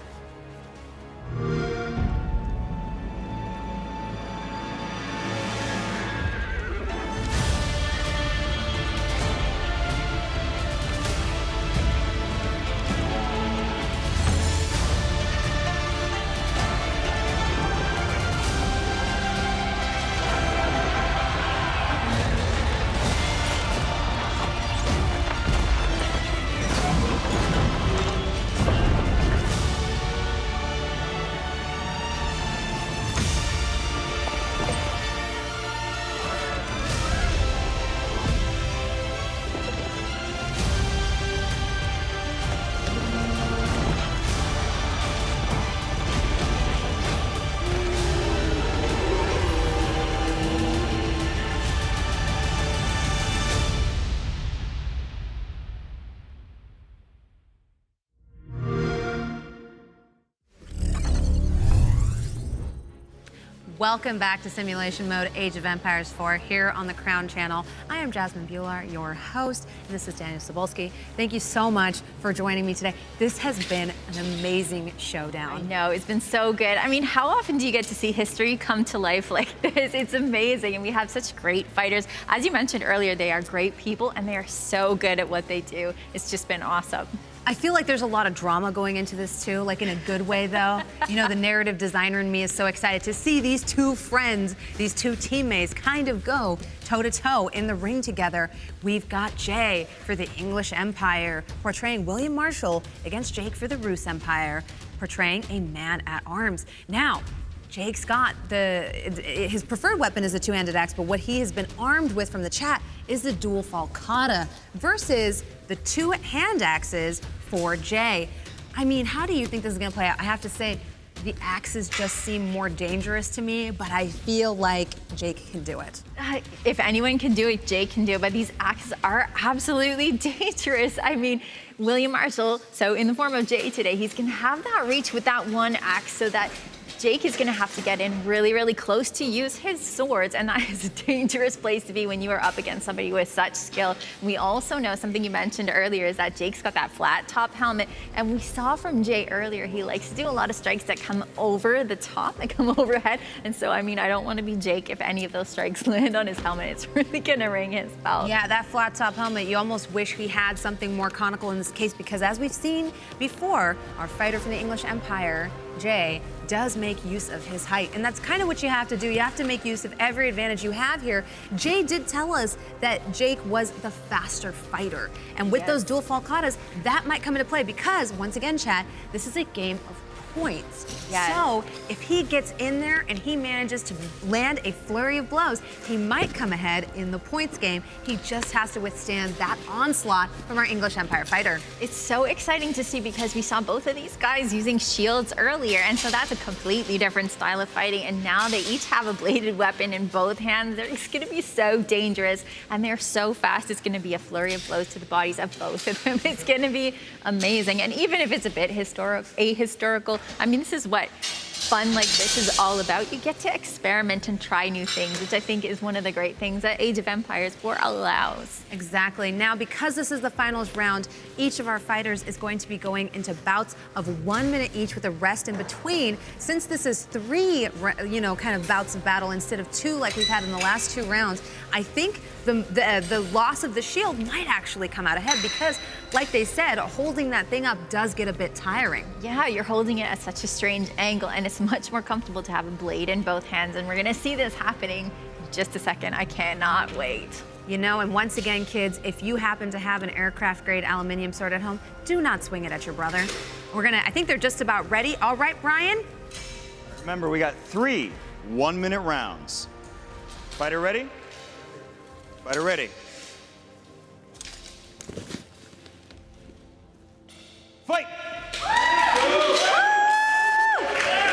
Welcome back to Simulation Mode Age of Empires 4 here on the Crown Channel. I am Jasmine Bular, your host, and this is Danièle Cybulskie. Thank you so much for joining me today. This has been an amazing showdown. I know, it's been so good. I mean, how often do you get to see history come to life like this? It's amazing, and we have such great fighters. As you mentioned earlier, they are great people, and they are so good at what they do. It's just been awesome. I feel like there's a lot of drama going into this too, like in a good way though. You know, the narrative designer in me is so excited to see these two friends, these two teammates kind of go toe-to-toe in the ring together. We've got Jay for the English Empire, portraying William Marshall against Jake for the Ruse Empire, portraying a man-at-arms. Now, Jake's got his preferred weapon is a two-handed axe, but what he has been armed with from the chat is the dual falcata versus the two-hand axes for Jay. I mean, how do you think this is gonna play out? I have to say, the axes just seem more dangerous to me, but I feel like Jake can do it. If anyone can do it, Jake can do it, but these axes are absolutely dangerous. I mean, William Marshall, so in the form of Jay today, he's gonna have that reach with that one axe so that Jake is gonna have to get in really, really close to use his swords, and that is a dangerous place to be when you are up against somebody with such skill. We also know something you mentioned earlier is that Jake's got that flat top helmet, and we saw from Jay earlier, he likes to do a lot of strikes that come over the top, that come overhead, and so, I mean, I don't wanna be Jake if any of those strikes land on his helmet. It's really gonna ring his bell. Yeah, that flat top helmet, you almost wish he had something more conical in this case, because as we've seen before, our fighter from the English Empire, Jay, does make use of his height. And that's kind of what you have to do. You have to make use of every advantage you have here. Jay did tell us that Jake was the faster fighter. And with those dual falcatas, that might come into play because, once again, chat, this is a game of points. So if he gets in there and he manages to land a flurry of blows, he might come ahead in the points game. He just has to withstand that onslaught from our English Empire fighter. It's so exciting to see because we saw both of these guys using shields earlier, and so that's a completely different style of fighting, and now they each have a bladed weapon in both hands. It's gonna be so dangerous, and they're so fast, it's gonna be a flurry of blows to the bodies of both of them. It's gonna be amazing, and even if it's a bit ahistorical, I mean, this is what fun like this is all about. You get to experiment and try new things, which I think is one of the great things that Age of Empires 4 allows. Exactly. Now, because this is the finals round, each of our fighters is going to be going into bouts of 1 minute each with a rest in between. Since this is 3, you know, kind of bouts of battle instead of 2 like we've had in the last 2 rounds, I think the loss of the shield might actually come out ahead because, like they said, holding that thing up does get a bit tiring. Yeah, you're holding it at such a strange angle, and it's much more comfortable to have a blade in both hands, and we're gonna see this happening in just a second. I cannot wait. You know, and once again, kids, if you happen to have an aircraft-grade aluminium sword at home, do not swing it at your brother. I think they're just about ready. All right, Brian? Remember, we got 3 1-minute rounds. Fighter ready? Fighter ready. Fight!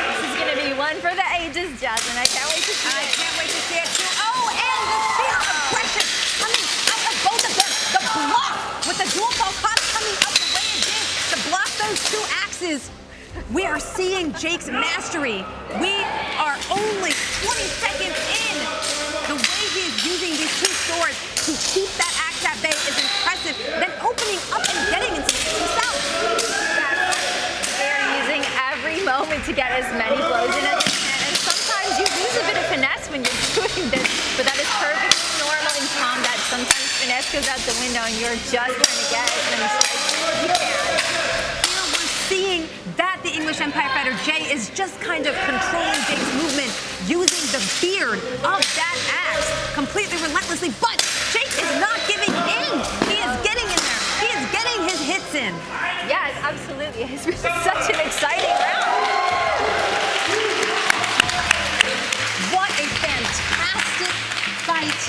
This is gonna be one for the ages, Jasmine. I can't wait to see it. I can't wait to see it too. Oh, and the spear of aggression coming out of both of them. The block with the dual falcata coming up the way it did to block those 2 axes. We are seeing Jake's mastery. We are only 20 seconds in. The way he is using these 2 swords to keep that axe at bay is impressive. Then opening up and getting into himself. They're using every moment to get as many blows in as they can. And sometimes you lose a bit of finesse when you're doing this, but that is perfectly normal in combat. Sometimes finesse goes out the window and you're just trying to get as many strikes as you can. Here we're seeing that the English Empire fighter Jay is just kind of controlling Jake's movement, using the beard of that axe completely relentlessly, but Jake is not giving in. He is getting in there. He is getting his hits in. Yes, absolutely. It's been such an exciting round. What a fantastic fight.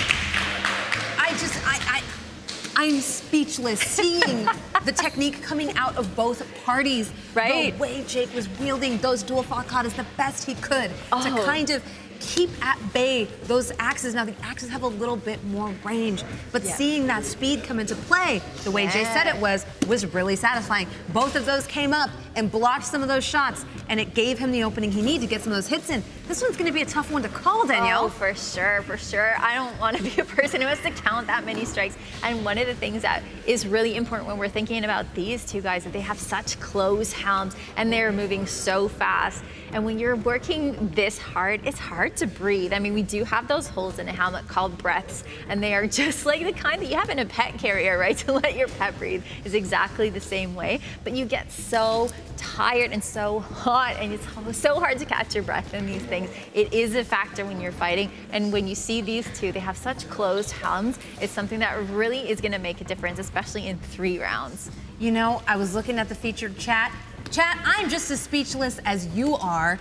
I'm speechless seeing the technique coming out of both parties. Right. The way Jake was wielding those dual falcatas the best he could to kind of keep at bay those axes. Now, the axes have a little bit more range, but seeing that speed come into play, the way Jay said it was really satisfying. Both of those came up and blocked some of those shots, and it gave him the opening he needed to get some of those hits in. This one's going to be a tough one to call, Danièle. Oh, for sure, for sure. I don't want to be a person who has to count that many strikes. And one of the things that is really important when we're thinking about these two guys, that they have such close helms and they're moving so fast. And when you're working this hard, it's hard to breathe. I mean, we do have those holes in a helmet called breaths, and they are just like the kind that you have in a pet carrier, right? To let your pet breathe is exactly the same way. But you get so tired and so hot, and it's so hard to catch your breath in these things. It is a factor when you're fighting. And when you see these two, they have such closed helms. It's something that really is gonna make a difference, especially in 3 rounds. You know, I was looking at the featured chat. Chat, I'm just as speechless as you are.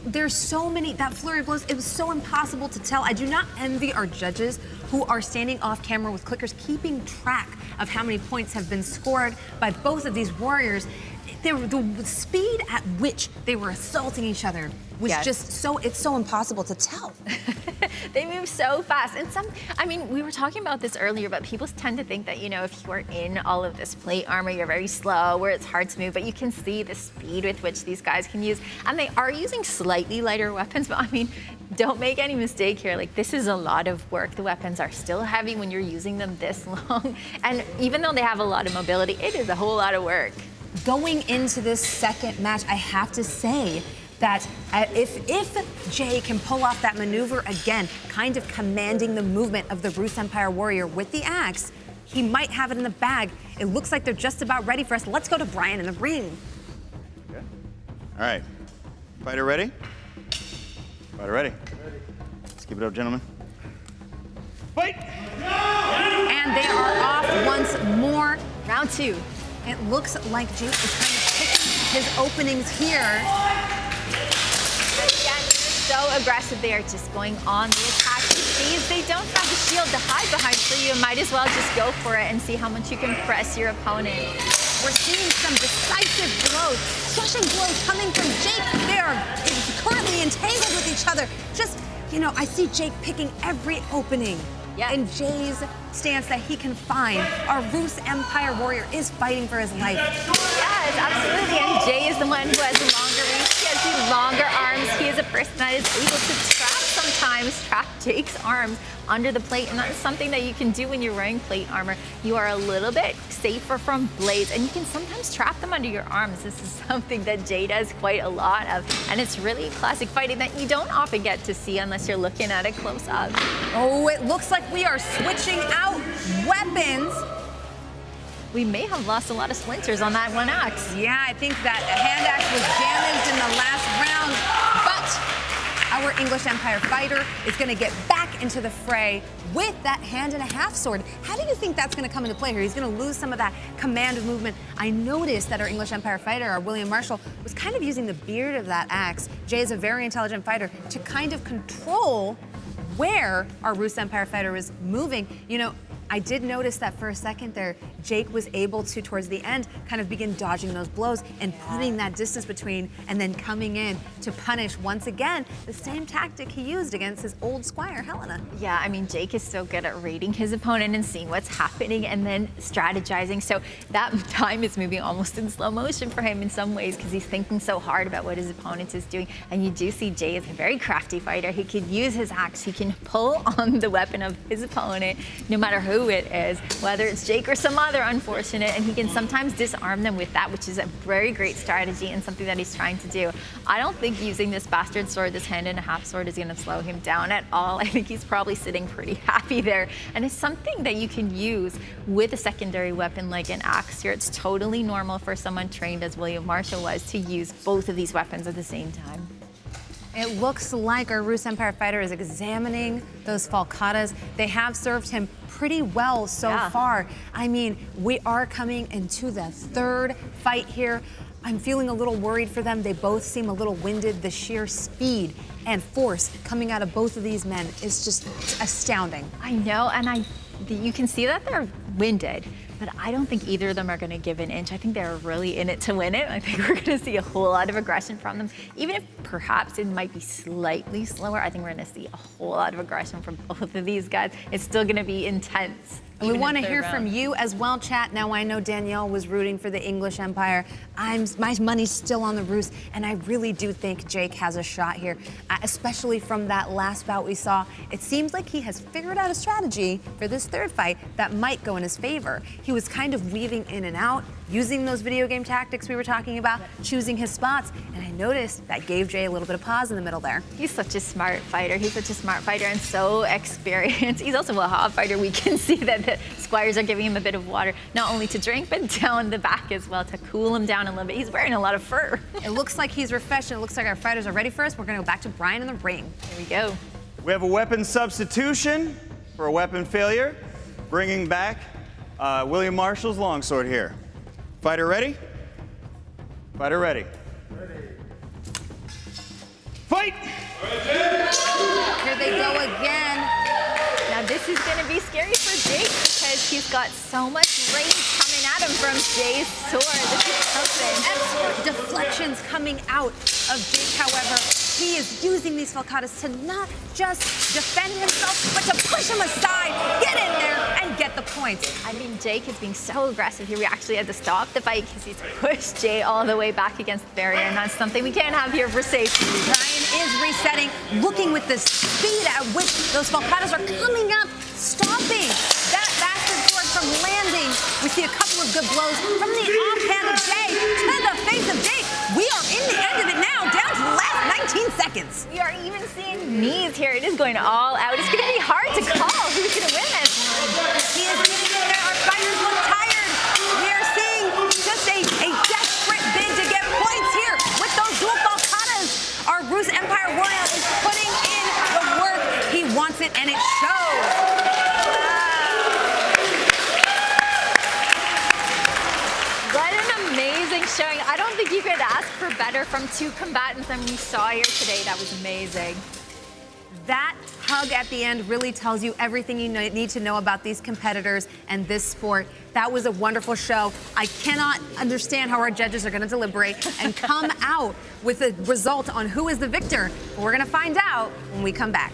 There's so many, that flurry of blows, it was so impossible to tell. I do not envy our judges who are standing off camera with clickers, keeping track of how many points have been scored by both of these warriors. The speed at which they were assaulting each other was just so, it's so impossible to tell. They move so fast. And I mean, we were talking about this earlier, but people tend to think that, you know, if you are in all of this plate armor, you're very slow, where it's hard to move, but you can see the speed with which these guys can use. And they are using slightly lighter weapons, but I mean, don't make any mistake here. Like, this is a lot of work. The weapons are still heavy when you're using them this long. And even though they have a lot of mobility, it is a whole lot of work. Going into this second match, I have to say that if Jay can pull off that maneuver again, kind of commanding the movement of the Ruse Empire warrior with the axe, he might have it in the bag. It looks like they're just about ready for us. Let's go to Brian in the ring. Okay. All right. Fighter ready? Fighter ready. Let's keep it up, gentlemen. Fight! And they are off once more. Round 2. It looks like Jake is kind of picking his openings here. Again, they're so aggressive. They are just going on the attack. These, they don't have the shield to hide behind, so you might as well just go for it and see how much you can press your opponent. We're seeing some decisive blows, crushing blows coming from Jake. They are currently entangled with each other. Just, you know, I see Jake picking every opening. In Jay's stance that he can find. Our Ruse Empire warrior is fighting for his life. Yes, absolutely. And Jay is the one who has the longer reach. He has the longer arms. He is a person that is able to trap Jake's arms under the plate, and that's something that you can do when you're wearing plate armor. You are a little bit safer from blades, and you can sometimes trap them under your arms. This is something that Jay does quite a lot of, and it's really classic fighting that you don't often get to see unless you're looking at it close up. Oh, it looks like we are switching out weapons. We may have lost a lot of splinters on that one axe. Yeah, I think that hand axe was damaged in the last round, but our English Empire fighter is going to get back into the fray with that hand-and-a-half sword. How do you think that's going to come into play here? He's going to lose some of that command of movement. I noticed that our English Empire fighter, our William Marshall, was kind of using the beard of that axe. Jay is a very intelligent fighter to kind of control where our Ruse Empire fighter was moving. You know, I did notice that for a second there, Jake was able to, towards the end, kind of begin dodging those blows and putting that distance between and then coming in to punish, once again, the same tactic he used against his old squire, Helena. Yeah, I mean, Jake is so good at reading his opponent and seeing what's happening and then strategizing. So that time is moving almost in slow motion for him in some ways because he's thinking so hard about what his opponent is doing. And you do see Jay is a very crafty fighter. He can use his axe. He can pull on the weapon of his opponent, no matter who it is, whether it's Jake or some other unfortunate, and he can sometimes disarm them with that, which is a very great strategy and something that he's trying to do. I don't think using this bastard sword, this hand-and-a-half sword, is going to slow him down at all. I think he's probably sitting pretty happy there, and it's something that you can use with a secondary weapon like an axe here. It's totally normal for someone trained as William Marshall was to use both of these weapons at the same time. It looks like our Ruse Empire fighter is examining those falcatas. They have served him pretty well so far. I mean, we are coming into the third fight here. I'm feeling a little worried for them. They both seem a little winded. The sheer speed and force coming out of both of these men is just astounding. I know, and you can see that they're winded, but I don't think either of them are going to give an inch. I think they're really in it to win it. I think we're going to see a whole lot of aggression from them. Even if perhaps it might be slightly slower, I think we're going to see a whole lot of aggression from both of these guys. It's still going to be intense. And we even want in to third hear from round. you as well, chat. Now, I know Danièle was rooting for the English Empire. My money's still on the Ruse, and I really do think Jake has a shot here, especially from that last bout we saw. It seems like he has figured out a strategy for this third fight that might go in his favor. He was kind of weaving in and out, using those video game tactics we were talking about, choosing his spots, and I noticed that gave Jay a little bit of pause in the middle there. He's such a smart fighter. He's such a smart fighter and so experienced. He's also a hot fighter. We can see that the squires are giving him a bit of water, not only to drink, but down the back as well to cool him down a little bit. He's wearing a lot of fur. It looks like he's refreshed, and it looks like our fighters are ready for us. We're going to go back to Brian in the ring. Here we go. We have a weapon substitution for a weapon failure, bringing back William Marshall's longsword here. Fighter ready? Fighter ready. Fight! Here they go again. Now this is going to be scary for Jake because he's got so much range coming at him from Jay's sword. This is something. Excellent deflections coming out of Jake, however. He is using these falcatas to not just defend himself, but to push him aside, get in there, and get the points. I mean, Jake is being so aggressive here. We actually had to stop the fight because he's pushed Jay all the way back against the barrier, and that's something we can't have here for safety. Brian is resetting, looking with the speed at which those falcatas are coming up, stopping that bastard sword from landing. We see a couple of good blows from the offhand of Jay to the face of Jake. We are in the end of it now, down to the last 19 seconds. We are even seeing knees here. It is going all out. It's going to be hard to call who's going to win this. He is getting in there. Our fighters look tired. We are seeing just a desperate bid to get points here with those dual falcatas. Our Ruse Empire warrior is putting in the work. He wants it, and it shows. Showing. I don't think you could ask for better from two combatants than we saw here today. That was amazing. That hug at the end really tells you everything you need to know about these competitors and this sport. That was a wonderful show. I cannot understand how our judges are going to deliberate and come out with a result on who is the victor. But we're going to find out when we come back.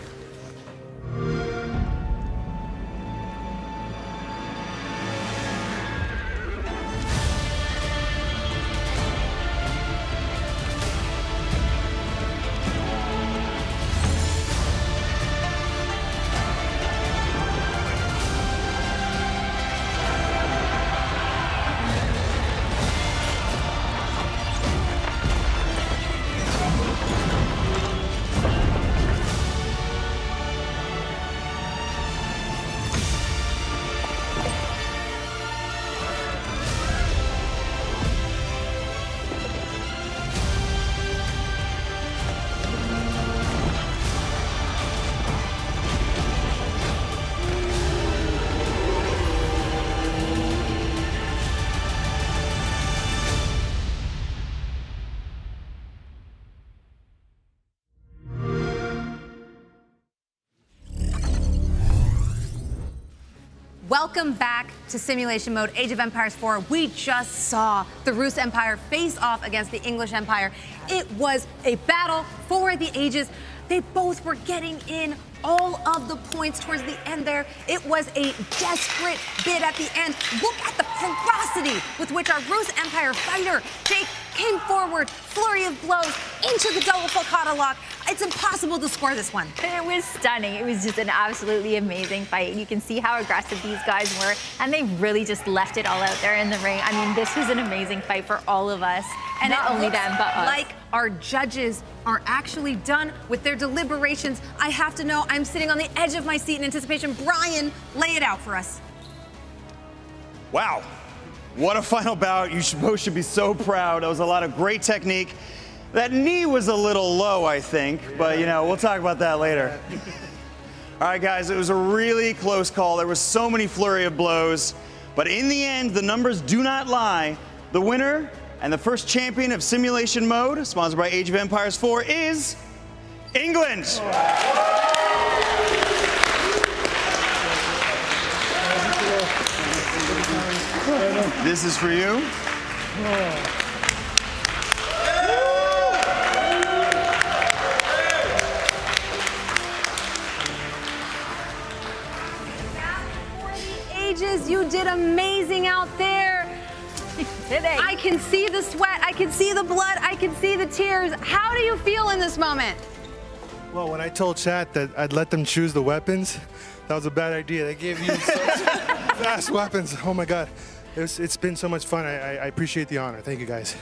Welcome back to Simulation Mode, Age of Empires 4. We just saw the Ruse Empire face off against the English Empire. It was a battle for the ages. They both were getting in all of the points towards the end there. It was a desperate bid at the end. Look at the ferocity with which our Ruse Empire fighter, Jake, came forward, flurry of blows, into the double falcata lock. It's impossible to score this one. It was stunning. It was just an absolutely amazing fight. You can see how aggressive these guys were, and they really just left it all out there in the ring. I mean, this was an amazing fight for all of us. And not only them, but us. Like our judges are actually done with their deliberations. I have to know, I'm sitting on the edge of my seat in anticipation. Brian, lay it out for us. Wow. What a final bout. You both should be so proud. That was a lot of great technique. That knee was a little low, I think, but you know, we'll talk about that later. All right, guys, it was a really close call. There was so many flurry of blows, but in the end, the numbers do not lie. The winner and the first champion of Simulation Mode, sponsored by Age of Empires 4, is England. This is for you. Age mages, you did amazing out there. I can see the sweat, I can see the blood, I can see the tears. How do you feel in this moment? Well, when I told chat that I'd let them choose the weapons, that was a bad idea. They gave you such fast weapons. Oh my God. It's been so much fun. I appreciate the honor. Thank you guys.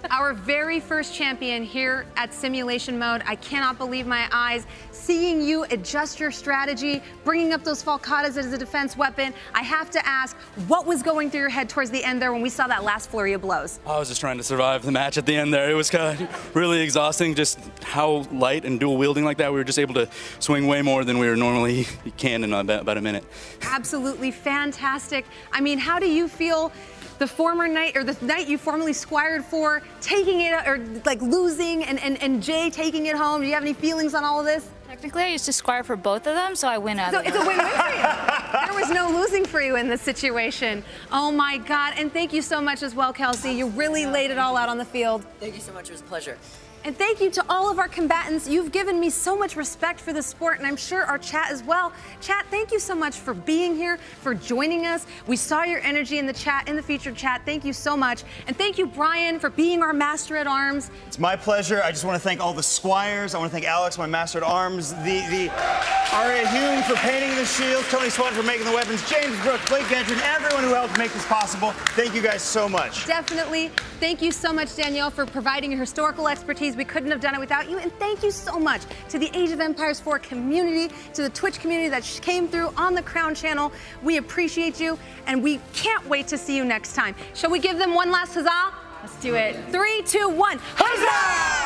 Our very first champion here at Simulation Mode. I cannot believe my eyes. Seeing you adjust your strategy, bringing up those falcatas as a defense weapon. I have to ask, what was going through your head towards the end there when we saw that last flurry of blows? I was just trying to survive the match at the end there. It was kind of really exhausting, just how light and dual wielding like that. We were just able to swing way more than we were normally can in about a minute. Absolutely fantastic. I mean, how do you feel the former night, or the night you formerly squired for, taking it, or like losing, and Jay taking it home? Do you have any feelings on all of this? Technically, I used to squire for both of them, so I win out So of it's a win-win for you. There was no losing for you in this situation. Oh my God, and thank you so much as well, Kelsey. You really laid it all out on the field. Thank you so much, it was a pleasure. And thank you to all of our combatants. You've given me so much respect for the sport, and I'm sure our chat as well. Chat, thank you so much for being here, for joining us. We saw your energy in the chat, in the featured chat. Thank you so much. And thank you, Brian, for being our Master at Arms. It's my pleasure. I just want to thank all the squires. I want to thank Alex, my Master at Arms, the Aria Hume for painting the shield, Tony Swat for making the weapons, James Brooks, Blake Gentry, and everyone who helped make this possible. Thank you guys so much. Definitely. Thank you so much, Danièle, for providing your historical expertise. We couldn't have done it without you. And thank you so much to the Age of Empires 4 community, to the Twitch community that came through on the Crown channel. We appreciate you, and we can't wait to see you next time. Shall we give them one last huzzah? Let's do it. 3, 2, 1. Huzzah!